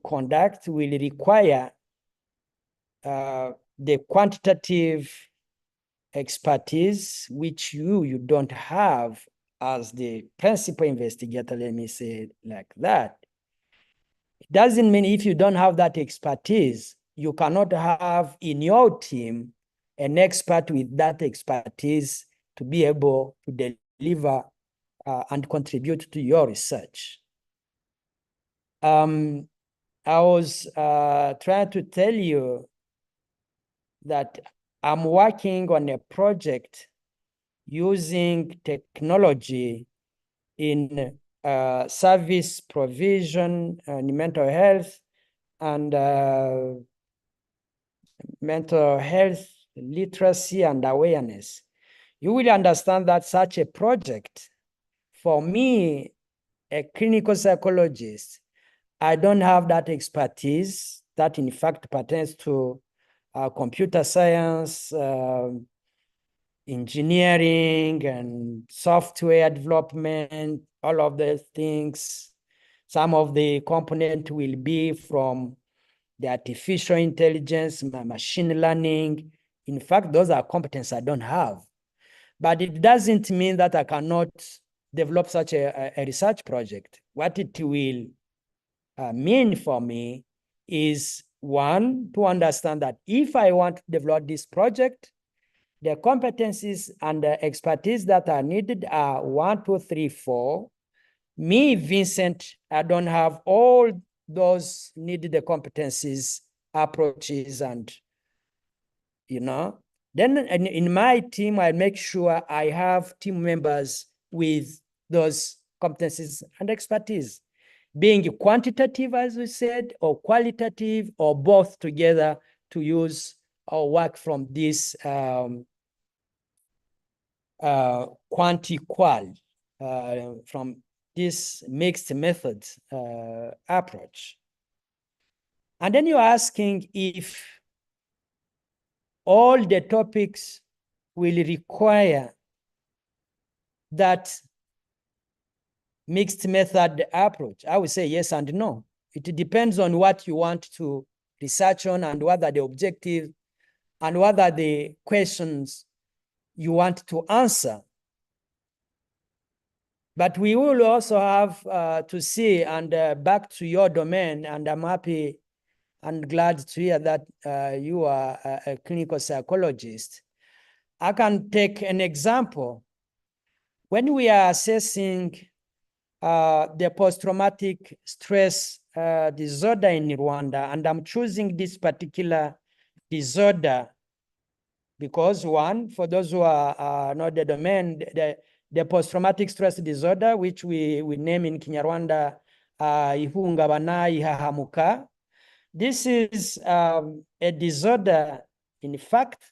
conduct will require the quantitative expertise which you don't have as the principal investigator, let me say it like that. It doesn't mean if you don't have that expertise, you cannot have in your team an expert with that expertise to be able to deliver and contribute to your research. I was trying to tell you that I'm working on a project using technology in service provision in mental health and mental health literacy and awareness. You will understand that such a project, for me, a clinical psychologist, I don't have that expertise that in fact pertains to computer science, engineering and software development, all of those things. Some of the component will be from the artificial intelligence, machine learning. In fact, those are competence I don't have. But it doesn't mean that I cannot develop such a research project. What it will mean for me is, one, to understand that if I want to develop this project, the competencies and the expertise that are needed are 1, 2, 3, 4. Me, Vincent, I don't have all those needed competencies, approaches, and, Then in my team, I make sure I have team members with those competencies and expertise, being quantitative, as we said, or qualitative, or both together to use or work from this quanti-qual, from this mixed methods approach. And then you're asking if all the topics will require that mixed method approach. I would say yes and no. It depends on what you want to research on and what are the objectives and what are the questions you want to answer. But we will also have to see, and back to your domain, and I'm happy and glad to hear that you are a clinical psychologist. I can take an example. When we are assessing the post-traumatic stress disorder in Rwanda, and I'm choosing this particular disorder because, one, for those who are not the domain, the post-traumatic stress disorder, which we name in Kinyarwanda, ihungabana ihahamuka. This is a disorder, in fact,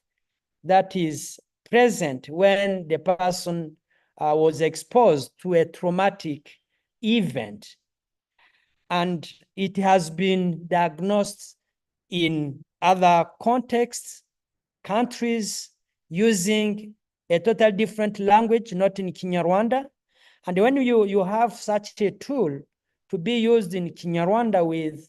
that is present when the person was exposed to a traumatic event. And it has been diagnosed in other contexts, countries, using a totally different language, not in Kinyarwanda. And when you have such a tool to be used in Kinyarwanda with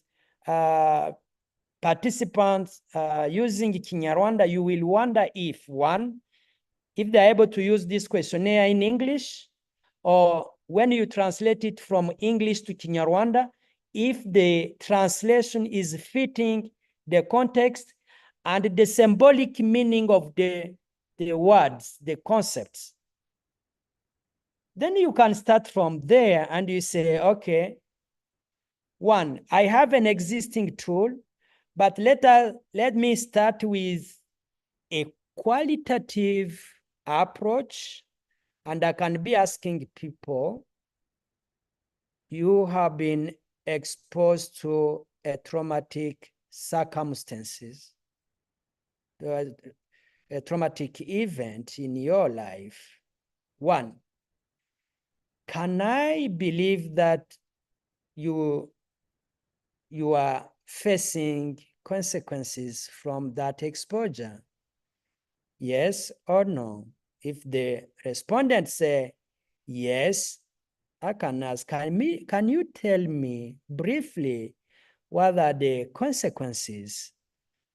participants using Kinyarwanda, you will wonder if, one, if they're able to use this questionnaire in English, or when you translate it from English to Kinyarwanda, if the translation is fitting the context and the symbolic meaning of the words, the concepts. Then you can start from there and you say, okay, one, I have an existing tool, but let me start with a qualitative approach, and I can be asking people, you have been exposed to a traumatic circumstances, a traumatic event in your life. One, can I believe that you are facing consequences from that exposure? Yes or no? If the respondents say yes, I can ask, can you tell me briefly what are the consequences?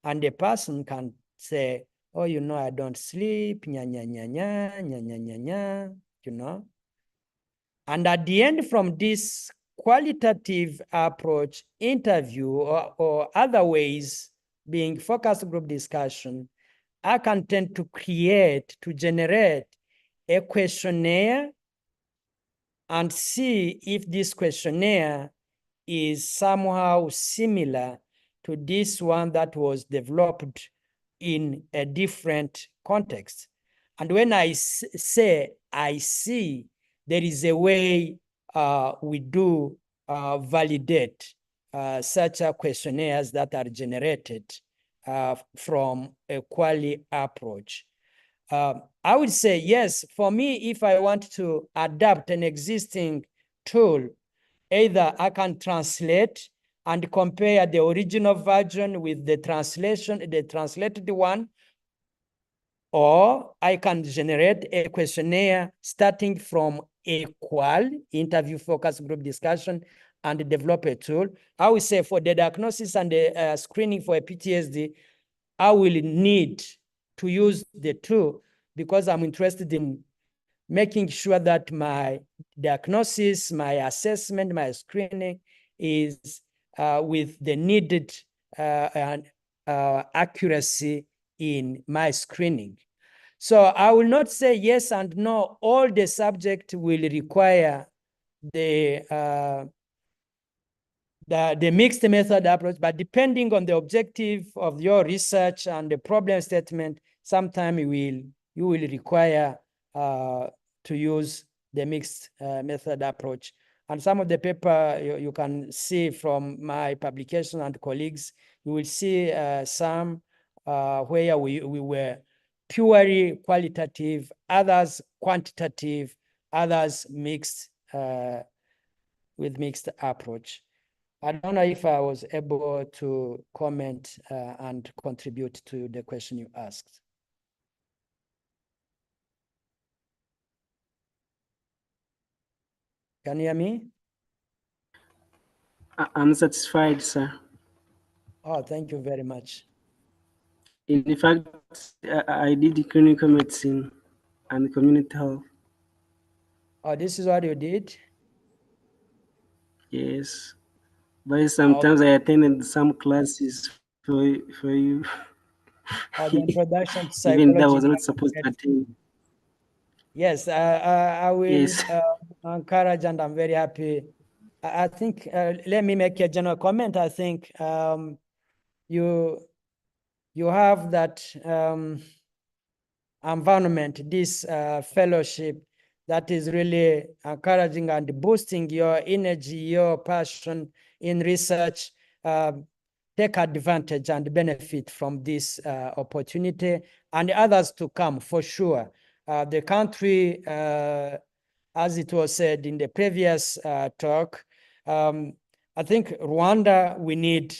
And the person can say, oh, you know, I don't sleep, nya, nya, nya, nya, nya, nya, nya, nya, you know. And at the end, from this qualitative approach, interview or other ways being focus group discussion, I can tend to generate a questionnaire and see if this questionnaire is somehow similar to this one that was developed in a different context. And when I say I see, there is a way we do validate such questionnaires that are generated from a quali approach. I would say yes, for me, if I want to adapt an existing tool, either I can translate and compare the original version with the translated one, or I can generate a questionnaire starting from a qual, interview focus group discussion, and develop a tool. I would say for the diagnosis and the screening for a PTSD, I will need to use the tool because I'm interested in making sure that my diagnosis, my assessment, my screening is with the needed accuracy in my screening. So I will not say yes and no. All the subject will require the mixed method approach, but depending on the objective of your research and the problem statement, sometimes you will require to use the mixed method approach. And some of the paper you can see from my publication and colleagues, you will see some where we were purely qualitative, others quantitative, others mixed with mixed approach. I don't know if I was able to comment and contribute to the question you asked. Can you hear me? I'm satisfied, sir. Oh, thank you very much. In fact, I did clinical medicine and community health. Oh, this is what you did? Yes. But sometimes I attended some classes for you. Oh, the introduction to psychology. Even that was not supposed to attend. Yes, I will Yes. encourage, and I'm very happy. I think, let me make a general comment. I think you have that environment, this fellowship that is really encouraging and boosting your energy, your passion in research. Take advantage and benefit from this opportunity and others to come for sure. The country, as it was said in the previous talk, I think Rwanda, we need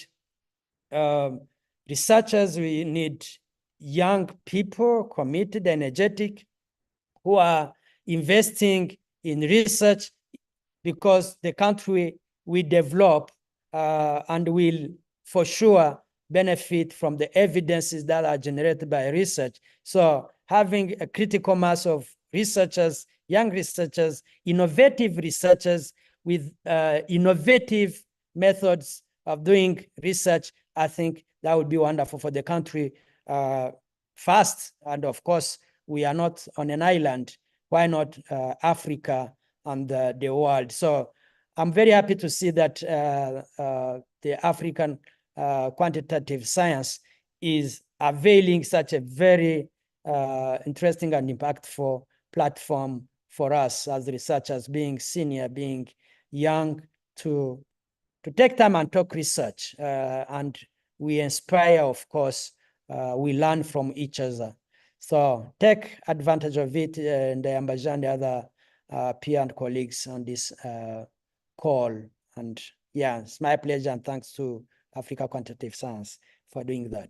researchers, we need young people, committed, energetic, who are investing in research, because the country will develop and will for sure benefit from the evidences that are generated by research. So having a critical mass of researchers, young researchers, innovative researchers with innovative methods of doing research, I think that would be wonderful for the country fast. And of course, we are not on an island. Why not Africa and the world? So I'm very happy to see that the African quantitative science is availing such a very interesting and impactful platform for us as researchers, being senior, being young, to take time and talk research. And we inspire, of course, we learn from each other. So take advantage of it, and the ambassador and the other peer and colleagues on this call. And yeah, it's my pleasure, and thanks to Africa Quantitative Science for doing that.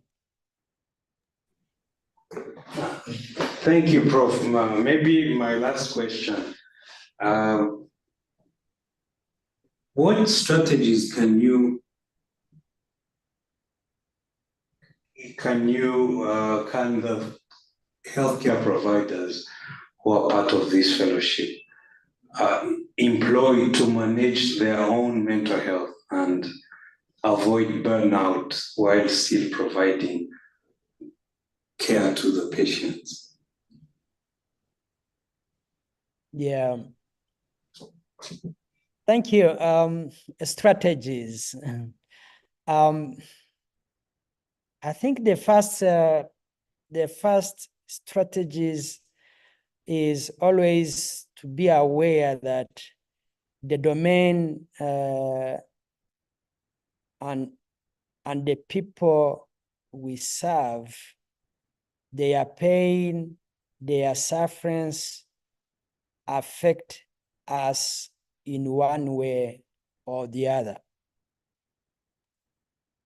Thank you, Prof. Maybe my last question. What strategies can the healthcare providers who are part of this fellowship employ to manage their own mental health and avoid burnout while still providing care to the patients? Yeah. Thank you. Strategies. I think the first strategies is always to be aware that the domain and the people we serve, their pain, their sufferings affect us in one way or the other.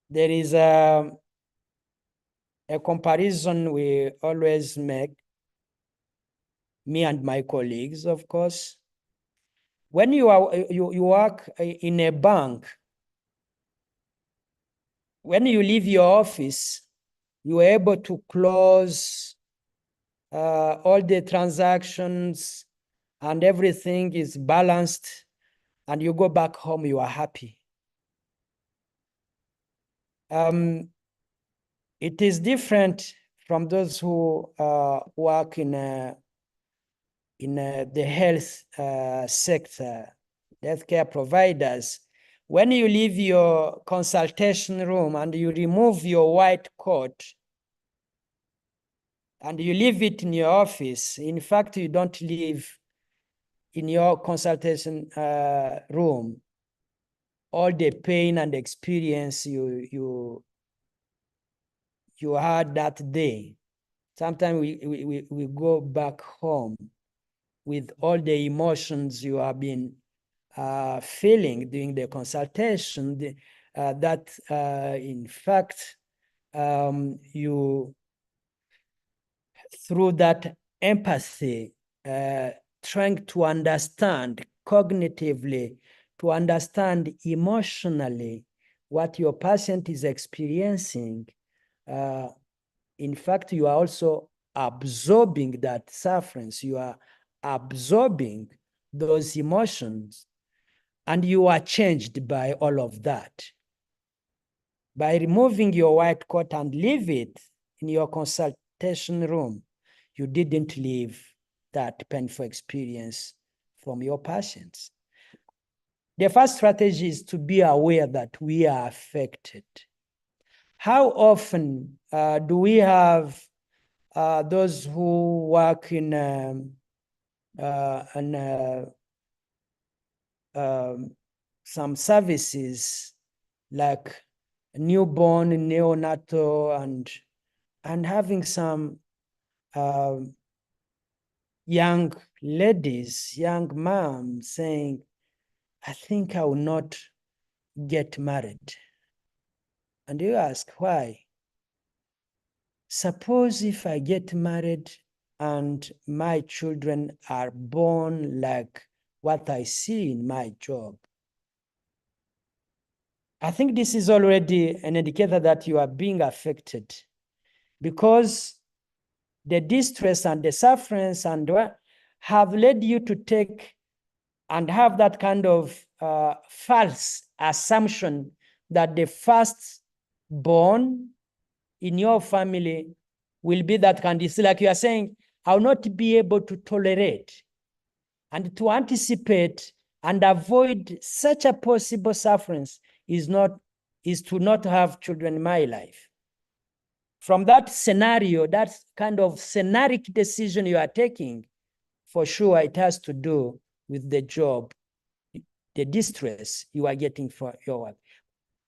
There is a comparison we always make, me and my colleagues, of course. When you work in a bank, when you leave your office, you are able to close all the transactions and everything is balanced, and you go back home, you are happy. It is different from those who work in the health sector, healthcare providers. When you leave your consultation room and you remove your white coat and you leave it in your office, in fact, you don't leave in your consultation room all the pain and experience you had that day. Sometimes we go back home with all the emotions you have been feeling during the consultation, that in fact, you, through that empathy, trying to understand cognitively, to understand emotionally what your patient is experiencing, in fact, you are also absorbing that suffering. You are absorbing those emotions, and you are changed by all of that. By removing your white coat and leave it in your consultation room, you didn't leave that painful experience from your patients. The first strategy is to be aware that we are affected. How often do we have those who work in some services like newborn, neonatal, and having some young ladies, young moms saying, I think I will not get married. And you ask, why? Suppose if I get married and my children are born like what I see in my job. I think this is already an indicator that you are being affected, because the distress and the sufferance and have led you to take and have that kind of false assumption that the first born in your family will be that kind. It's like you are saying, I will not be able to tolerate and to anticipate and avoid such a possible sufferance is to not have children in my life. From that scenario, that kind of scenaric decision you are taking, for sure it has to do with the job, the distress you are getting for your work.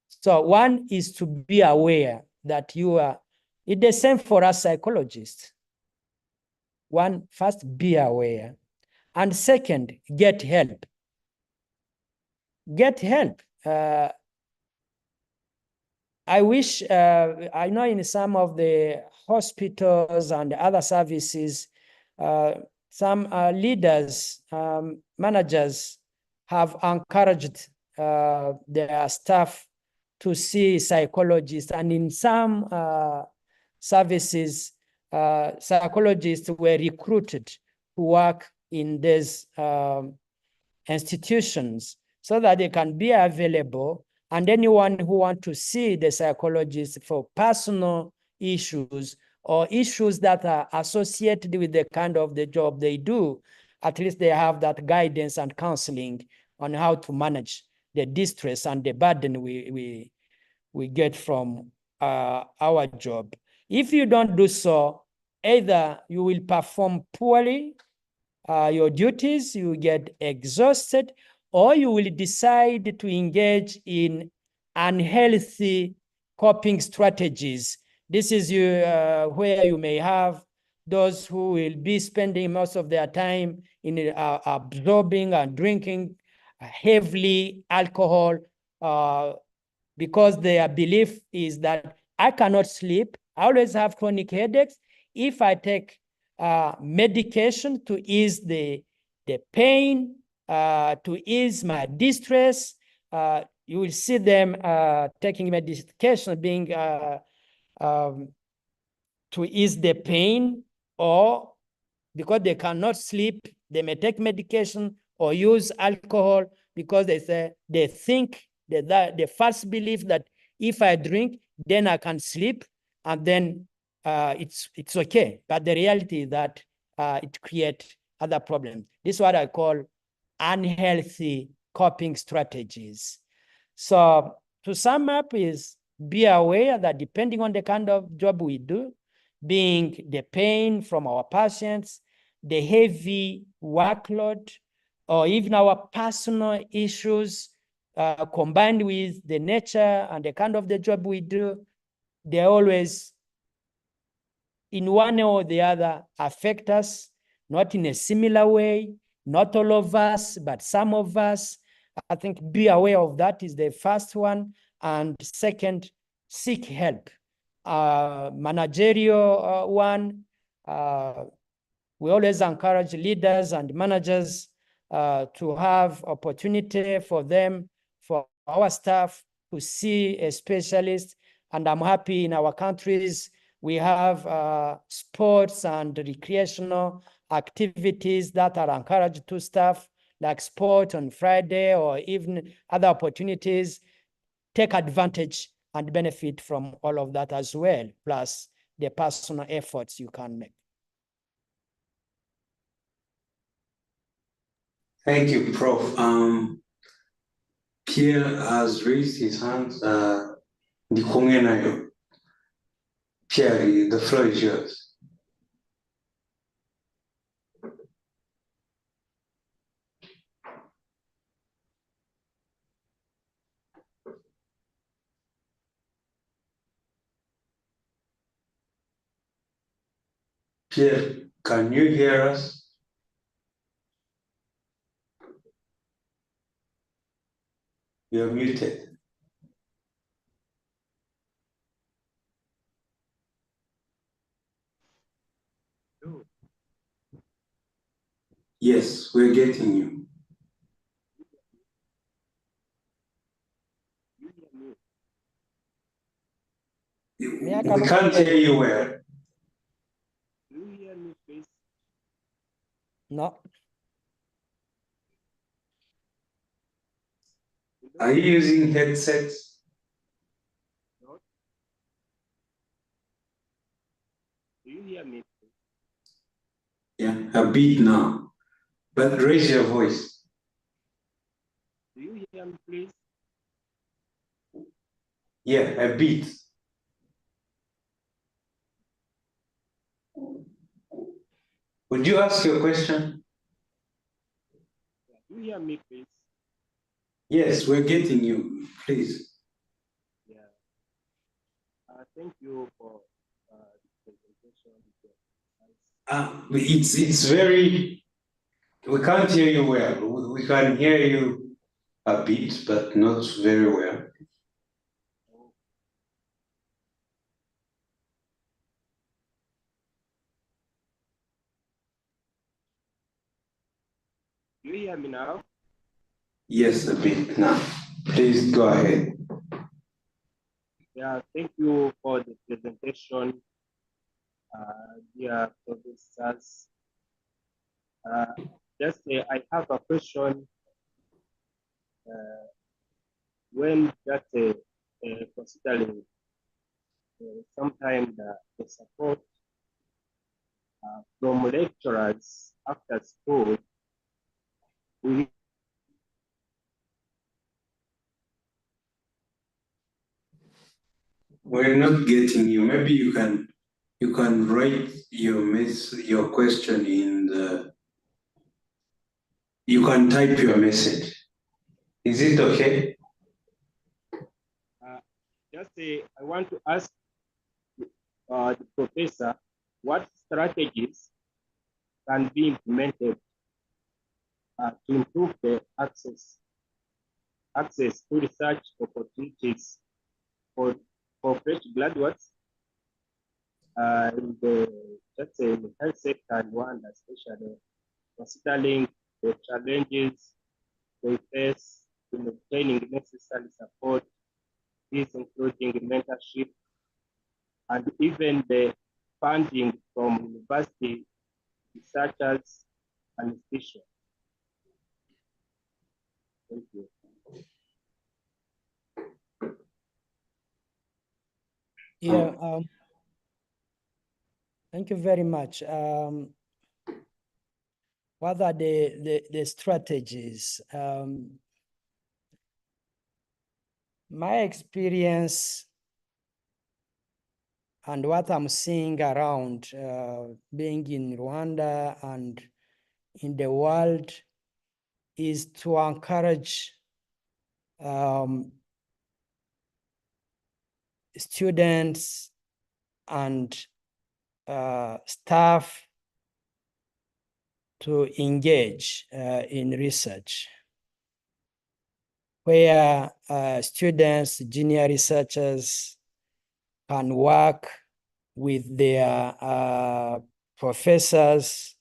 So one is to be aware that you are, it's the same for us psychologists. One, first, be aware. And second, get help. Get help. I wish, I know in some of the hospitals and other services, some leaders, managers have encouraged their staff to see psychologists. And in some services, psychologists were recruited to work in these institutions so that they can be available. And anyone who wants to see the psychologist for personal issues or issues that are associated with the kind of the job they do, at least they have that guidance and counseling on how to manage the distress and the burden we get from our job. If you don't do so, either you will perform poorly your duties, you get exhausted, or you will decide to engage in unhealthy coping strategies. This is where you may have those who will be spending most of their time in absorbing and drinking heavily alcohol because their belief is that I cannot sleep. I always have chronic headaches. If I take medication to ease the pain, to ease my distress, you will see them taking medication being to ease the pain, or because they cannot sleep, they may take medication or use alcohol because they think that the false belief that if I drink, then I can sleep, and then it's okay. But the reality is that it creates other problems. This is what I call unhealthy coping strategies. So to sum up is be aware that depending on the kind of job we do, being the pain from our patients, the heavy workload, or even our personal issues combined with the nature and the kind of the job we do, they always, in one or the other, affect us, not in a similar way, not all of us, but some of us. I think be aware of that is the first one. And second, seek help. Managerial one, we always encourage leaders and managers to have opportunity for them, for our staff to see a specialist. And I'm happy in our countries, we have sports and recreational activities that are encouraged to staff, like sport on Friday or even other opportunities. Take advantage and benefit from all of that as well, plus the personal efforts you can make. Thank you, Prof. Pierre has raised his hand. Pierre, the floor is yours. Pierre, can you hear us? You're muted. Yes, we're getting you. We can't hear you well. Do you hear me, please? No. Are you using headsets? No. Do you hear me, please? Yeah, a bit now, but raise your voice. Do you hear me, please? Yeah, a bit. Would you ask your question? Do you hear me, please? Yes, we're getting you. Please. Yeah. Thank you for the presentation. It's very, we can't hear you well. We can hear you a bit, but not very well. Do you hear me now? Yes, a bit now. Please go ahead. Yeah, thank you for the presentation, dear professors. I have a question. When that considering sometimes the support from lecturers after school, We're not getting you. Maybe you can write your question in the. You can type your message. Is it okay? I want to ask the professor what strategies can be implemented to improve the access to research opportunities for fresh graduates in the in the health sector and Rwanda, especially considering the challenges they face in obtaining necessary support, these including mentorship and even the funding from university researchers and institutions. Thank you. Yeah, thank you very much. What are the strategies? My experience and what I'm seeing around being in Rwanda and in the world is to encourage students and staff to engage in research, where students, junior researchers can work with their professors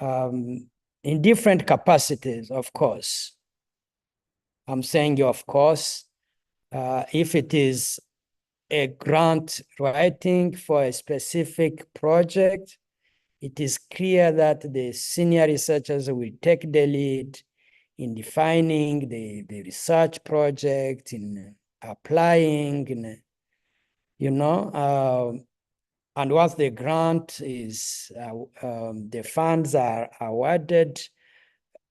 in different capacities, of course. I'm saying, of course, if it is a grant writing for a specific project, it is clear that the senior researchers will take the lead in defining the research project, in applying, and once the grant is, the funds are awarded,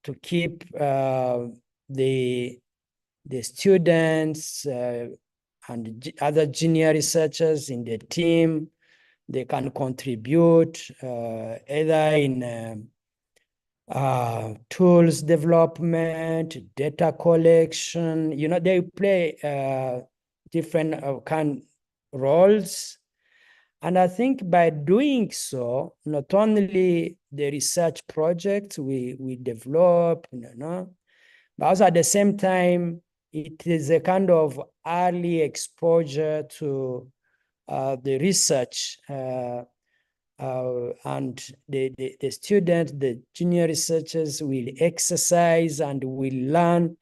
to keep the students and other junior researchers in the team. They can contribute either in tools development, data collection. They play different kind roles. And I think by doing so, not only the research projects we develop, but also at the same time, it is a kind of early exposure to the research and the students, the junior researchers will exercise and will learn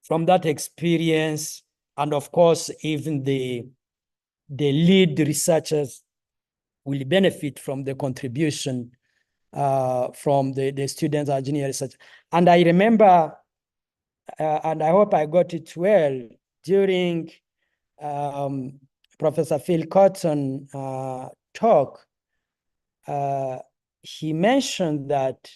from that experience. And of course, even the lead researchers will benefit from the contribution from the students or junior research. And I remember, and I hope I got it well, during Professor PhilipCotton talk, he mentioned that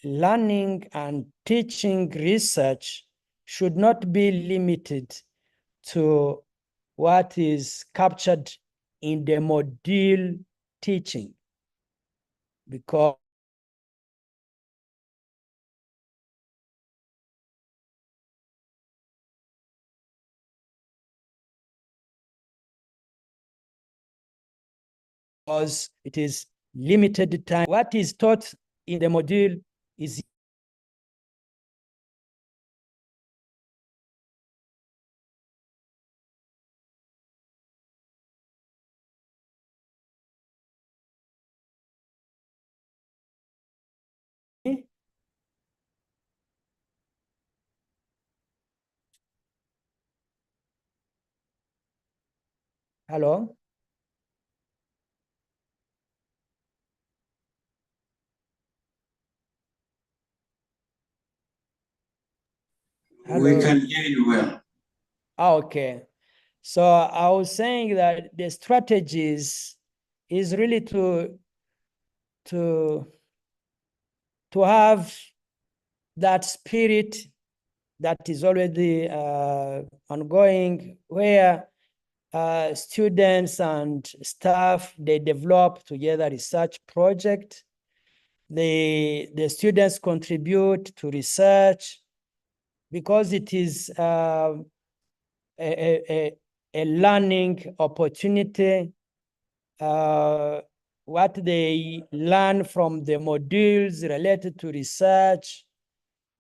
learning and teaching research should not be limited to what is captured in the module teaching, because it is limited time. What is taught in the module is hello? Hello? We can hear you well. Okay. So I was saying that the strategies is really to have that spirit that is already ongoing, where students and staff, they develop together research project. The students contribute to research because it is a learning opportunity. What they learn from the modules related to research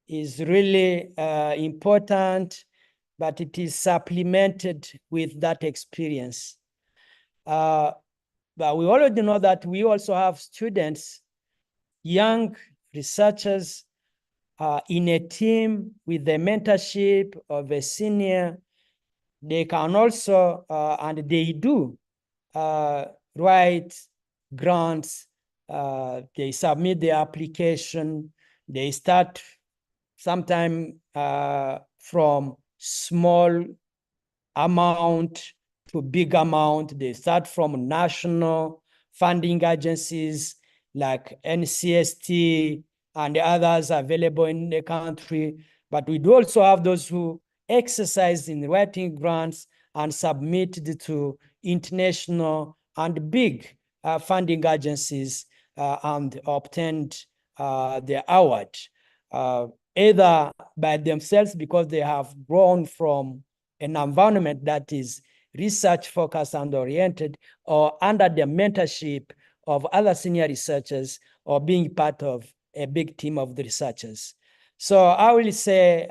is really important, but it is supplemented with that experience. But we already know that we also have students, young researchers in a team with the mentorship of a senior. They can also, and they do, write grants. They submit the application. They start sometime from small amount to big amount. They start from national funding agencies like NCST and others available in the country. But we do also have those who exercise in writing grants and submit to international and big funding agencies and obtained the award, either by themselves because they have grown from an environment that is research focused and oriented, or under the mentorship of other senior researchers, or being part of a big team of the researchers. So I will say,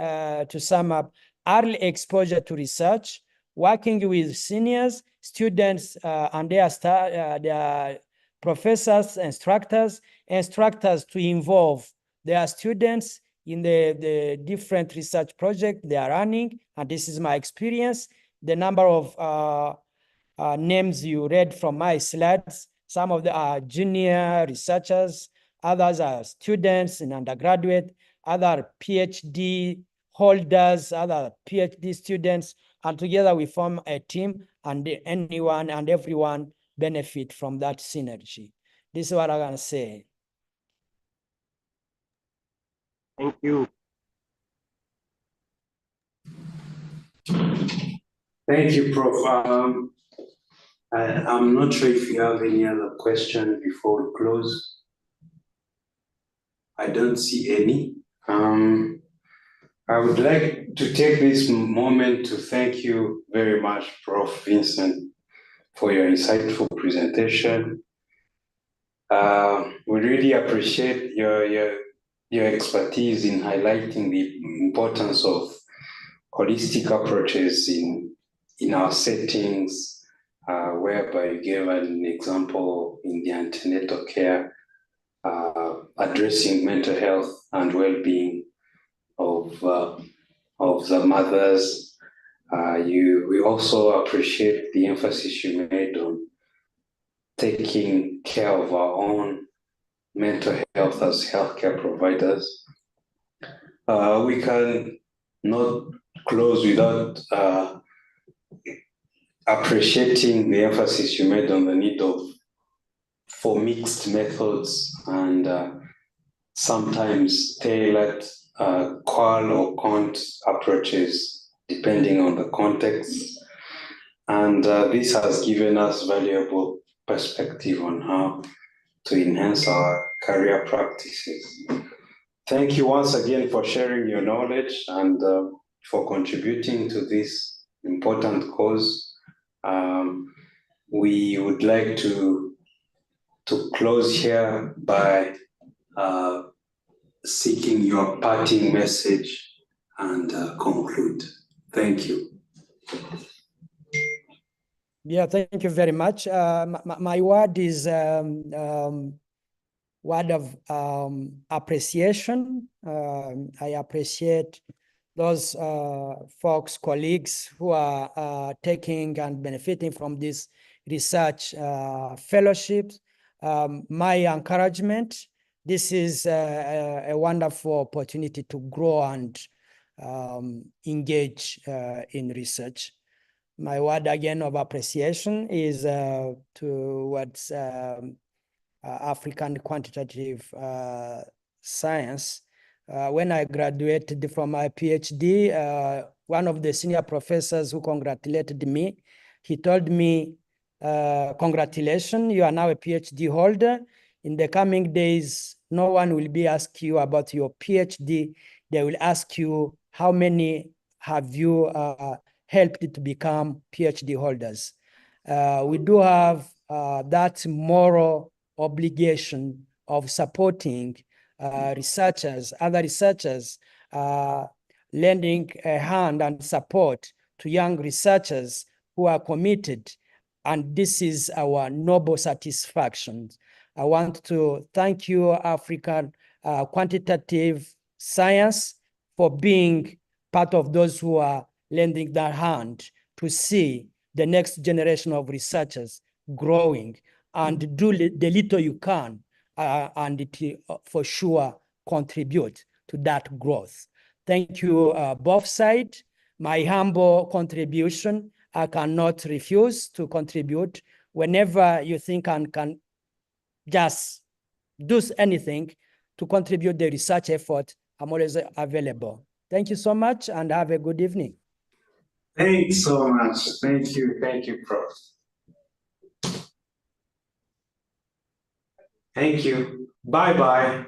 to sum up, early exposure to research, working with seniors, students, and their professors, instructors to involve their students in the different research projects they are running. And this is my experience. The number of names you read from my slides, some of them are junior researchers, others are students in undergraduate, other PhD holders, other PhD students, and together we form a team, and anyone and everyone benefit from that synergy. This is what I'm gonna say. Thank you. Thank you, Prof. I'm not sure if you have any other question before we close. I don't see any. I would like to take this moment to thank you very much, Prof. Vincent, for your insightful presentation. We really appreciate your expertise in highlighting the importance of holistic approaches in our settings, whereby you gave an example in the antenatal care, addressing mental health and well-being of the mothers. We also appreciate the emphasis you made on taking care of our own mental health as healthcare providers. We can not close without appreciating the emphasis you made on the need for mixed methods and sometimes tailored qual or quant approaches depending on the context. And this has given us valuable perspective on how to enhance our career practices. Thank you once again for sharing your knowledge and for contributing to this important cause. We would like to close here by seeking your parting message and conclude. Thank you. Yeah, thank you very much. My word is word of appreciation. I appreciate those folks, colleagues who are taking and benefiting from this research fellowship. My encouragement, this is a wonderful opportunity to grow and engage in research. My word again of appreciation is towards African quantitative science. When I graduated from my PhD, one of the senior professors who congratulated me, he told me, congratulations, you are now a PhD holder. In the coming days, no one will be asking you about your PhD. They will ask you, how many have you helped to become PhD holders? We do have that moral obligation of supporting researchers, other researchers, lending a hand and support to young researchers who are committed. And this is our noble satisfaction. I want to thank you, African Quantitative Science, for being part of those who are lending their hand to see the next generation of researchers growing, and do the little you can, and it for sure contribute to that growth. Thank you, both sides. My humble contribution, I cannot refuse to contribute. Whenever you think I can just do anything to contribute the research effort, I'm always available. Thank you so much and have a good evening. Thanks so much. Thank you, Prof. Thank you. Bye-bye.